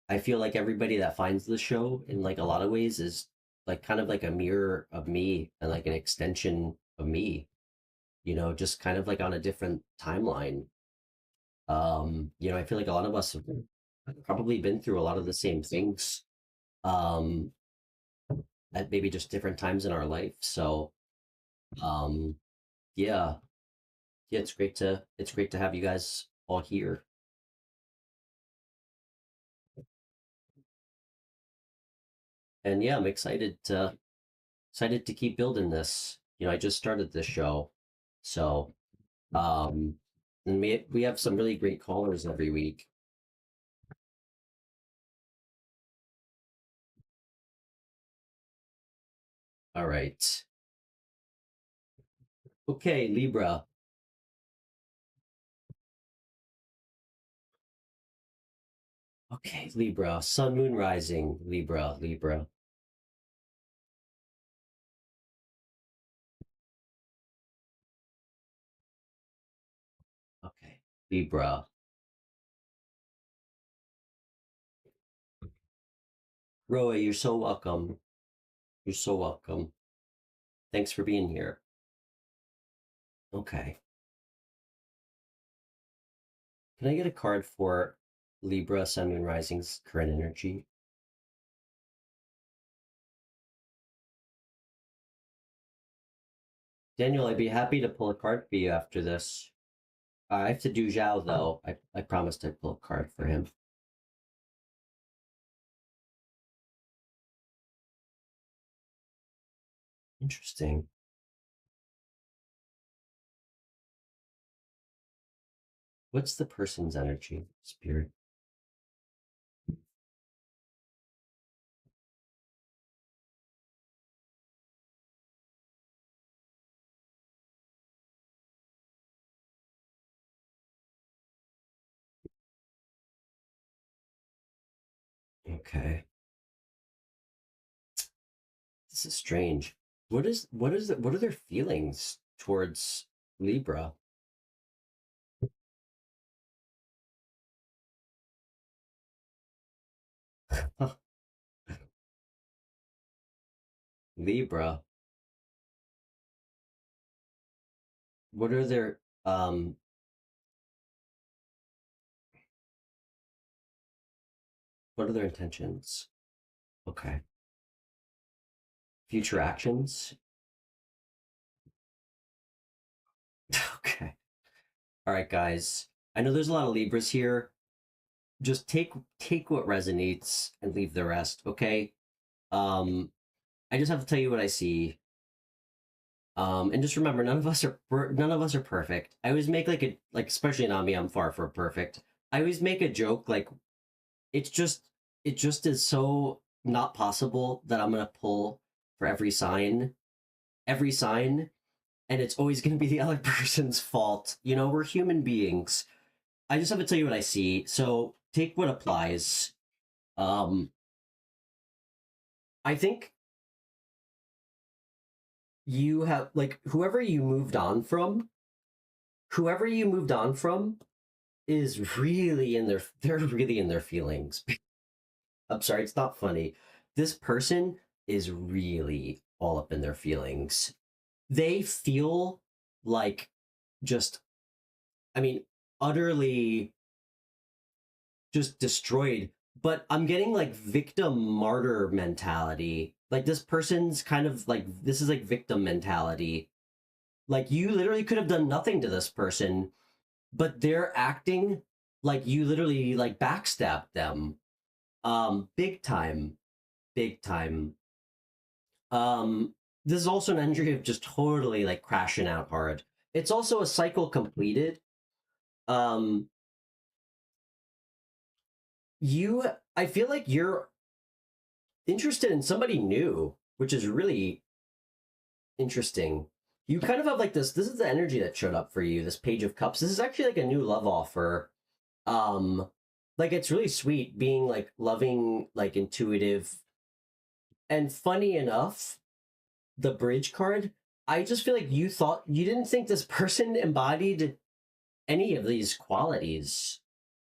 I feel like everybody that finds the show in like a lot of ways is like kind of like a mirror of me and like an extension of me, just kind of like on a different timeline. I feel like a lot of us have probably been through a lot of the same things um at maybe just different times in our life. So um yeah, yeah, it's great to have you guys all here. And yeah, I'm excited to keep building this. I just started this show. So, um, and we have some really great callers every week. All right. Okay, Libra. Okay, Libra. Sun, Moon, Rising. Libra, Libra. Okay, Libra. Roa, you're so welcome. You're so welcome. Thanks for being here. Okay. Can I get a card for Libra, Sun, and Rising's current energy? Daniel, I'd be happy to pull a card for you after this. I have to do Zhao, though. I promised I'd pull a card for him. Interesting. What's the person's energy, Spirit? Okay. This is strange. What are their feelings towards Libra? Libra. What are their what are their intentions? Okay. Future actions? Okay. All right, guys. I know there's a lot of Libras here. Just take what resonates and leave the rest, okay? Um I just have to tell you what I see. And just remember, none of us are perfect. I always make like especially not me. I'm far from perfect. I always make a joke like it's just it just is so not possible that I'm gonna pull for every sign, and it's always gonna be the other person's fault. You know, we're human beings. I just have to tell you what I see. So take what applies. Um, I think you have like whoever you moved on from is really in their they're really in their feelings. I'm sorry, it's not funny. This person is really all up in their feelings. They feel like just I mean utterly just destroyed, but I'm getting like victim martyr mentality. Like this person's kind of like this is like victim mentality. Like you literally could have done nothing to this person, but they're acting like you literally like backstabbed them. Big time, big time. This is also an energy of just totally like crashing out hard. It's also a cycle completed. Um, you, I feel like you're interested in somebody new, which is really interesting. You kind of have like this is the energy that showed up for you, this Page of Cups. This is actually like a new love offer. Um, like it's really sweet being like loving, like intuitive. And funny enough, the bridge card, I just feel like you didn't think this person embodied any of these qualities,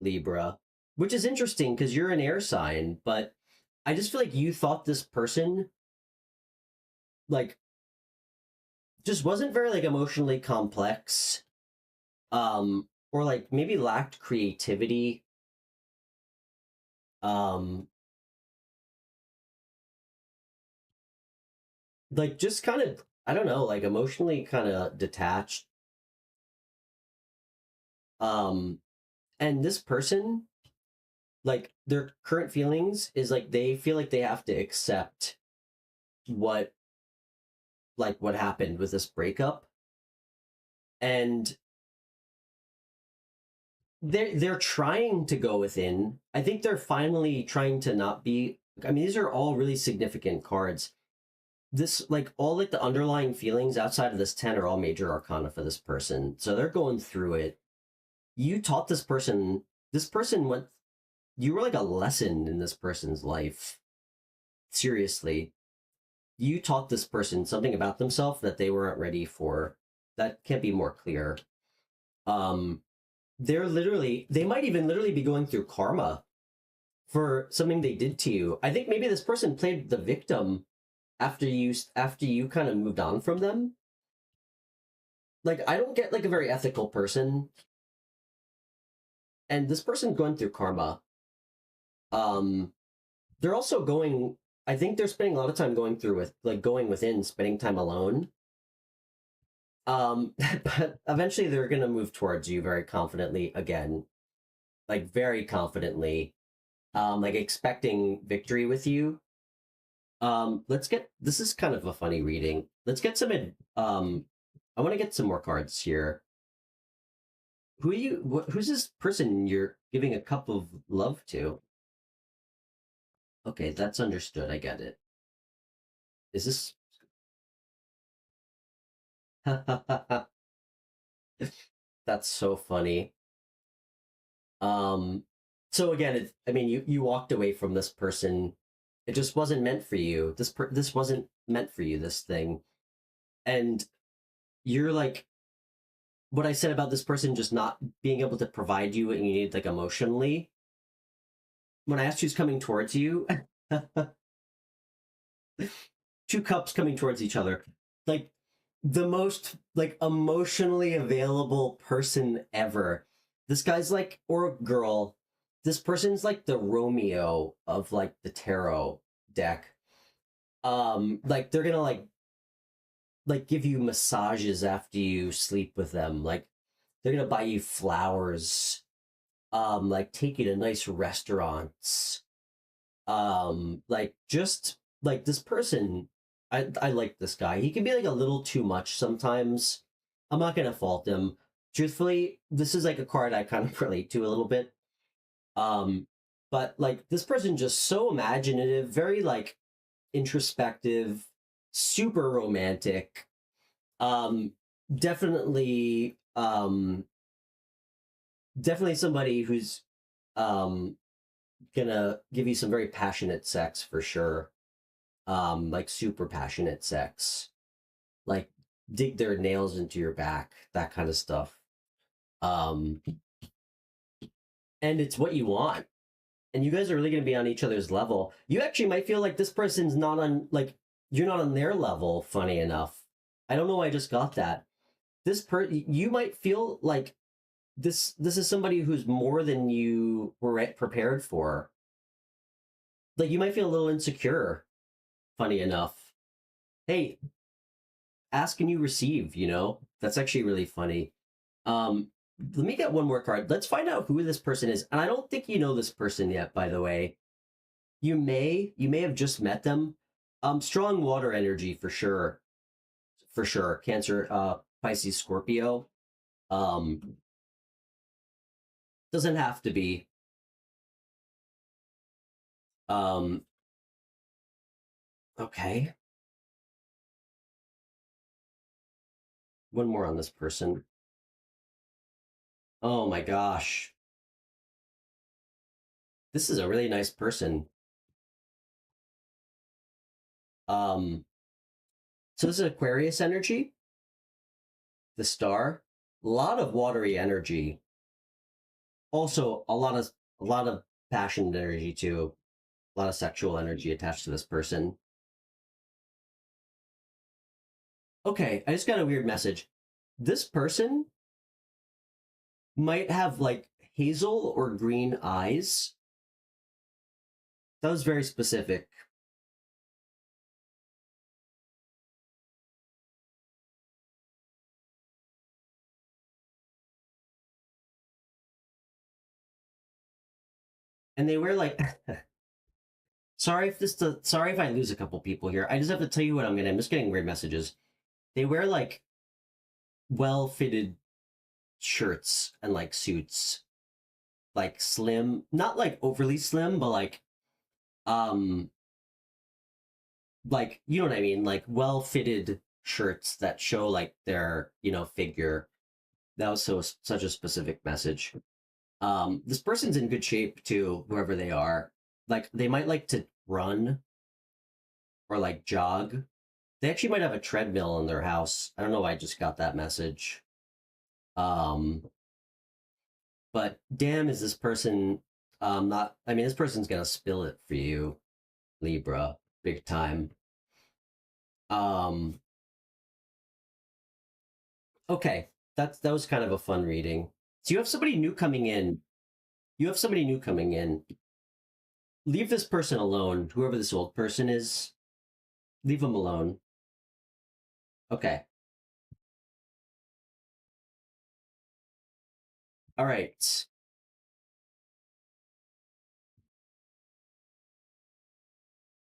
Libra, which is interesting because you're an air sign, but I just feel like you thought this person like just wasn't very like emotionally complex, or like maybe lacked creativity. Um, like just kind of I don't know, like emotionally kind of detached. Um, and this person, like their current feelings is like they feel like they have to accept what what happened with this breakup, and they're trying to go within. I think they're finally trying to not be. I mean, these are all really significant cards. This like all like the underlying feelings outside of this 10 are all major arcana for this person, so they're going through it. You taught this person went you were like a lesson in this person's life. Seriously, you taught this person something about themselves that they weren't ready for. That can't be more clear. um they might even literally be going through karma for something they did to you. I think maybe this person played the victim after you kind of moved on from them. Like I don't get like a very ethical person. and this person's going through karma. Um, they're also going. I think they're spending a lot of time going through with like going within, spending time alone. But eventually they're gonna move towards you very confidently again, like very confidently, like expecting victory with you. Let's get. This is kind of a funny reading. Let's get some. I want to get some more cards here. Who are you? Who's this person you're giving a cup of love to? Okay, that's understood. I get it. Is this? That's so funny. Um, so again, I mean, you walked away from this person. It just wasn't meant for you. This wasn't meant for you. This thing, and you're like what I said about this person just not being able to provide you what you need, like emotionally. When I asked who's coming towards you, two cups coming towards each other, like the most like emotionally available person ever. This guy's like, or girl, this person's like the Romeo of like the tarot deck. Like they're gonna like give you massages after you sleep with them. Like they're gonna buy you flowers, like take you to nice restaurants. Like just like this person, I like this guy. He can be like a little too much sometimes. I'm not gonna fault him. Truthfully, this is like a card I kind of relate to a little bit. Um, but like this person just so imaginative, very like introspective, super romantic. Um, definitely, definitely somebody who's um gonna give you some very passionate sex for sure. Like super passionate sex, like dig their nails into your back, that kind of stuff. Um, and it's what you want. And you guys are really gonna be on each other's level. You actually might feel like this person's not on like you're not on their level, funny enough. I don't know why I just got that. You might feel like this is somebody who's more than you were prepared for. Like you might feel a little insecure, funny enough. Hey, ask and you receive, you know? That's actually really funny. Um, Let me get one more card. Let's find out who this person is. And I don't think you know this person yet, by the way. You may have just met them. Strong water energy for sure. For sure. Cancer, Pisces, Scorpio. Um, doesn't have to be. Um, okay. One more on this person. Oh my gosh. This is a really nice person. Um, so this is Aquarius energy, the star. A lot of watery energy. Also a lot of passion energy too. A lot of sexual energy attached to this person. Okay, I just got a weird message. This person might have like hazel or green eyes. That was very specific. And they wear like sorry if I lose a couple people here. I just have to tell you what I'm just getting weird messages. They wear like well-fitted shirts and like suits. Like slim, not like overly slim, but um like you know what I mean, like well-fitted shirts that show like their, figure. That was such a specific message. This person's in good shape too, whoever they are. Like they might like to run or like jog. They actually might have a treadmill in their house. I don't know why I just got that message. Um, but damn, is this person not I mean, this person's gonna spill it for you, Libra, big time. Um, okay. That was kind of a fun reading. So you have somebody new coming in. You have somebody new coming in. Leave this person alone, whoever this old person is. Leave them alone. Okay. All right.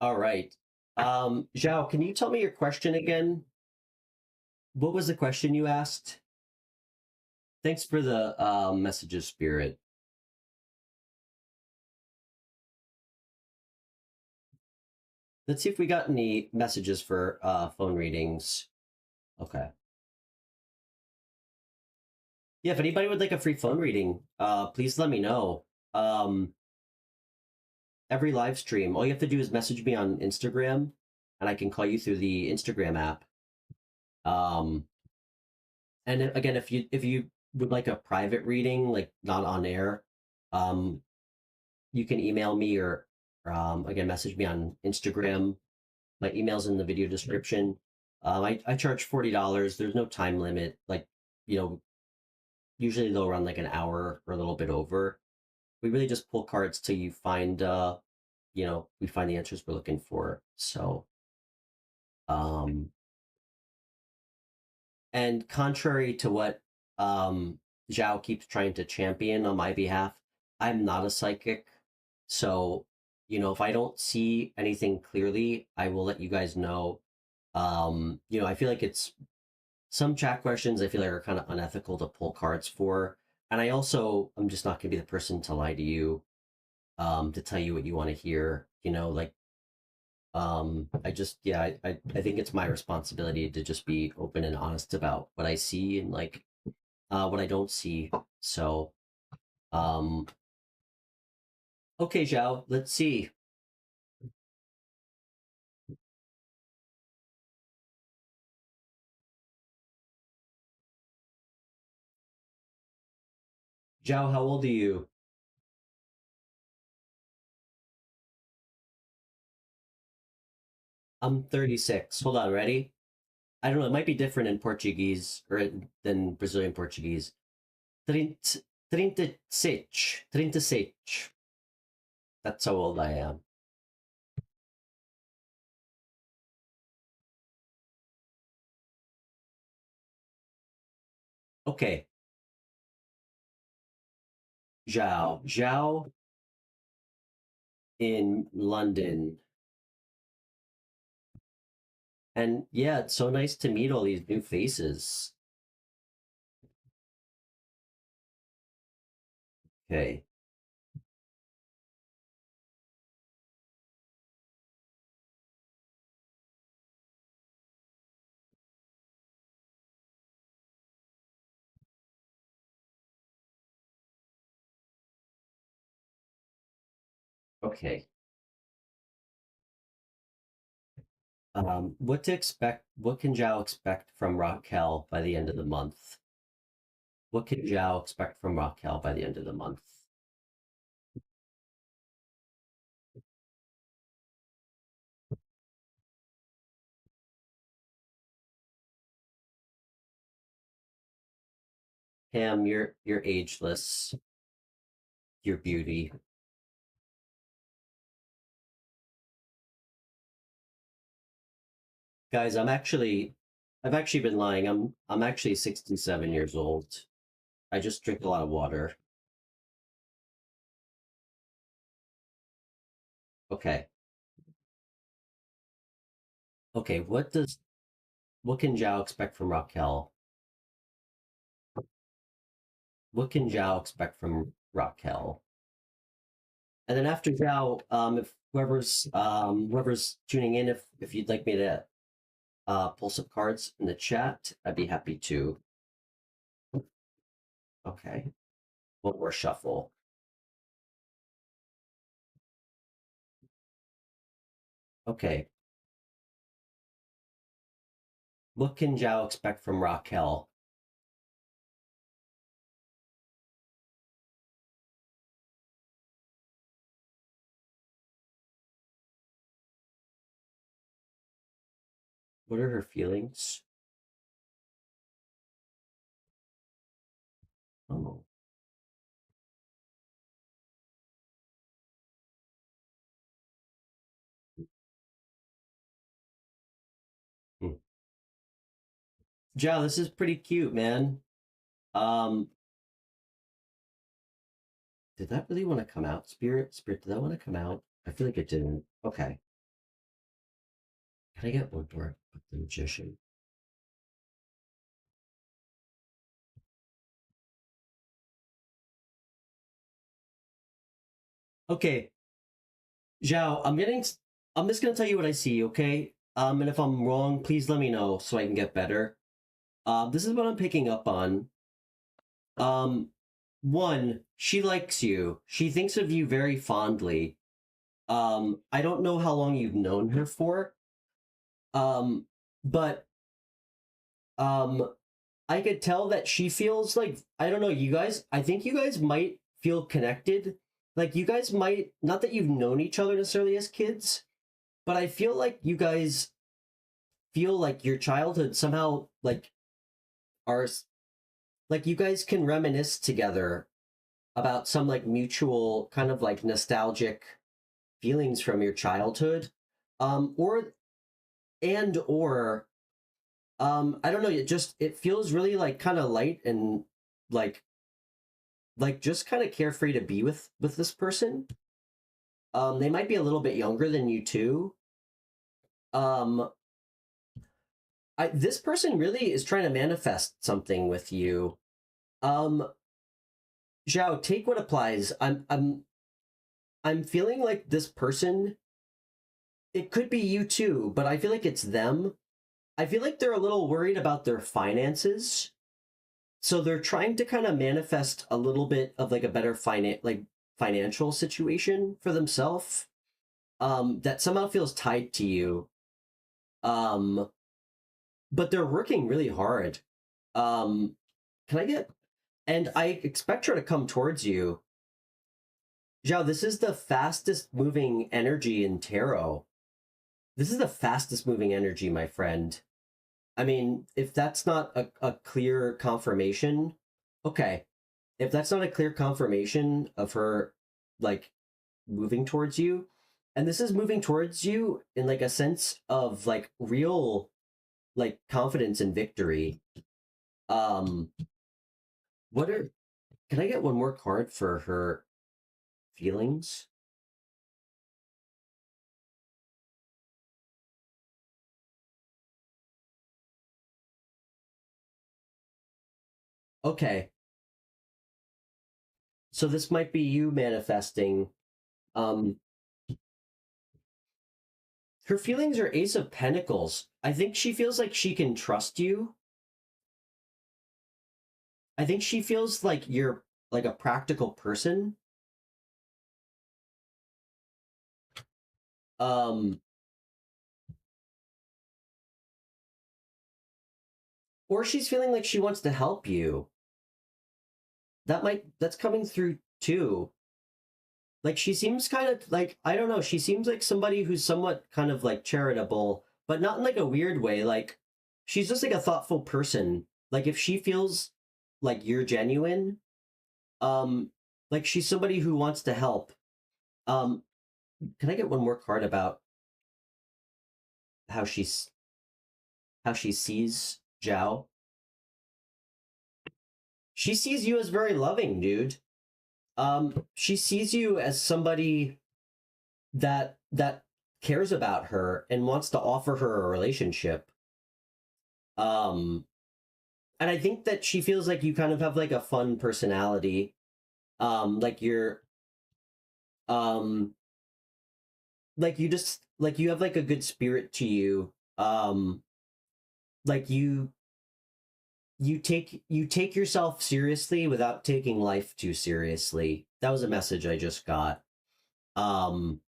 All right. Zhao, can you tell me your question again? What was the question you asked? Thanks for the messages, Spirit. Let's see if we got any messages for phone readings. Okay. Yeah, if anybody would like a free phone reading, please let me know. Every live stream, all you have to do is message me on Instagram, and I can call you through the Instagram app. And again, if you would like a private reading, like not on air, um, you can email me or again message me on Instagram. My email's in the video description. I charge $40. There's no time limit. Like, you know, usually they'll run like an hour or a little bit over. We really just pull cards till you find we find the answers we're looking for. So um and contrary to what Zhao keeps trying to champion on my behalf, I'm not a psychic. So, if I don't see anything clearly, I will let you guys know. I feel like it's some chat questions I feel like are kind of unethical to pull cards for. And I'm just not gonna be the person to lie to you, to tell you what you want to hear, like I just yeah, I think it's my responsibility to just be open and honest about what I see and like what I don't see. So um okay, Zhao, let's see. Zhao, how old are you? I'm 36. Hold on, ready? I don't know, it might be different in Portuguese than Brazilian Portuguese. 30, 36. 36. That's how old I am. Okay, Zhao. Zhao in London. And yeah, it's so nice to meet all these new faces. Okay. Okay. What to expect? What can Zhao expect from Raquel by the end of the month? What can Zhao expect from Raquel by the end of the month? Pam, you're ageless. Your beauty, guys. I've actually been lying. I'm actually 67 years old. I just drink a lot of water. Okay. Okay. What can Zhao expect from Raquel? What can Zhao expect from Raquel? And then after Zhao, if whoever's tuning in, if you'd like me to pull some cards in the chat, I'd be happy to. Okay, one more shuffle. Okay, what can Zhao expect from Raquel? What are her feelings? Oh, Joe, this is pretty cute, man. Um, did that really want to come out? Spirit, did that want to come out? I feel like it didn't. Okay. Can I get one more with the magician? Okay, Zhao, I'm just gonna tell you what I see, okay? And if I'm wrong, please let me know so I can get better. This is what I'm picking up on. Um, One, she likes you. She thinks of you very fondly. I don't know how long you've known her for. Um, but um, I could tell that she feels like, I don't know, you guys, I think you guys might feel connected. Like you guys might, not that you've known each other necessarily as kids, but I feel like you guys feel like your childhood somehow like are like you guys can reminisce together about some like mutual kind of like nostalgic feelings from your childhood. Or or I don't know, it feels really like kind of light and like just kind of carefree to be with this person. They might be a little bit younger than you too. Um, this person really is trying to manifest something with you. Um, Zhao, take what applies. I'm feeling like this person. It could be you too, but I feel like it's them. I feel like they're a little worried about their finances, so they're trying to kind of manifest a little bit of like a better financial situation for themselves. That somehow feels tied to you. Um, but they're working really hard. Um, can I get? And I expect her to come towards you. Zhao, this is the fastest moving energy in tarot. This is the fastest moving energy, my friend. I mean, if that's not a clear confirmation, okay. If that's not a clear confirmation of her like moving towards you, and this is moving towards you in like a sense of like real like confidence and victory. Um, what are can I get one more card for her feelings? Okay. So this might be you manifesting. Um, her feelings are Ace of Pentacles. I think she feels like she can trust you. I think she feels like you're like a practical person. Um, or she's feeling like she wants to help you. That's coming through too. Like she seems kind of like, I don't know, she seems like somebody who's somewhat kind of like charitable, but not in like a weird way. Like she's just like a thoughtful person. Like if she feels like you're genuine, um like she's somebody who wants to help. Um can I get one more card about how she's how she sees Zhao? She sees you as very loving, dude. She sees you as somebody that cares about her and wants to offer her a relationship. Um, and I think that she feels like you kind of have like a fun personality. Like you're um like you just like you have like a good spirit to you. Like you take yourself seriously without taking life too seriously. That was a message I just got. Um,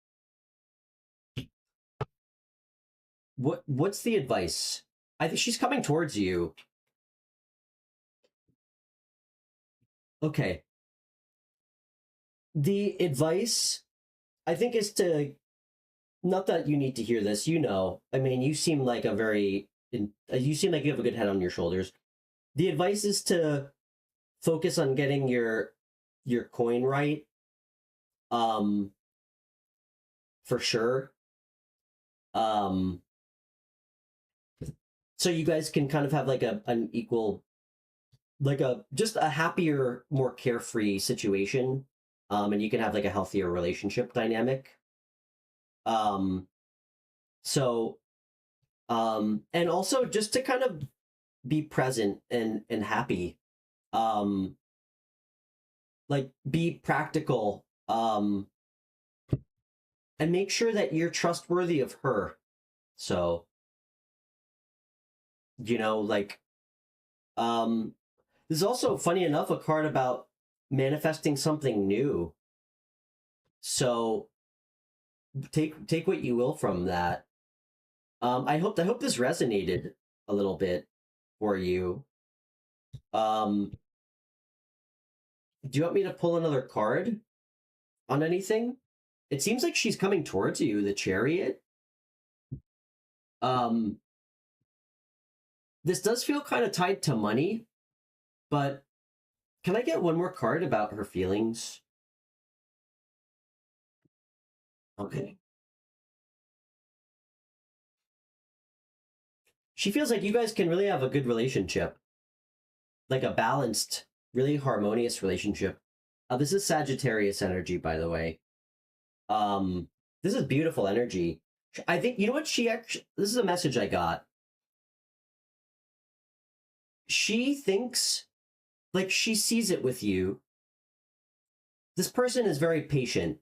what's the advice? I think she's coming towards you. Okay. The advice I think is to, not that you need to hear this, you know. I mean, you seem like you seem like you have a good head on your shoulders. The advice is to focus on getting your coin right. Um, for sure. Um, so you guys can kind of have like an equal, like a just a happier, more carefree situation, and you can have like a healthier relationship dynamic. Um, so and also just to kind of be present and happy, um, like be practical, and make sure that you're trustworthy of her. So, like, there's also, funny enough, a card about manifesting something new. So take what you will from that. I hope this resonated a little bit for you. Um, do you want me to pull another card on anything? It seems like she's coming towards you, the Chariot. Um, this does feel kind of tied to money, but can I get one more card about her feelings? Okay. She feels like you guys can really have a good relationship, like a balanced, really harmonious relationship. This is Sagittarius energy, by the way. Um, this is beautiful energy. I think, you know what, she actually, this is a message I got. She thinks, like, she sees it with you. This person is very patient.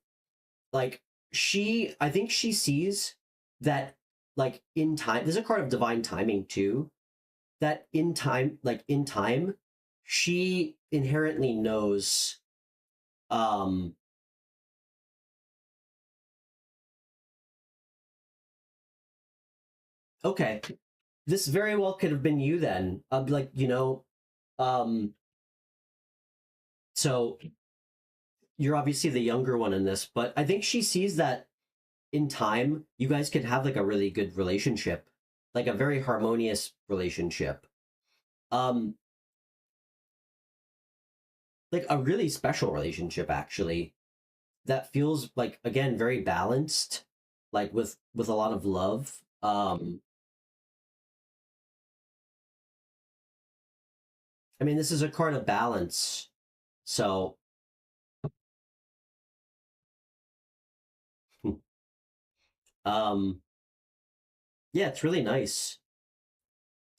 Like, I think she sees that, like, in time, there's a card of divine timing too, that in time, she inherently knows, um, okay, this very well could have been you then. Like, um, so you're obviously the younger one in this, but I think she sees that in time, you guys could have like a really good relationship, like a very harmonious relationship. Um, like a really special relationship, actually, that feels like, again, very balanced, like with a lot of love. I mean, this is a card of balance, so um, yeah, it's really nice.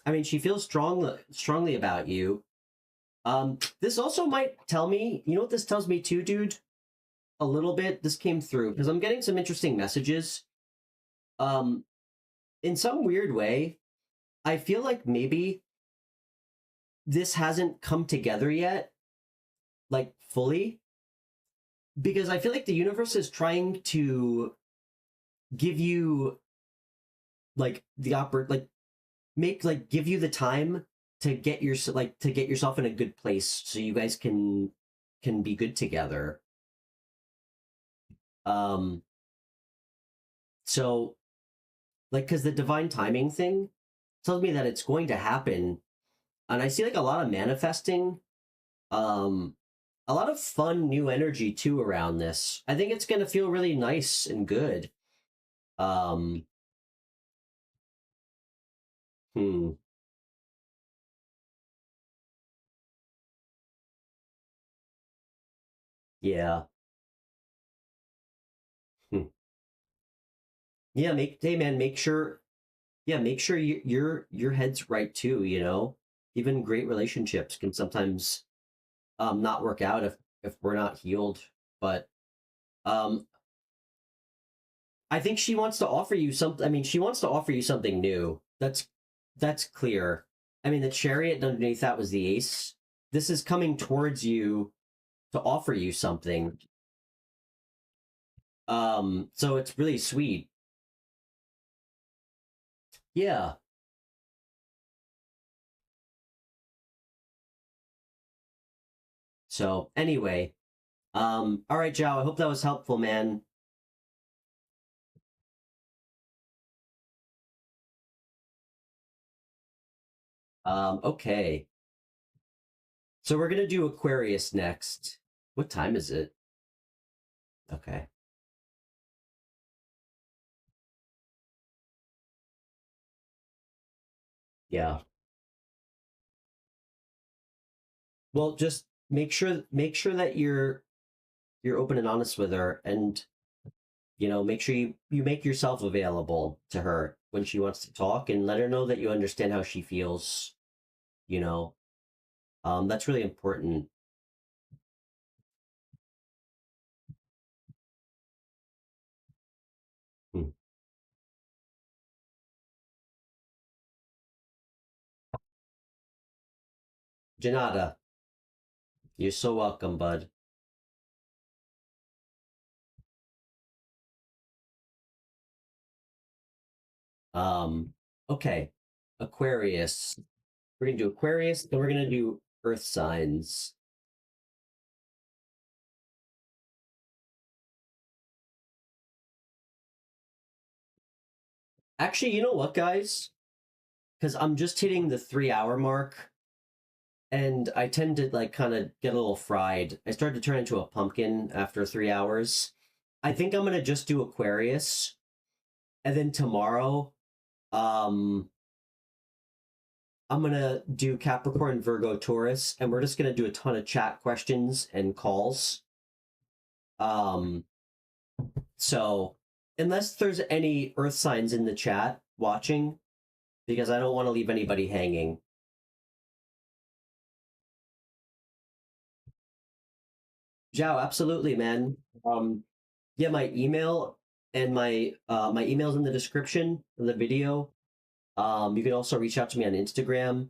I mean, she feels strongly about you. This also might tell me, you know what this tells me too, dude? A little bit. This came through because I'm getting some interesting messages. Um, in some weird way, I feel like maybe this hasn't come together yet, like fully, because I feel like the universe is trying to give you like like make like give you the time to get to get yourself in a good place so you guys can be good together. Um, so like because the divine timing thing tells me that it's going to happen, and I see like a lot of manifesting, um, a lot of fun new energy too around this. I think it's going to feel really nice and good. Um, hmm, yeah. Hmm. Yeah, hey man, make sure, yeah, make sure your head's right too, Even great relationships can sometimes not work out if we're not healed. But um I think she wants to offer you something. I mean, she wants to offer you something new. That's clear. I mean, the chariot underneath that was the ace. This is coming towards you to offer you something. So it's really sweet. Yeah. So anyway, all right, Joe, I hope that was helpful, man. Okay. So we're gonna do Aquarius next. What time is it? Okay. Yeah. Well, just make sure that you're open and honest with her, and make sure you make yourself available to her when she wants to talk, and let her know that you understand how she feels. You know, that's really important. Hmm. Janata, you're so welcome, bud. Um, okay, Aquarius. We're gonna do Aquarius, then we're gonna do Earth signs. Actually, you know what, guys? Because I'm just hitting the 3 hour mark, and I tend to like kind of get a little fried. I start to turn into a pumpkin after 3 hours. I think I'm gonna just do Aquarius, and then tomorrow, um, I'm gonna do Capricorn, Virgo, Taurus, and we're just gonna do a ton of chat questions and calls. Um, so unless there's any Earth signs in the chat watching, because I don't want to leave anybody hanging. Zhao, absolutely, man. Yeah, my email and my email's in the description of the video. You can also reach out to me on Instagram.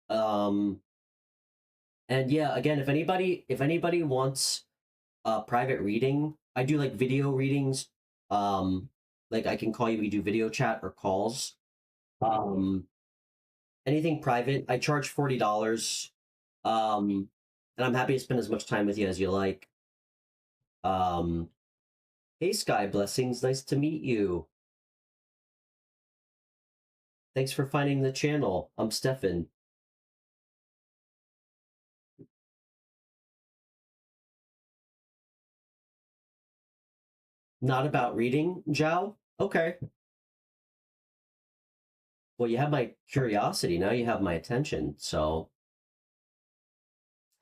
Um, and yeah, again, if anybody wants a private reading, I do like video readings. Um, like I can call you, we do video chat or calls. Um, anything private, I charge $40. Um, and I'm happy to spend as much time with you as you like. Um, hey Sky Blessings, nice to meet you. Thanks for finding the channel. I'm Stefan. Not about reading, Zhao? Okay. Well, you have my curiosity. Now you have my attention. So,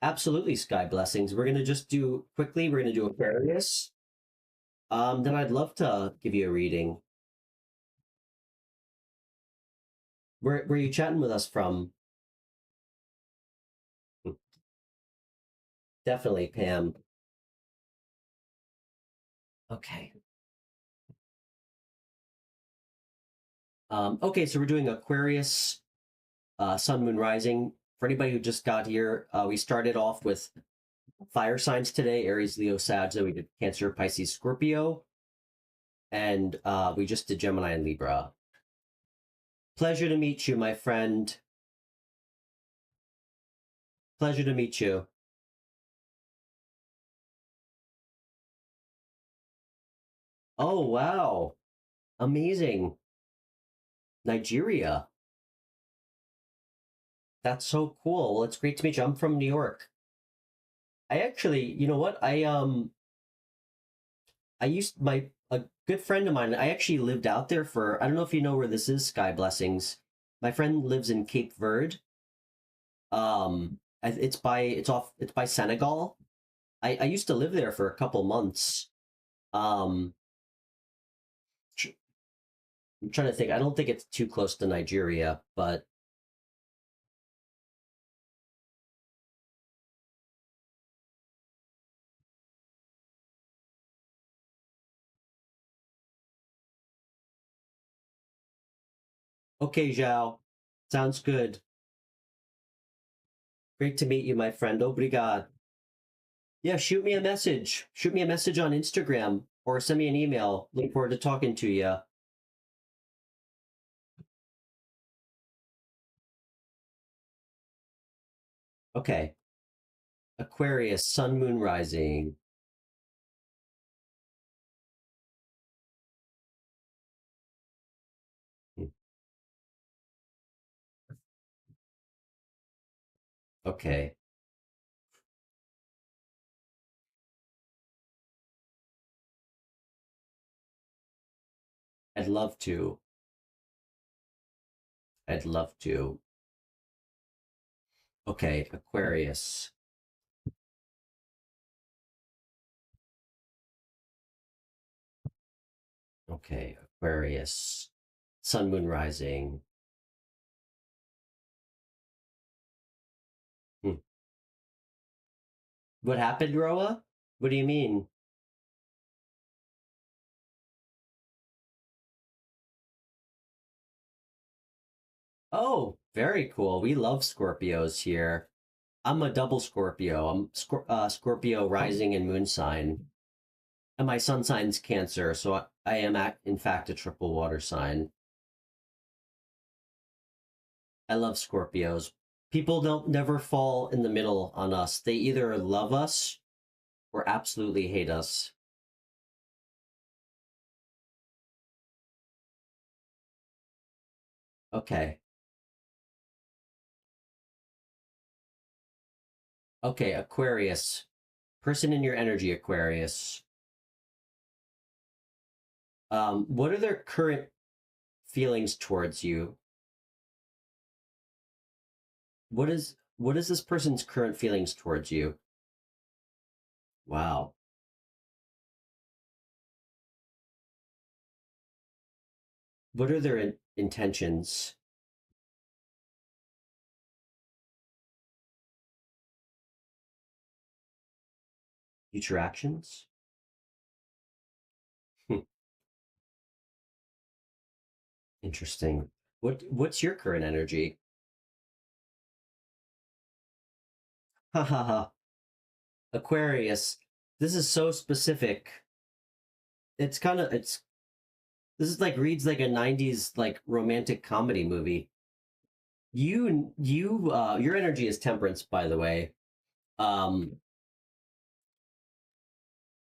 absolutely, Sky Blessings. We're going to just do quickly, we're going to do Aquarius. Then I'd love to give you a reading. Where are you chatting with us from? Definitely, Pam. Okay. Okay, so we're doing Aquarius, Sun, Moon, Rising. For anybody who just got here, we started off with fire signs today: Aries, Leo, Sag. Then we did Cancer, Pisces, Scorpio, and we just did Gemini and Libra. Pleasure to meet you, my friend. Pleasure to meet you. Oh, wow. Amazing. Nigeria. That's so cool. Well, it's great to meet you. I'm from New York. I actually, you know what? I used my a good friend of mine. I actually lived out there for, I don't know if you know where this is, Sky Blessings. My friend lives in Cape Verde. It's by Senegal. I used to live there for a couple months. Um, I'm trying to think. I don't think it's too close to Nigeria, but okay, Zhao. Sounds good. Great to meet you, my friend. Obrigado. Yeah, shoot me a message. Shoot me a message on Instagram or send me an email. Look forward to talking to you. Okay. Aquarius, Sun, Moon, Rising. Hmm. Okay. I'd love to. I'd love to. Okay, Aquarius. Okay, Aquarius. Sun, moon, rising. Hmm. What happened, Roa? What do you mean? Oh, very cool. We love Scorpios here. I'm a double Scorpio. I'm Scorpio rising and moon sign. And my sun sign's Cancer, so I am, in fact, a triple water sign. I love Scorpios. People don't never fall in the middle on us. They either love us or absolutely hate us. Okay. Okay, Aquarius. Person in your energy, Aquarius. What are their current feelings towards you? What is this person's current feelings towards you? Wow. What are their intentions? Future actions? Hmm, interesting. What's your current energy? Ha ha ha. Aquarius. This is so specific. It's this is like reads like a 90s like romantic comedy movie. Your energy is temperance, by the way. Um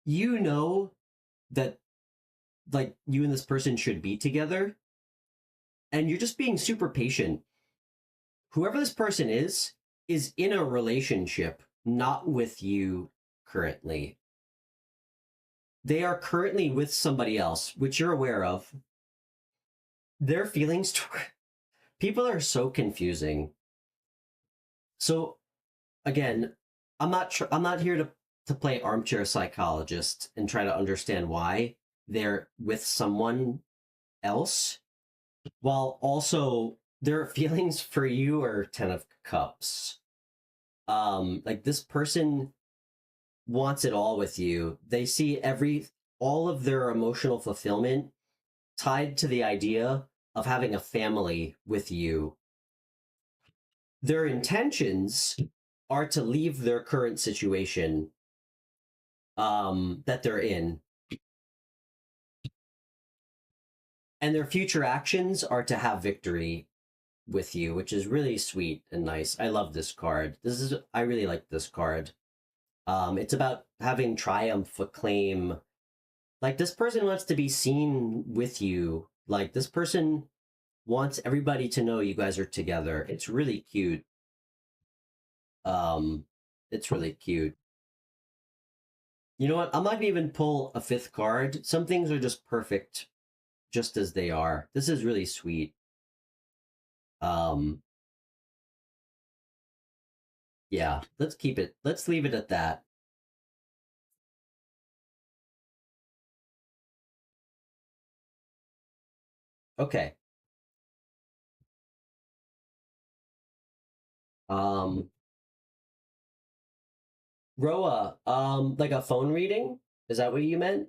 you know that like you and this person should be together, and you're just being super patient. Whoever this person is in a relationship, not with you currently. They are currently with somebody else, which you're aware of. Their feelings people are so confusing. So again, I'm not here to play armchair psychologist and try to understand why they're with someone else, while also their feelings for you are 10 of cups. Like this person wants it all with you. They see all of their emotional fulfillment tied to the idea of having a family with you. Their intentions are to leave their current situation that they're in, and their future actions are to have victory with you, which is really sweet and nice. I love this card. I really like this card. It's about having triumph, acclaim. Like this person wants to be seen with you. Like this person wants everybody to know you guys are together. It's really cute. Um, it's really cute. You know what? I'm not gonna even pull a fifth card. Some things are just perfect, just as they are. This is really sweet. Um, yeah, let's keep it. Let's leave it at that. Okay. Um, Roa, like a phone reading? Is that what you meant?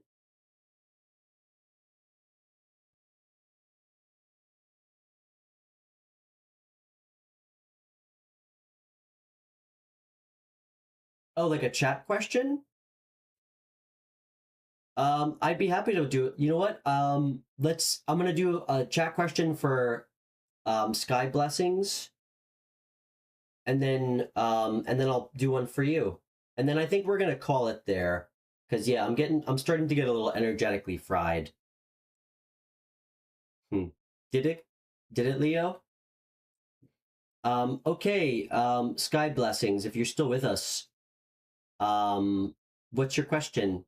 Oh, like a chat question? I'd be happy to do it. You know what? I'm gonna do a chat question for sky blessings, and then I'll do one for you. And then I think we're gonna call it there. Cause yeah, I'm starting to get a little energetically fried. Hmm. Did it? Did it, Leo? Okay, sky blessings, if you're still with us. Um, what's your question?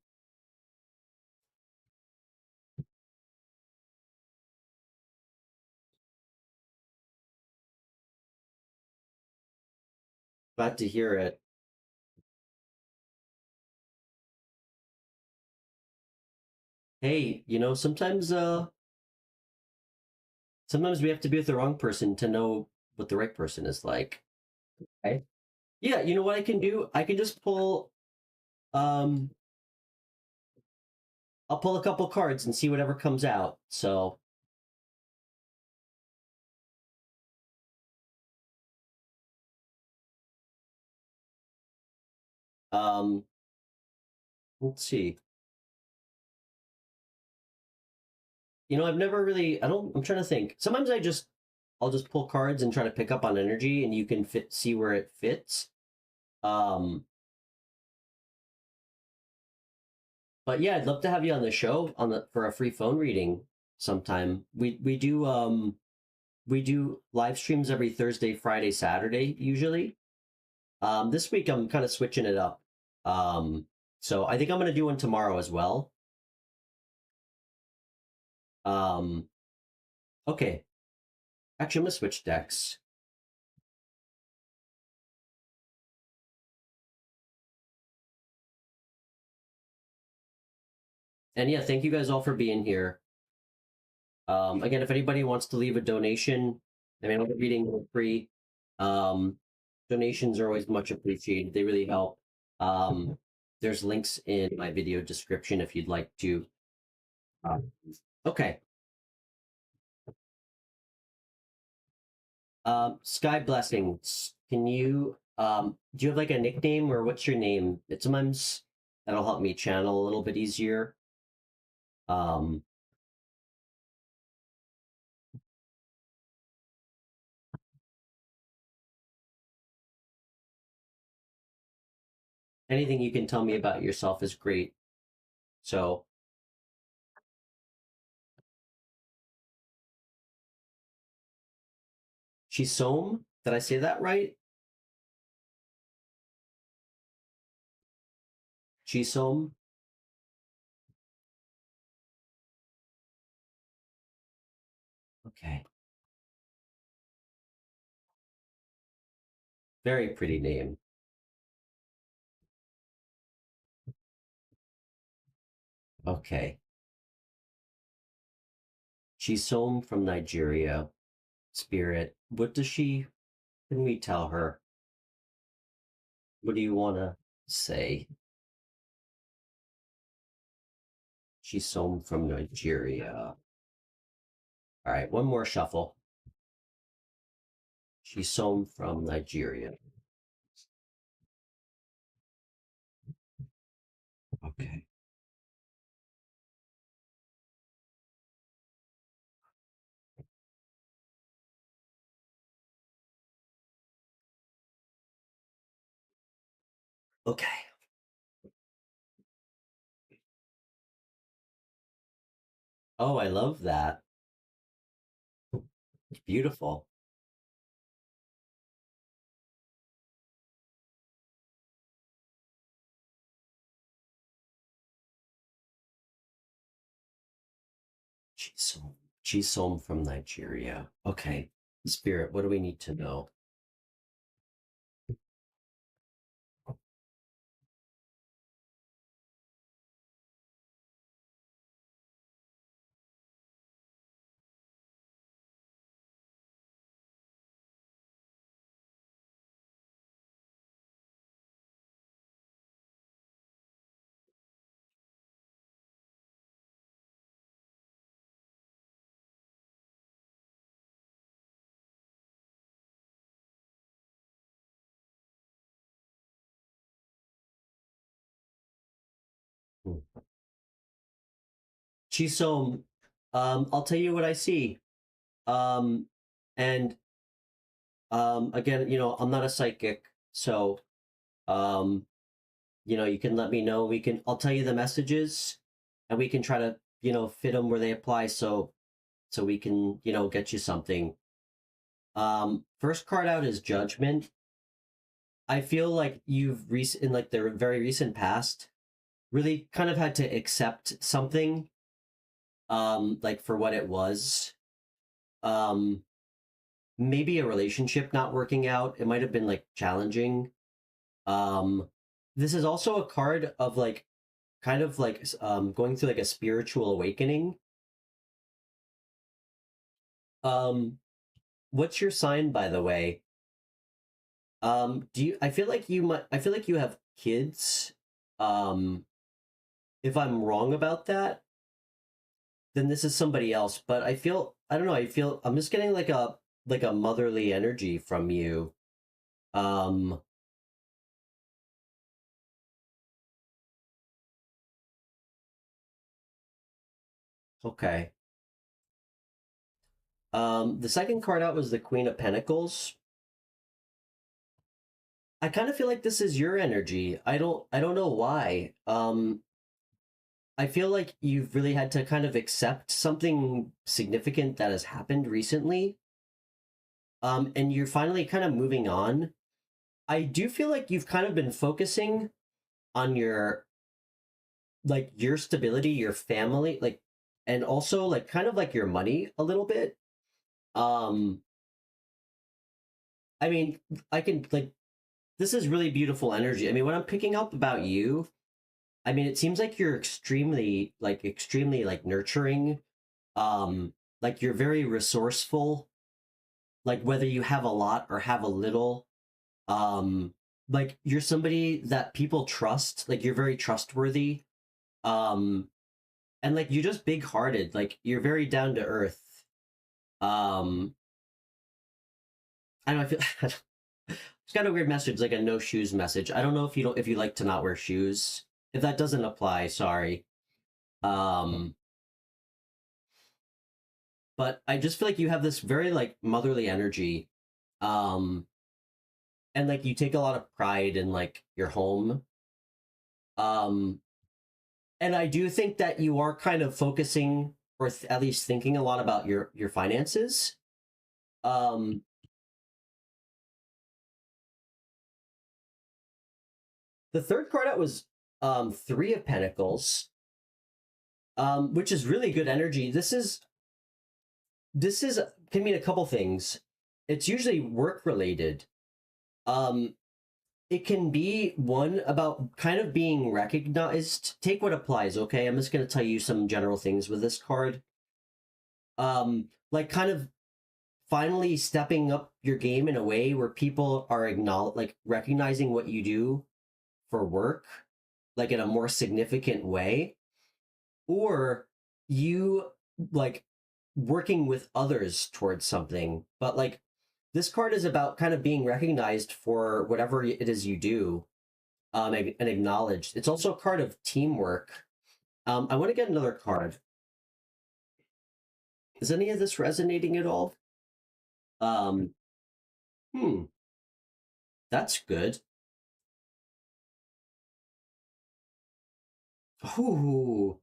Glad to hear it. Hey, sometimes we have to be with the wrong person to know what the right person is like. Right? Yeah, you know what I can do? I can just um I'll pull a couple cards and see whatever comes out. So, um let's see. I've never really I'm trying to think. Sometimes I'll just pull cards and try to pick up on energy and you can see where it fits. Um but yeah, I'd love to have you on the show for a free phone reading sometime. We do live streams every Thursday, Friday, Saturday usually. This week I'm kind of switching it up. So I think I'm going to do one tomorrow as well. Um, okay. Actually, I'm going to switch decks. And yeah, thank you guys all for being here. Again, if anybody wants to leave a donation, I mean, I'm reading for free. Um, Donations are always much appreciated. They really help. There's links in my video description if you'd like to. Okay. Sky Blessings, do you have like a nickname or what's your name? Sometimes that'll help me channel a little bit easier. Um, Anything you can tell me about yourself is great. So, Chisom, did I say that right? Chisom? Okay. Very pretty name. Okay. Chisom from Nigeria. Spirit. Can we tell her? What do you want to say? Chisom from Nigeria. All right, one more shuffle. Chisom from Nigeria. Okay. Okay. Oh, I love that. It's beautiful. Chisom. Chisom from Nigeria. Okay. Spirit, what do we need to know? Hmm. Chisom, I'll tell you what I see. Um, and Again, I'm not a psychic, so um, you can let me know. I'll tell you the messages, and we can try to, fit them where they apply. So we can, get you something. First card out is Judgment. I feel like in like the very recent past, really kind of had to accept something, like for what it was. Um, maybe a relationship not working out. It might have been like challenging. Um, this is also a card of like kind of like going through like a spiritual awakening. Um, what's your sign, by the way? Do you? I feel like you might. I feel like you have kids. Um, if I'm wrong about that, then this is somebody else. But I feel I don't know. I feel I'm just getting like a motherly energy from you. Um, okay. The second card out was the Queen of Pentacles. I kind of feel like this is your energy. I don't know why. I feel like you've really had to kind of accept something significant that has happened recently. And you're finally kind of moving on. I do feel like you've kind of been focusing on your like your stability, your family, like and also like kind of like your money a little bit. Um I mean, I can like this is really beautiful energy. I mean, what I'm picking up about you, I mean, it seems like you're extremely like nurturing. Like you're very resourceful, like whether you have a lot or have a little. Um, like you're somebody that people trust, like you're very trustworthy. Um, and like you're just big-hearted, like you're very down to earth. Um, I don't know, I feel it's got a weird message, like a no shoes message. I don't know if you like to not wear shoes. If that doesn't apply, sorry. Um, but I just feel like you have this very like motherly energy. Um, and like you take a lot of pride in like your home. Um, and I do think that you are kind of focusing or at least thinking a lot about your finances. Um, the third card out was Three of Pentacles, which is really good energy. This is can mean a couple things. It's usually work related. Um, it can be one about kind of being recognized. Take what applies, okay? I'm just going to tell you some general things with this card. Like kind of finally stepping up your game in a way where people are like recognizing what you do for work, like in a more significant way, or you like working with others towards something. But like this card is about kind of being recognized for whatever it is you do, and acknowledged. It's also a card of teamwork. I want to get another card. Is any of this resonating at all? Um, hmm, that's good. Ooh,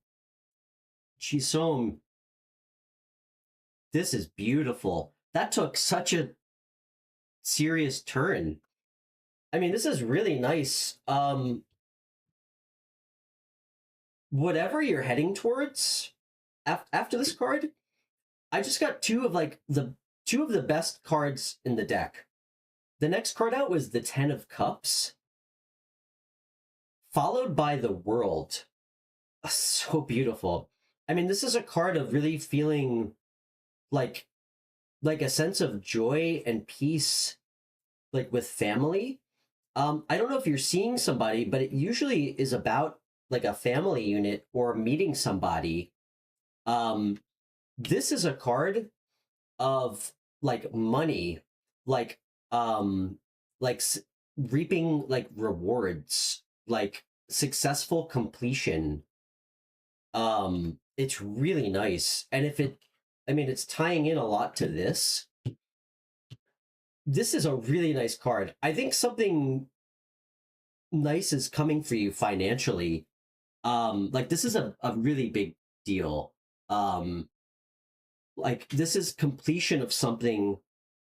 Chisom, this is beautiful. That took such a serious turn. I mean, this is really nice. Whatever you're heading towards after this card, I just got two of the best cards in the deck. The next card out was the Ten of Cups, followed by the World. So beautiful. I mean, this is a card of really feeling like like a sense of joy and peace, like with family. I don't know if you're seeing somebody, but it usually is about like a family unit or meeting somebody. Um, this is a card of like money, like um, like reaping like rewards, like successful completion. It's really nice, and if it, I mean, it's tying in a lot to this. This is a really nice card. I think something nice is coming for you financially. Like this is a really big deal. Um, like this is completion of something,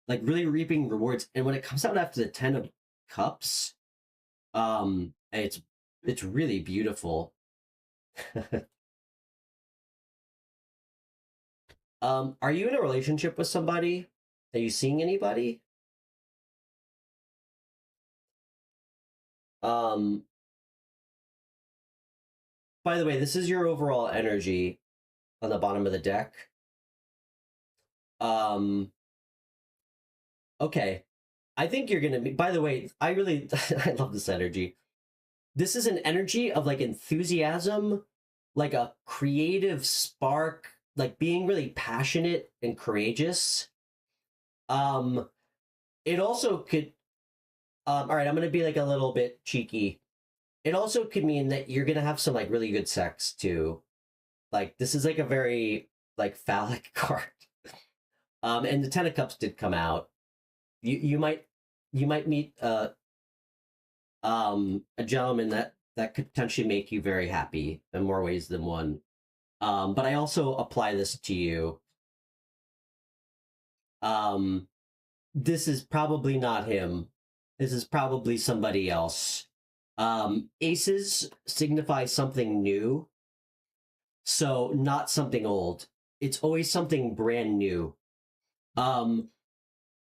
like really reaping rewards. And when it comes out after the Ten of Cups, it's really beautiful. Are you in a relationship with somebody? Are you seeing anybody? Um, by the way, this is your overall energy on the bottom of the deck. Um, okay. I think you're gonna be, by the way, I really, I love this energy. This is an energy of like enthusiasm, like a creative spark, like being really passionate and courageous. Um, it also could, all right, I'm gonna be like a little bit cheeky. It also could mean that you're gonna have some like really good sex too. Like this is like a very like phallic card. And the Ten of Cups did come out. You might meet a gentleman that could potentially make you very happy in more ways than one. But I also apply this to you. Um, this is probably not him. This is probably somebody else. Aces signify something new, so not something old. It's always something brand new. Um,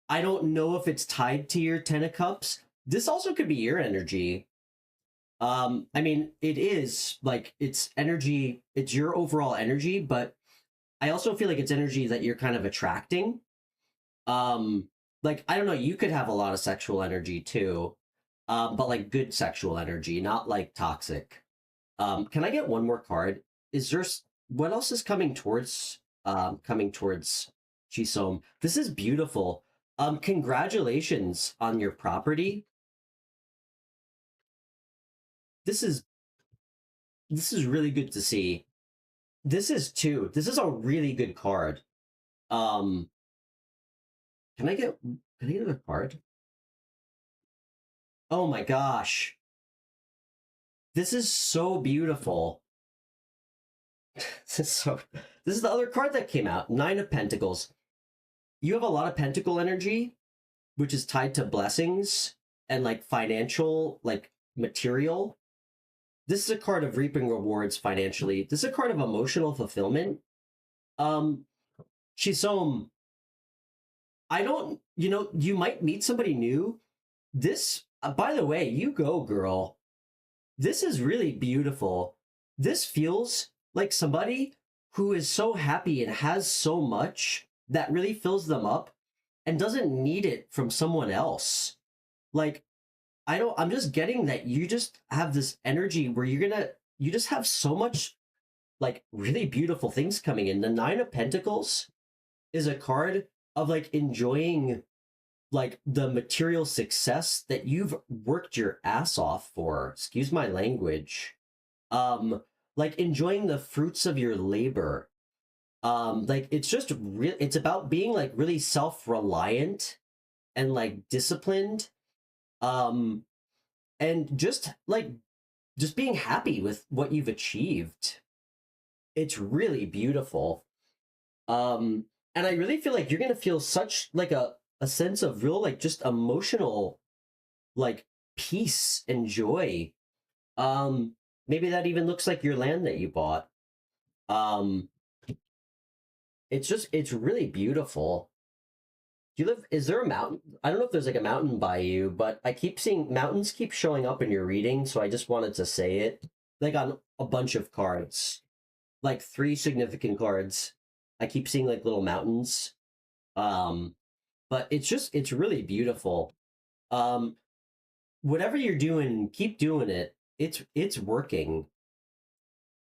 I don't know if it's tied to your Ten of Cups. This also could be your energy. I mean, it is like it's energy, it's your overall energy, but I also feel like it's energy that you're kind of attracting. Um, like I don't know, you could have a lot of sexual energy too, but like good sexual energy, not like toxic. Can I get one more card? Is there what else is coming towards Chisom? This is beautiful. Congratulations on your property. This is this is really good to see. This is two. This is a really good card. Um, can I get a card? Oh my gosh. This is so beautiful. This is so this is the other card that came out. Nine of Pentacles. You have a lot of pentacle energy, which is tied to blessings and like financial, like material. This is a card of reaping rewards financially. This is a card of emotional fulfillment. Um, Shisom, I don't, you might meet somebody new. This, by the way, you go, girl. This is really beautiful. This feels like somebody who is so happy and has so much that really fills them up and doesn't need it from someone else. Like, I'm just getting that you just have this energy where you just have so much like really beautiful things coming in. The Nine of Pentacles is a card of like enjoying like the material success that you've worked your ass off for. Excuse my language. Like enjoying the fruits of your labor. Like it's just real. It's about being like really self-reliant and like disciplined. Um, and just being happy with what you've achieved. It's really beautiful. And I really feel like you're gonna feel such like a sense of real like just emotional like peace and joy. Maybe that even looks like your land that you bought. Um, it's really beautiful. Do you live, is there a mountain? I don't know if there's like a mountain by you, but I keep seeing mountains keep showing up in your reading, so I just wanted to say it. Like on a bunch of cards. Like three significant cards. I keep seeing like little mountains. Um, but it's really beautiful. Um, whatever you're doing, keep doing it. It's working.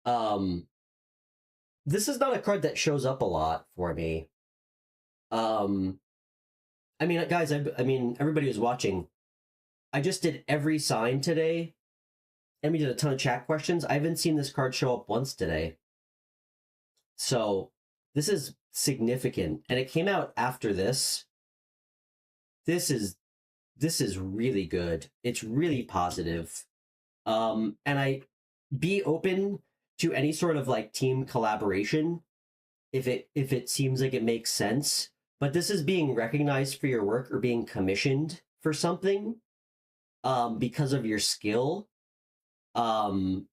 Um, this is not a card that shows up a lot for me. Um, I mean, guys, I mean, everybody who's watching, I just did every sign today, and we did a ton of chat questions. I haven't seen this card show up once today. So this is significant, and it came out after this. This is really good. It's really positive. And I be open to any sort of like team collaboration if it seems like it makes sense. But this is being recognized for your work or being commissioned for something because of your skill. Um,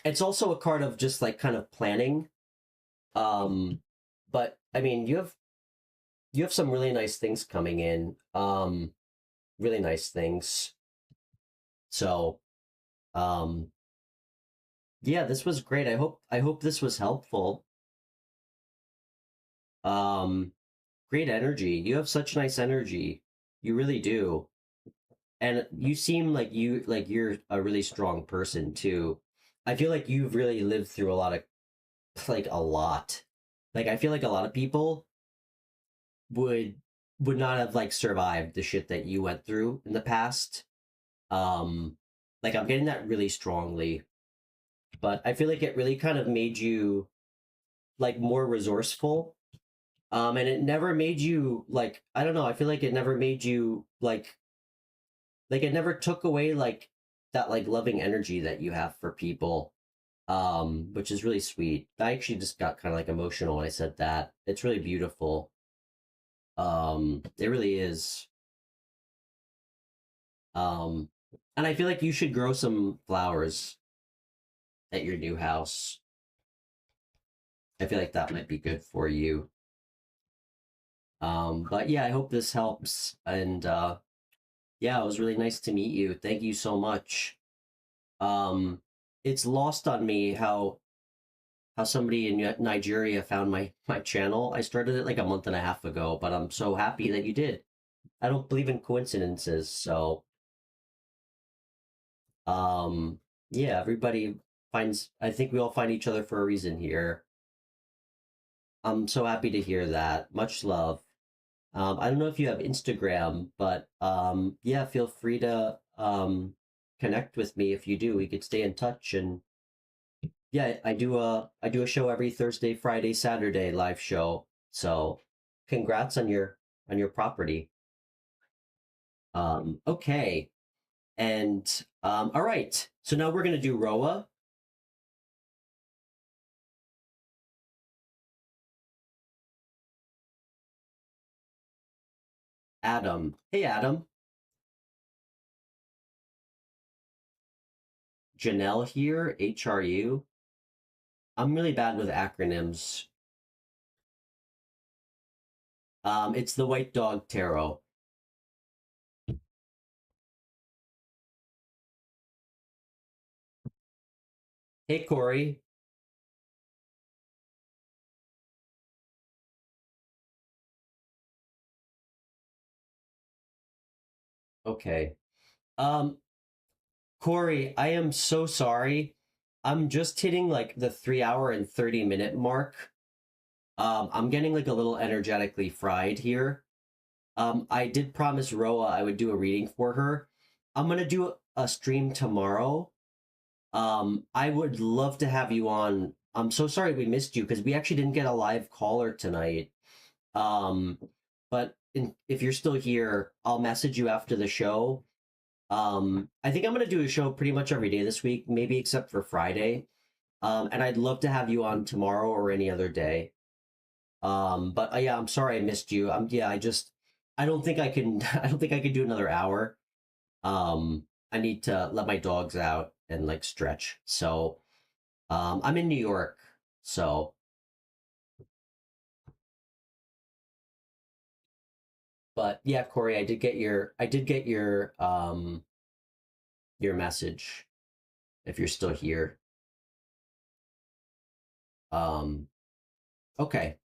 it's also a card of just like kind of planning. But I mean, you have you have some really nice things coming in. Really nice things. So, um, yeah, this was great. I hope this was helpful. Um, Great energy. You have such nice energy. You really do. And you seem like you're a really strong person too. I feel like you've really lived through a lot of like a lot. Like I feel like a lot of people would would not have like survived the shit that you went through in the past. Um like I'm getting that really strongly, but I feel like it really kind of made you like more resourceful. And it never made you like I don't know, I feel like it never made you like it never took away like that like loving energy that you have for people, which is really sweet. I actually just got kind of like emotional when I said that. It's really beautiful. It really is. um and I feel like you should grow some flowers at your new house. I feel like that might be good for you. But yeah, I hope this helps. And yeah, it was really nice to meet you. Thank you so much. um it's lost on me how somebody in Nigeria found my channel. I started it like a month and a half ago, but I'm so happy that you did. I don't believe in coincidences, so um yeah, everybody finds I think we all find each other for a reason here. I'm so happy to hear that. Much love. I don't know if you have Instagram, but yeah, feel free to connect with me if you do. We could stay in touch. And yeah, I do a show every Thursday, Friday, Saturday, live show. So congrats on your property. Okay. And all right. So now we're gonna do Roa. Adam. Hey Adam. Janelle here, HRU. I'm really bad with acronyms. It's the White Dog Tarot. Hey Corey. Okay. Um, Corey, I am so sorry. I'm just hitting like the 3 hour and 30 minute mark. I'm getting like a little energetically fried here. I did promise Roa I would do a reading for her. I'm gonna do a stream tomorrow. I would love to have you on. I'm so sorry we missed you because we actually didn't get a live caller tonight. Um, but if you're still here, I'll message you after the show. I think I'm gonna do a show pretty much every day this week, maybe except for Friday. And I'd love to have you on tomorrow or any other day. But yeah, I'm sorry I missed you. Yeah, I don't think I can I don't think I could do another hour. I need to let my dogs out and like stretch. So I'm in New York. So but yeah, Corey, I did get your message if you're still here. Um okay.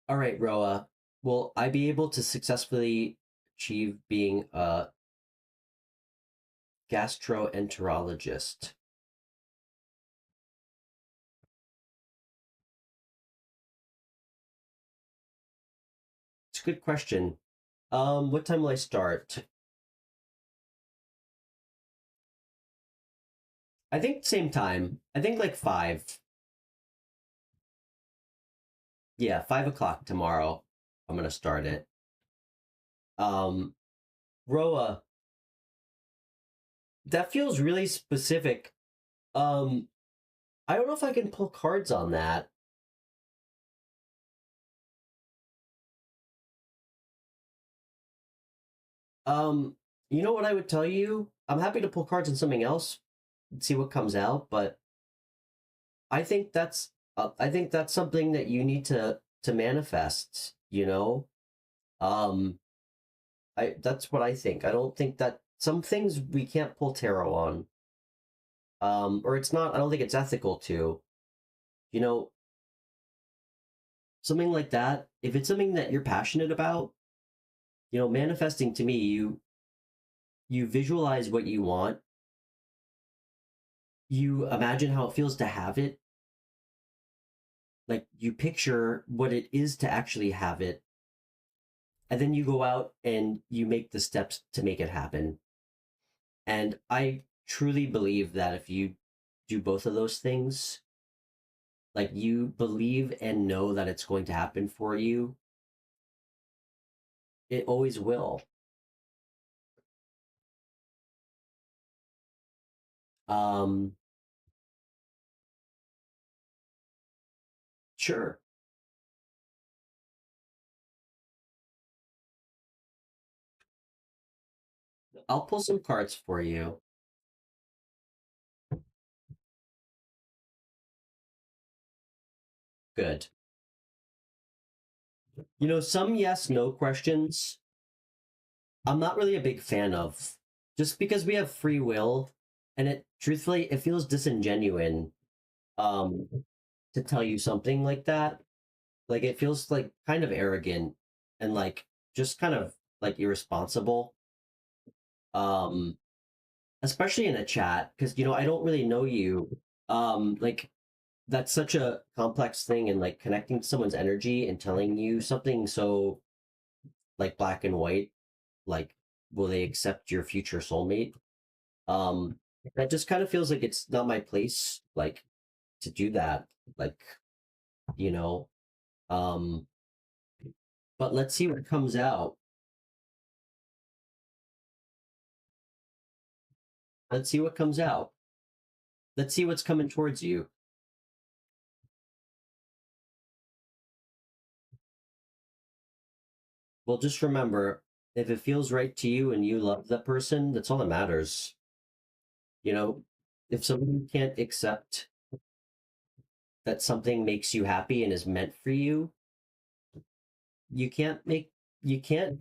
All right, Roa. Will I be able to successfully achieve being a gastroenterologist? It's a good question. What time will I start? I think same time. I think like 5. Yeah, 5 o'clock tomorrow. I'm gonna start it. Um, Roa, that feels really specific. Um, I don't know if I can pull cards on that. Um, you know what I would tell you? I'm happy to pull cards on something else, and see what comes out, but I think that's something that you need to manifest, you know? Um, that's what I think. I don't think that some things we can't pull tarot on. Or it's not, I don't think it's ethical to, you know, something like that. If it's something that you're passionate about, manifesting to me, you visualize what you want, you imagine how it feels to have it, like you picture what it is to actually have it, and then you go out and you make the steps to make it happen. And I truly believe that if you do both of those things, like you believe and know that it's going to happen for you, it always will. Um, sure. I'll pull some cards for you. Good. Some yes, no questions, I'm not really a big fan of. Just because we have free will, and it truthfully, it feels disingenuine um, to tell you something like that. Like it feels like kind of arrogant and like just kind of like irresponsible. Um, Especially in a chat, because I don't really know you. Like that's such a complex thing, and like connecting to someone's energy and telling you something so like black and white, like will they accept your future soulmate? That just kind of feels like it's not my place, like to do that. Like, you know, um, but let's see what comes out. Let's see what comes out. Let's see what's coming towards you. Well, just remember, if it feels right to you and you love that person, that's all that matters. You know, if somebody can't accept that something makes you happy and is meant for you, you can't make, you can't,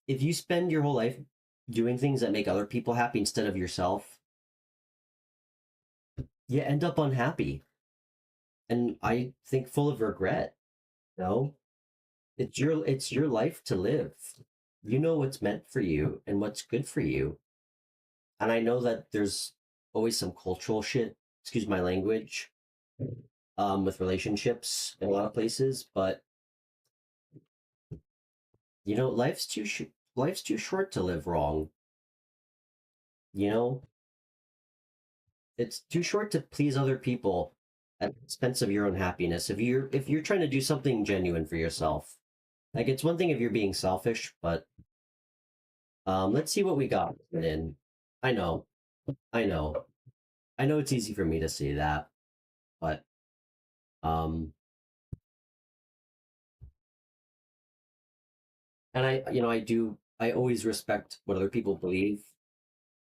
if you spend your whole life doing things that make other people happy instead of yourself, you end up unhappy. And I think full of regret. No, it's your life to live. You know what's meant for you and what's good for you. And I know that there's always some cultural shit, excuse my language, with relationships in a lot of places, but life's too short to live wrong. You know, it's too short to please other people at the expense of your own happiness. If you're trying to do something genuine for yourself, like it's one thing if you're being selfish, but let's see what we got in. I know, I know, I know it's easy for me to say that, but um, and I always respect what other people believe.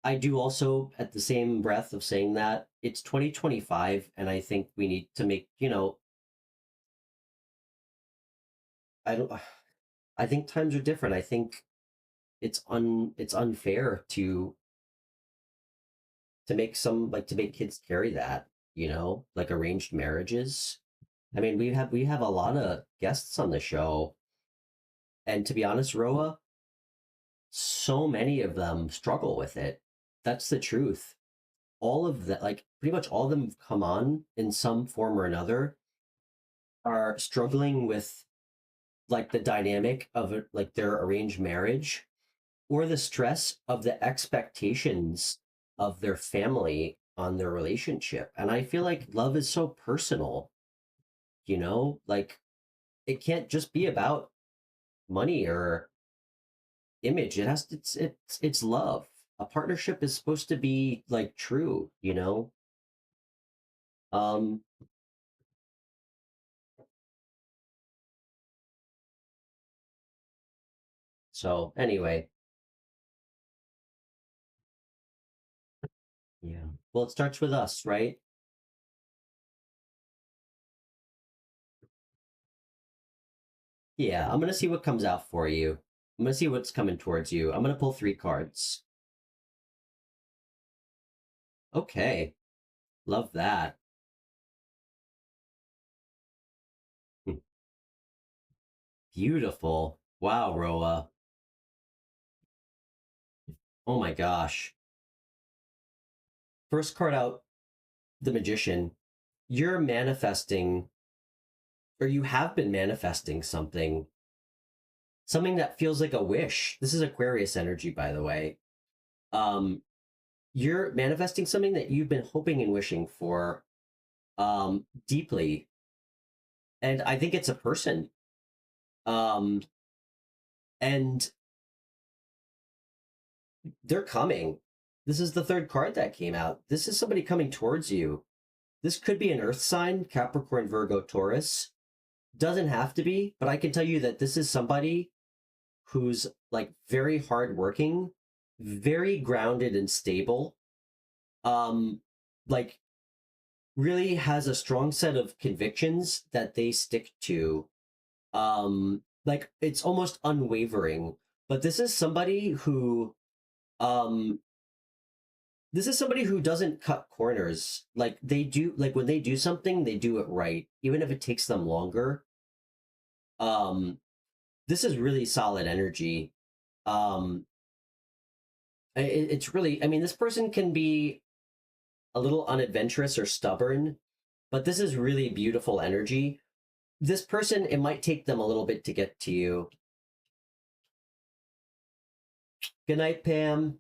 I do also, at the same breath of saying that, it's 2025, and I think we need to make, I don't, I think times are different. I think it's unfair to make kids carry that, like arranged marriages. I mean, we have a lot of guests on the show, and to be honest, Roa, so many of them struggle with it. That's the truth. All of that, like pretty much all of them have come on in some form or another, are struggling with like the dynamic of it, like their arranged marriage or the stress of the expectations of their family on their relationship. And I feel like love is so personal, like it can't just be about money or image. It has to, it's love. A partnership is supposed to be like true. Um, so anyway, yeah. Well, it starts with us, right? Yeah, I'm gonna see what comes out for you. I'm gonna see what's coming towards you. I'm gonna pull 3 cards. Okay, love that. Hmm, beautiful. Wow, Roa. Oh my gosh. First card out, the Magician. You're manifesting, or you have been manifesting something that feels like a wish. This is Aquarius energy, by the way. Um, you're manifesting something that you've been hoping and wishing for deeply. And I think it's a person. Um, and they're coming. This is the third card that came out. This is somebody coming towards you. This could be an earth sign, Capricorn, Virgo, Taurus. Doesn't have to be, but I can tell you that this is somebody who's like very hardworking, very grounded and stable. Um, like really has a strong set of convictions that they stick to. Like it's almost unwavering. But um this is somebody who doesn't cut corners. Like they do, like when they do something, they do it right, even if it takes them longer. Um, this is really solid energy. Um, it's really, I mean, this person can be a little unadventurous or stubborn, but this is really beautiful energy. This person, it might take them a little bit to get to you. Good night, Pam.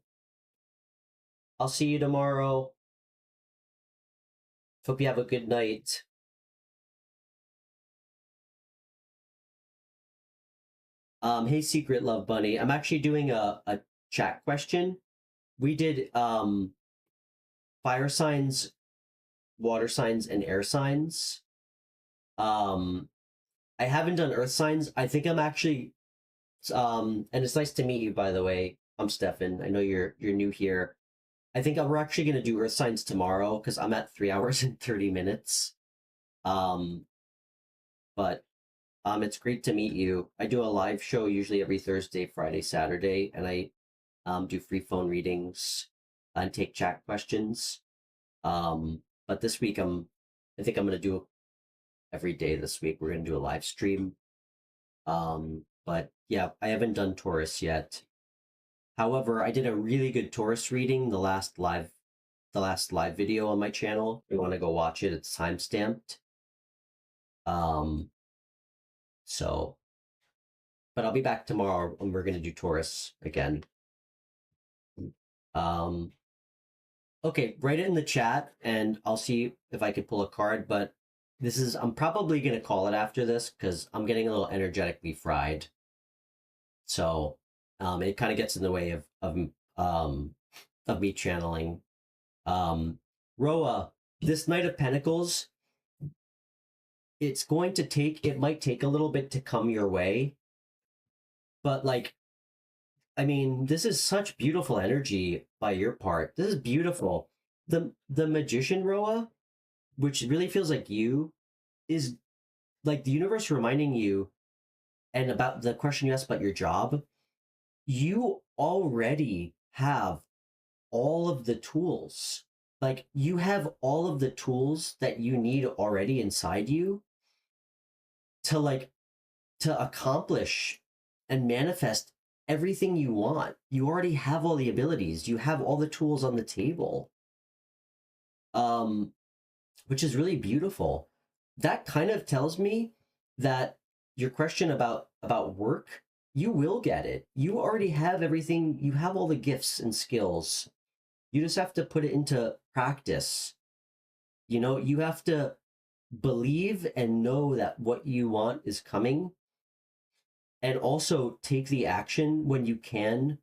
I'll see you tomorrow. Hope you have a good night. Hey, Secret Love Bunny. I'm actually doing a chat question. We did fire signs, water signs, and air signs. Um, I haven't done earth signs. I think I'm actually and it's nice to meet you, by the way. I'm Stefan. I know you're new here. I think we're actually gonna do earth signs tomorrow because I'm at 3 hours and 30 minutes. Um, but it's great to meet you. I do a live show usually every Thursday, Friday, Saturday, and I do free phone readings and take chat questions. But this week I think I'm gonna do every day this week. We're gonna do a live stream. But yeah, I haven't done Taurus yet. However, I did a really good Taurus reading the last live video on my channel. If you want to go watch it, it's time stamped. Um, so, but I'll be back tomorrow and we're gonna do Taurus again. Um, okay, write it in the chat and I'll see if I can pull a card. But I'm probably gonna call it after this because I'm getting a little energetically fried. So, it kind of gets in the way of me channeling. Roa, this Knight of Pentacles, it might take a little bit to come your way, but like, I mean, this is such beautiful energy by your part. This is beautiful. The Magician, Roa, which really feels like you, is like the universe reminding you, and about the question you asked about your job, you already have all of the tools. Like you have all of the tools that you need already inside you to to accomplish and manifest everything you want. You already have all the abilities. You have all the tools on the table. Um, which is really beautiful. That kind of tells me that your question about work, you will get it. You already have everything. You have all the gifts and skills. You just have to put it into practice. You know, you have to believe and know that what you want is coming, and also take the action when you can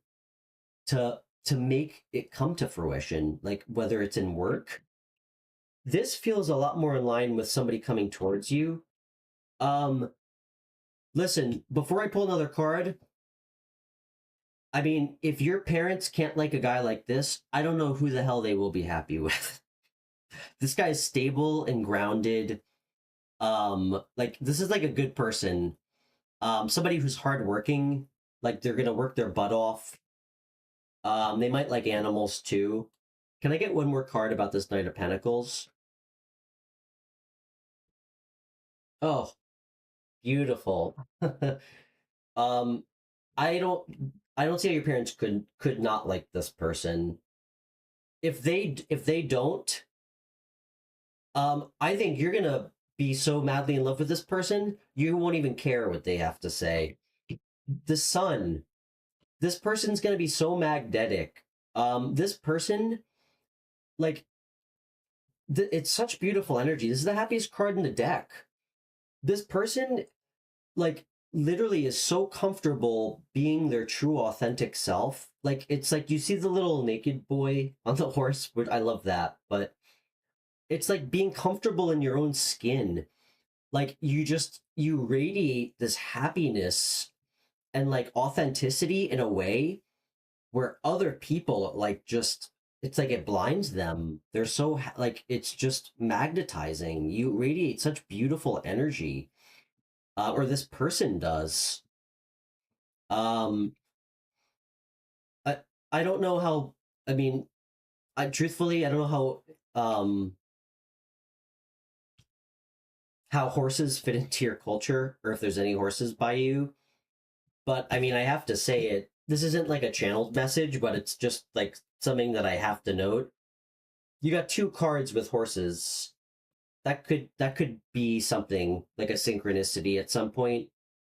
to make it come to fruition, like whether it's in work. This feels a lot more in line with somebody coming towards you. Um, listen, before I pull another card, I mean, if your parents can't like a guy like this, I don't know who the hell they will be happy with. This guy's stable and grounded. Like this is like a good person. Somebody who's hardworking, like they're gonna work their butt off. They might like animals too. Can I get one more card about this Knight of Pentacles? Oh, beautiful. um, I don't I don't see how your parents could not like this person. If they don't, I think you're gonna be so madly in love with this person, you won't even care what they have to say. The sun, this person's gonna be so magnetic. This person, like, it's such beautiful energy. This is the happiest card in the deck. This person, like, literally is so comfortable being their true authentic self. Like, it's like you see the little naked boy on the horse, which I love that, but it's like being comfortable in your own skin. Like, you radiate this happiness and like authenticity in a way where other people like just, it's like it blinds them. They're so like, it's just magnetizing. You radiate such beautiful energy, or this person does. um i I don't know how, I mean, I truthfully I don't know how horses fit into your culture, or if there's any horses by you. But I mean, I have to say it. This isn't like a channeled message, but it's just like something that I have to note. You got two cards with horses. That could be something like a synchronicity at some point,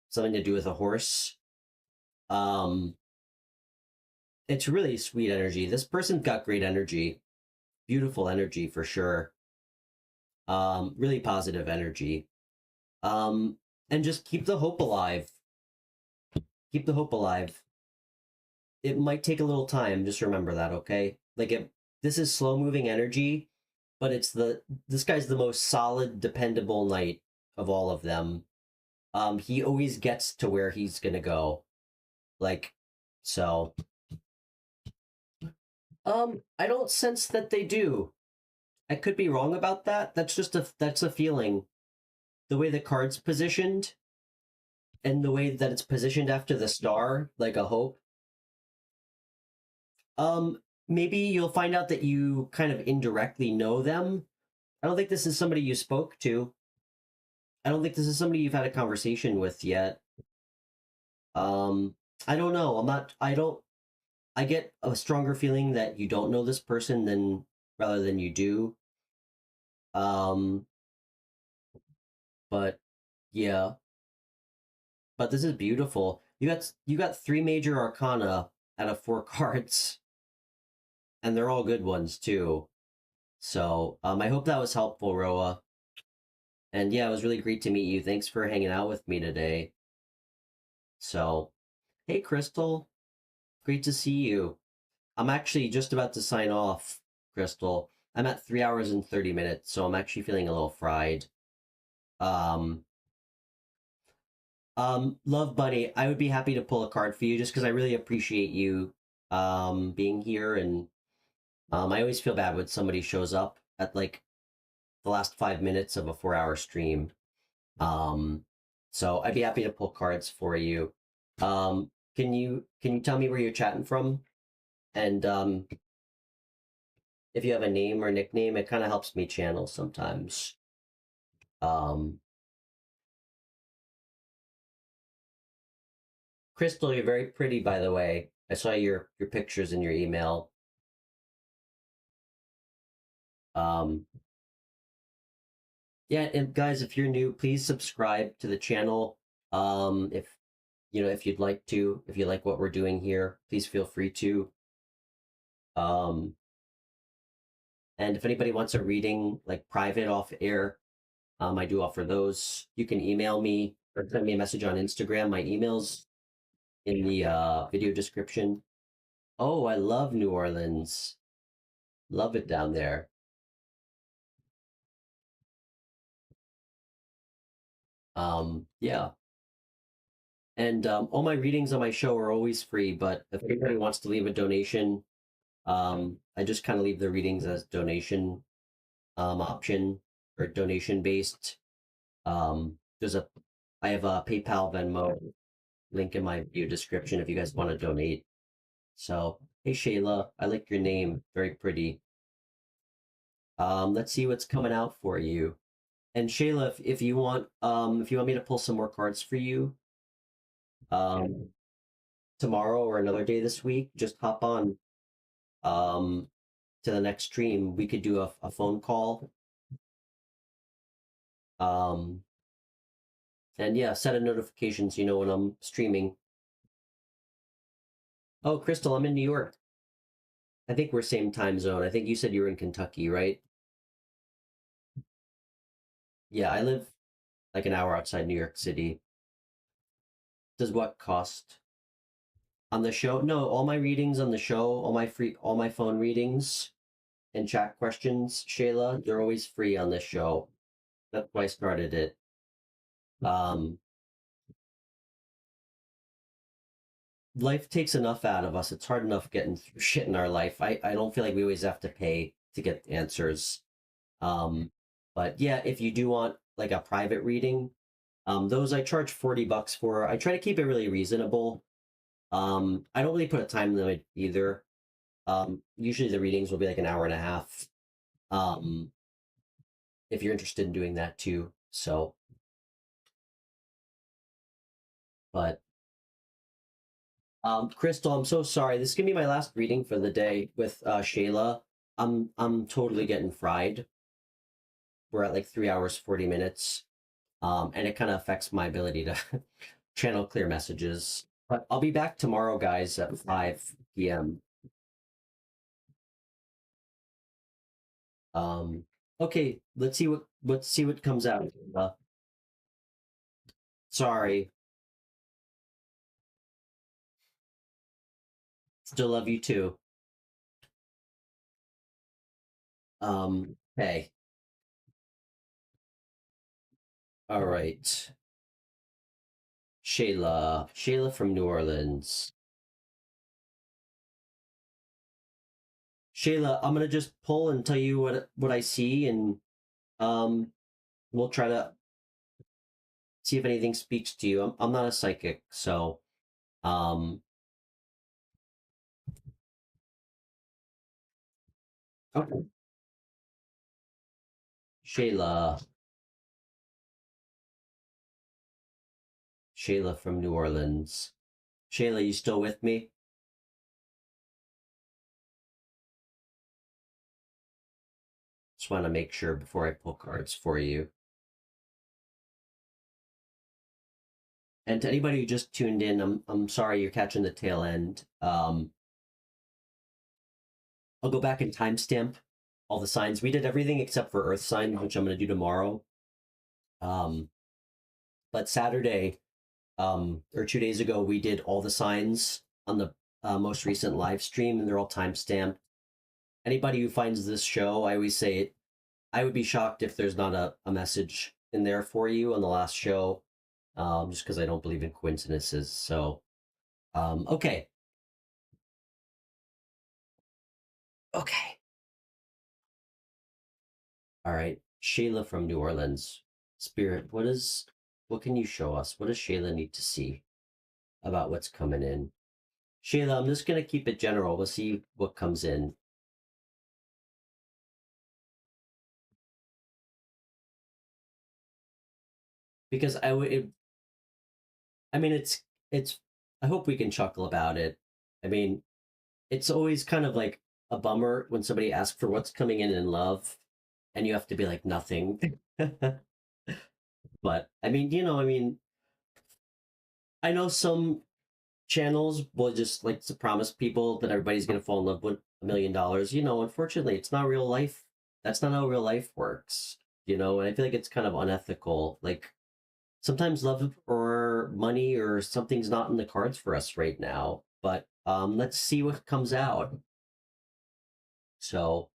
something to do with a horse. Um, it's really sweet energy. This person's got great energy, beautiful energy for sure. Really positive energy. Um, and just keep the hope alive. Keep the hope alive. It might take a little time. Just remember that, okay? Like this is slow moving energy, but this guy's the most solid, dependable knight of all of them. He always gets to where he's gonna go. Like, so. I don't sense that they do. I could be wrong about that. That's a feeling. The way the card's positioned, and the way that it's positioned after the star, like a hope. Maybe you'll find out that you kind of indirectly know them. I don't think this is somebody you spoke to. I don't think this is somebody you've had a conversation with yet. Um, I don't know. I don't, I get a stronger feeling that you don't know this person than rather than you do. Um, but yeah, but this is beautiful. You got three major arcana out of four cards, and they're all good ones too. So, I hope that was helpful, Roa. And yeah, it was really great to meet you. Thanks for hanging out with me today. So, hey, Crystal, great to see you. I'm actually just about to sign off, Crystal. I'm at 3 hours and 30 minutes, so I'm actually feeling a little fried. Um, Love Bunny, I would be happy to pull a card for you just because I really appreciate you being here, and I always feel bad when somebody shows up at like the last 5 minutes of a 4 hour stream. Um, so I'd be happy to pull cards for you. Can you tell me where you're chatting from? And if you have a name or nickname, it kind of helps me channel sometimes. Um, Crystal, you're very pretty, by the way. I saw your pictures in your email. Um, yeah, and guys, if you're new, please subscribe to the channel. If if you'd like to, if you like what we're doing here, please feel free to. Um, and if anybody wants a reading, like private off air, I do offer those. You can email me or send me a message on Instagram. My email's in the video description. Oh, I love New Orleans. Love it down there. Yeah. And all my readings on my show are always free, but if anybody wants to leave a donation, I just kind of leave the readings as donation option or donation based. There's a I have a PayPal, Venmo link in my video description if you guys want to donate. So, hey Shayla, I like your name, very pretty. Let's see what's coming out for you. And Shayla, if you want me to pull some more cards for you, um, tomorrow or another day this week, just hop on um to the next stream. We could do a phone call. Um, and yeah, set a notification so you know when I'm streaming. Oh, Crystal, I'm in New York. I think we're same time zone. I think you said you were in Kentucky, right? Yeah, I live like an hour outside New York City. Does what cost on the show? No, all my readings on the show, all my phone readings and chat questions, Shayla, they're always free on this show. That's why I started it. Um, Life takes enough out of us. It's hard enough getting through shit in our life. I don't feel like we always have to pay to get answers. Um, but yeah, if you do want like a private reading, those I charge $40 for. I try to keep it really reasonable. I don't really put a time limit either. Usually the readings will be like an hour and a half. Um, if you're interested in doing that too. So, but Crystal, I'm so sorry. This is gonna be my last reading for the day with Shayla. I'm totally getting fried. We're at like 3 hours 40 minutes, and it kind of affects my ability to channel clear messages. But I'll be back tomorrow, guys, at 5 p.m. Um, okay, let's see what comes out. Sorry, still love you too. Hey, all right, Shayla from New Orleans. Shayla, I'm gonna just pull and tell you what I see, and um, we'll try to see if anything speaks to you. I'm not a psychic, so um, okay. Shayla, Shayla from New Orleans. Shayla, you still with me? Just want to make sure before I pull cards for you. And to anybody who just tuned in, I'm sorry you're catching the tail end. I'll go back and timestamp all the signs. We did everything except for Earth signs, which I'm going to do tomorrow. Um, but Saturday, or 2 days ago, we did all the signs on the most recent live stream, and they're all timestamped. Anybody who finds this show, I always say it. I would be shocked if there's not a message in there for you on the last show, just because I don't believe in coincidences. So, okay, okay, all right. Shayla from New Orleans, Spirit. What can you show us? What does Shayla need to see about what's coming in? Shayla, I'm just gonna keep it general. We'll see what comes in. Because I mean, it's. I hope we can chuckle about it. I mean, it's always kind of like a bummer when somebody asks for what's coming in love, and you have to be like nothing. But I mean, I know some channels will just like to promise people that everybody's gonna fall in love with $1 million. Unfortunately, it's not real life. That's not how real life works. And I feel like it's kind of unethical. Like sometimes love or money or something's not in the cards for us right now. But let's see what comes out. So,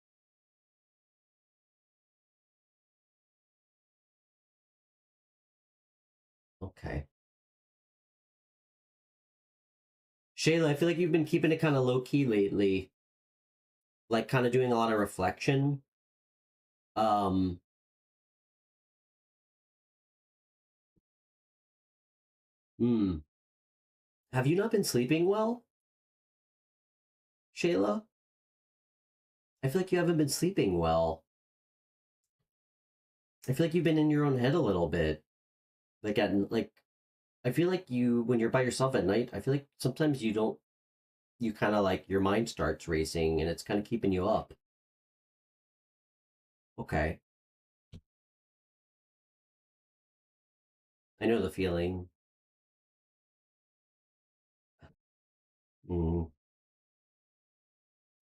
okay. Shayla, I feel like you've been keeping it kind of low key lately, like kind of doing a lot of reflection. Um, Hmm. Have you not been sleeping well, Shayla? I feel like you haven't been sleeping well. I feel like you've been in your own head a little bit. Like I feel like you when you're by yourself at night, I feel like sometimes you don't you kind of like your mind starts racing and it's kind of keeping you up. Okay. I know the feeling. Mm.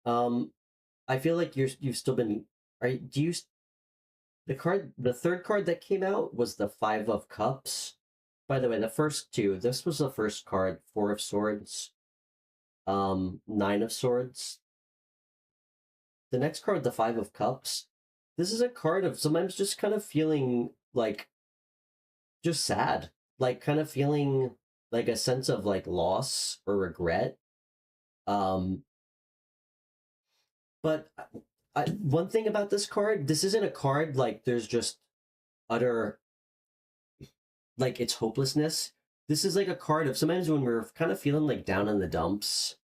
Um I feel like you've still been are do you the third card that came out was the 5 of cups. By the way, the first two, this was the first card, 4 of swords, 9 of swords. The next card, the 5 of cups. This is a card of sometimes just kind of feeling like just sad, like kind of feeling like a sense of like loss or regret. Um, but one thing about this card, this isn't a card like there's just utter like it's hopelessness. This is like a card of sometimes when we're kind of feeling like down in the dumps,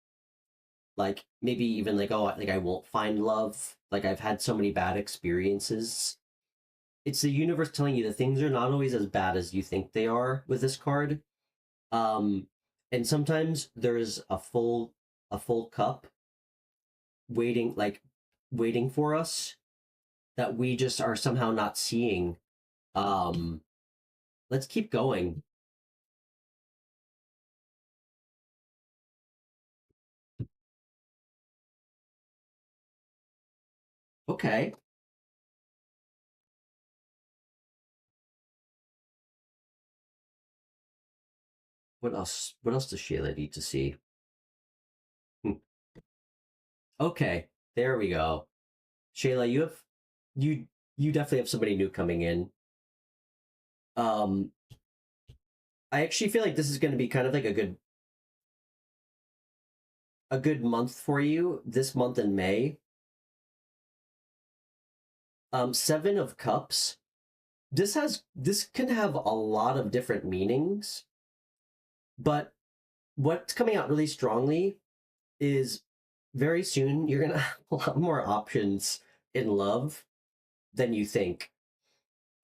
like maybe even like oh like I won't find love, like I've had so many bad experiences. It's the universe telling you that things are not always as bad as you think they are with this card. Um, and sometimes there's a full cup waiting like waiting for us that we just are somehow not seeing. Um, let's keep going. Okay. What else? What else does Shayla need to see? Hmm. Okay, there we go. Shayla, you you definitely have somebody new coming in. Um, I actually feel like this is going to be kind of like a good month for you this month in May. 7 of Cups. This can have a lot of different meanings, but what's coming out really strongly is very soon you're gonna have a lot more options in love than you think.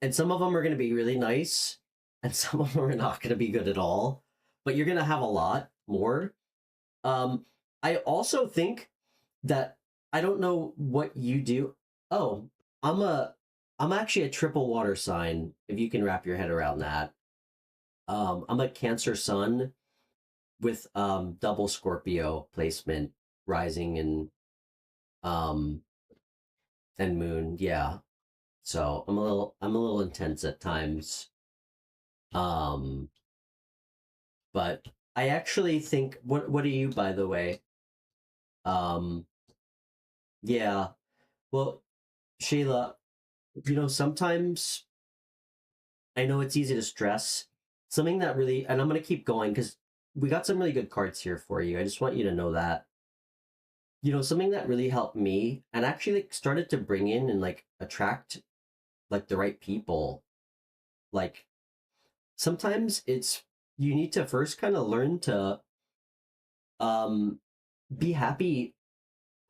And some of them are gonna be really nice, and some of them are not gonna be good at all. But you're gonna have a lot more. Um, I also think that I don't know what you do. Oh, I'm a I'm actually a triple water sign, if you can wrap your head around that. I'm a Cancer sun with double Scorpio placement, rising um and moon. Yeah. So I'm a little intense at times. Um, but I actually think what are you by the way? Um, yeah. Well, Shayla, sometimes I know it's easy to stress. Something that really, and I'm going to keep going because we got some really good cards here for you. I just want you to know that. Something that really helped me and actually like started to bring in and like attract like the right people. Like sometimes it's you need to first kind of learn to um be happy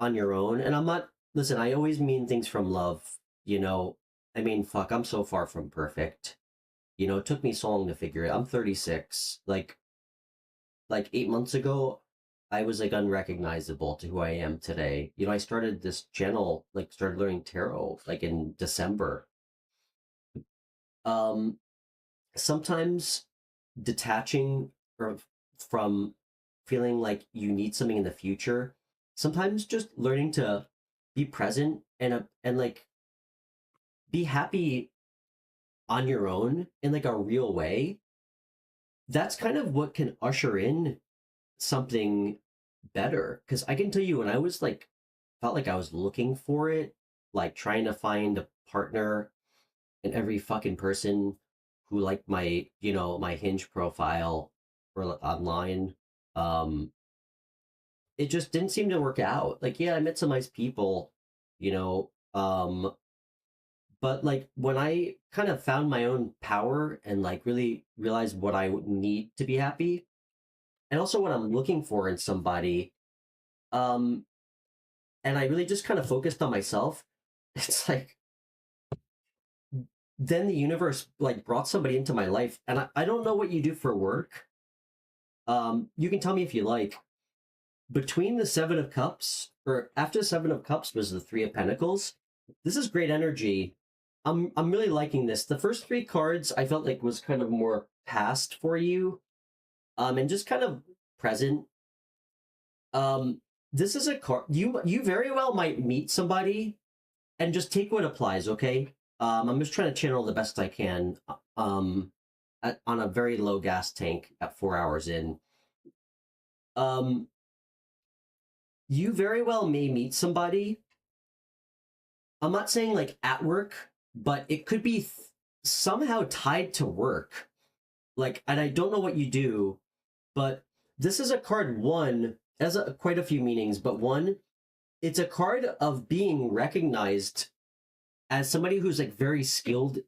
on your own. And I'm not listen, I always mean things from love, you know. I mean, fuck, I'm so far from perfect. It took me so long to figure it. I'm 36. Like 8 months ago, I was like unrecognizable to who I am today. I started this channel, like started learning tarot like in December. Um, Sometimes detaching from feeling like you need something in the future. Sometimes just learning to be present and like be happy on your own in like a real way. That's kind of what can usher in something better. Because I can tell you, when I was like, felt like I was looking for it, like trying to find a partner, and every fucking person who liked my Hinge profile or online, um, it just didn't seem to work out. Like, yeah, I met some nice people, you know, But like when I kind of found my own power and like really realized what I would need to be happy, and also what I'm looking for in somebody, um, and I really just kind of focused on myself, it's like then the universe like brought somebody into my life, and I don't know what you do for work. You can tell me if you like. Between the Seven of Cups, or after the Seven of Cups was the Three of Pentacles. This is great energy. I'm really liking this. The first three cards I felt like was kind of more past for you, and just kind of present. This is a card you very well might meet somebody and just take what applies. Okay. I'm just trying to channel the best I can. On a very low gas tank at 4 hours in. Um, you very well may meet somebody. I'm not saying like at work, but it could be somehow tied to work. Like, and I don't know what you do, but this is a card one, has quite a few meanings, but one, it's a card of being recognized as somebody who's like very skilled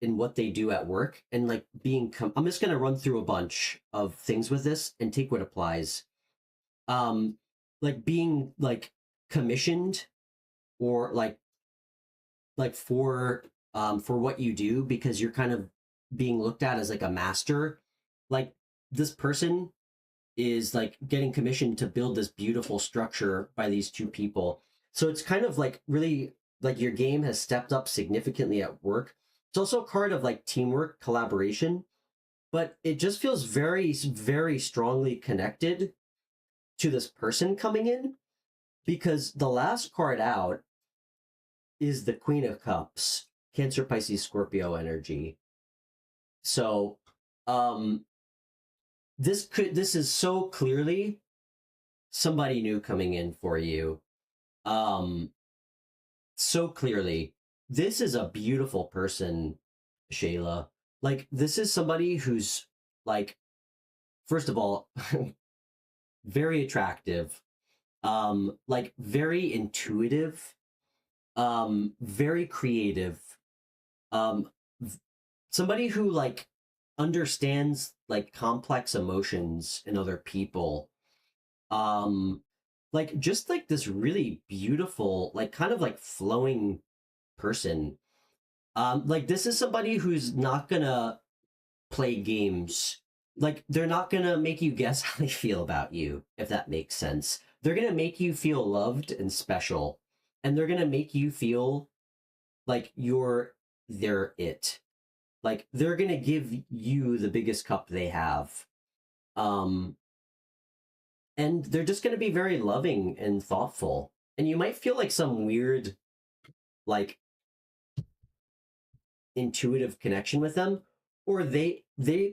in what they do at work and like being, I'm just going to run through a bunch of things with this and take what applies. Like being like commissioned or like for what you do because you're kind of being looked at as like a master. Like this person is like getting commissioned to build this beautiful structure by these two people. So it's kind of like really like your game has stepped up significantly at work. It's also a card of like teamwork, collaboration, but it just feels very, very strongly connected to this person coming in because the last card out is the Queen of Cups, Cancer, Pisces, Scorpio energy. So, this is so clearly somebody new coming in for you. So clearly, this is a beautiful person, Shayla. Like, this is somebody who's like, first of all, very attractive, like very intuitive, very creative, um, somebody who like understands like complex emotions in other people, um, like just like this really beautiful, like kind of like flowing person. Like this is somebody who's not gonna play games. Like they're not gonna make you guess how they feel about you, if that makes sense. They're gonna make you feel loved and special, and they're gonna make you feel like they're it. Like they're gonna give you the biggest cup they have. Um, and they're just gonna be very loving and thoughtful. And you might feel like some weird, like intuitive connection with them, or they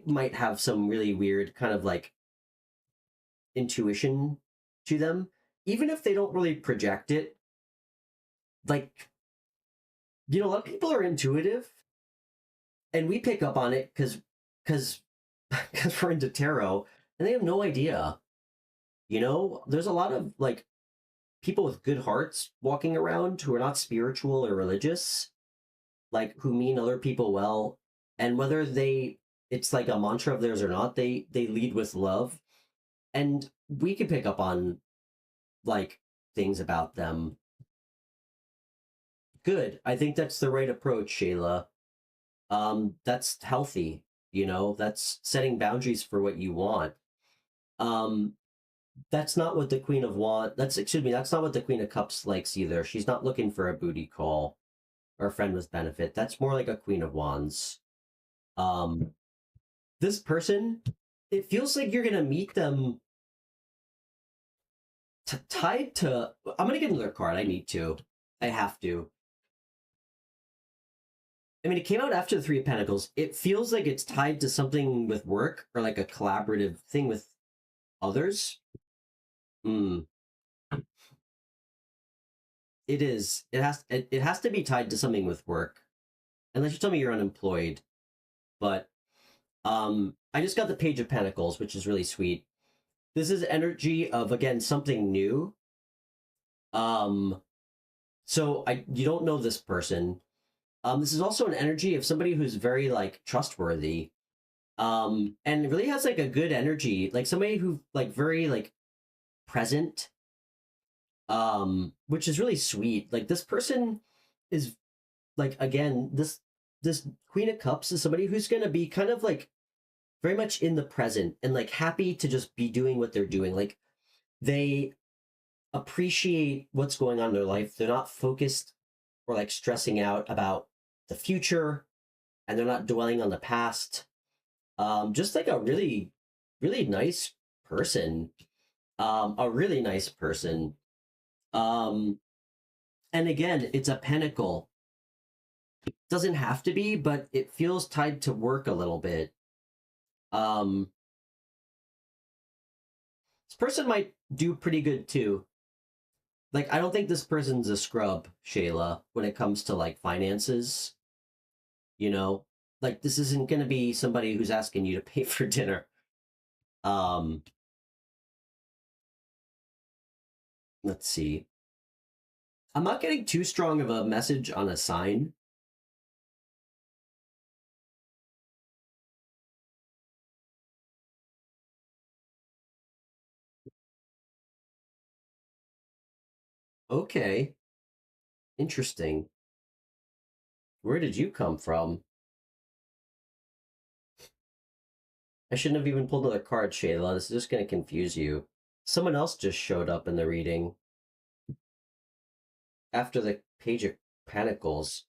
might have some really weird kind of like intuition to them, even if they don't really project it. Like, a lot of people are intuitive, and we pick up on it because because we're into tarot, and they have no idea. There's a lot of like people with good hearts walking around who are not spiritual or religious, like who mean other people well, and whether it's like a mantra of theirs or not, they lead with love, and we can pick up on like things about them. Good. I think that's the right approach, Shayla. That's healthy, that's setting boundaries for what you want. Um, that's not what the Queen of Wands, that's not what the Queen of Cups likes either. She's not looking for a booty call or a friend with benefit. That's more like a Queen of Wands. Um, this person, it feels like you're gonna meet them tied to. I'm gonna get another card. I need to. I have to. I mean, it came out after the Three of Pentacles. It feels like it's tied to something with work or like a collaborative thing with others. Mm. It is. It has to be tied to something with work. Unless you tell me you're unemployed. But I just got the Page of Pentacles, which is really sweet. This is energy of, again, something new. So you don't know this person. This is also an energy of somebody who's very like trustworthy, and really has like a good energy, like somebody who like very like present, which is really sweet. Like this person is like, again, this Queen of Cups is somebody who's going to be kind of like very much in the present and like happy to just be doing what they're doing. Like they appreciate what's going on in their life. They're not focused or like stressing out about the future, and they're not dwelling on the past. Just like a really, really nice person. A really nice person. Um, and again, it's a pentacle. Doesn't have to be, but it feels tied to work a little bit. Um, this person might do pretty good too. Like, I don't think this person's a scrub, Shayla, when it comes to like finances. You know, like this isn't going to be somebody who's asking you to pay for dinner. Um, let's see. I'm not getting too strong of a message on a sign. Okay, interesting. Where did you come from? I shouldn't have even pulled another card, Shayla. This is just going to confuse you. Someone else just showed up in the reading after the Page of Pentacles.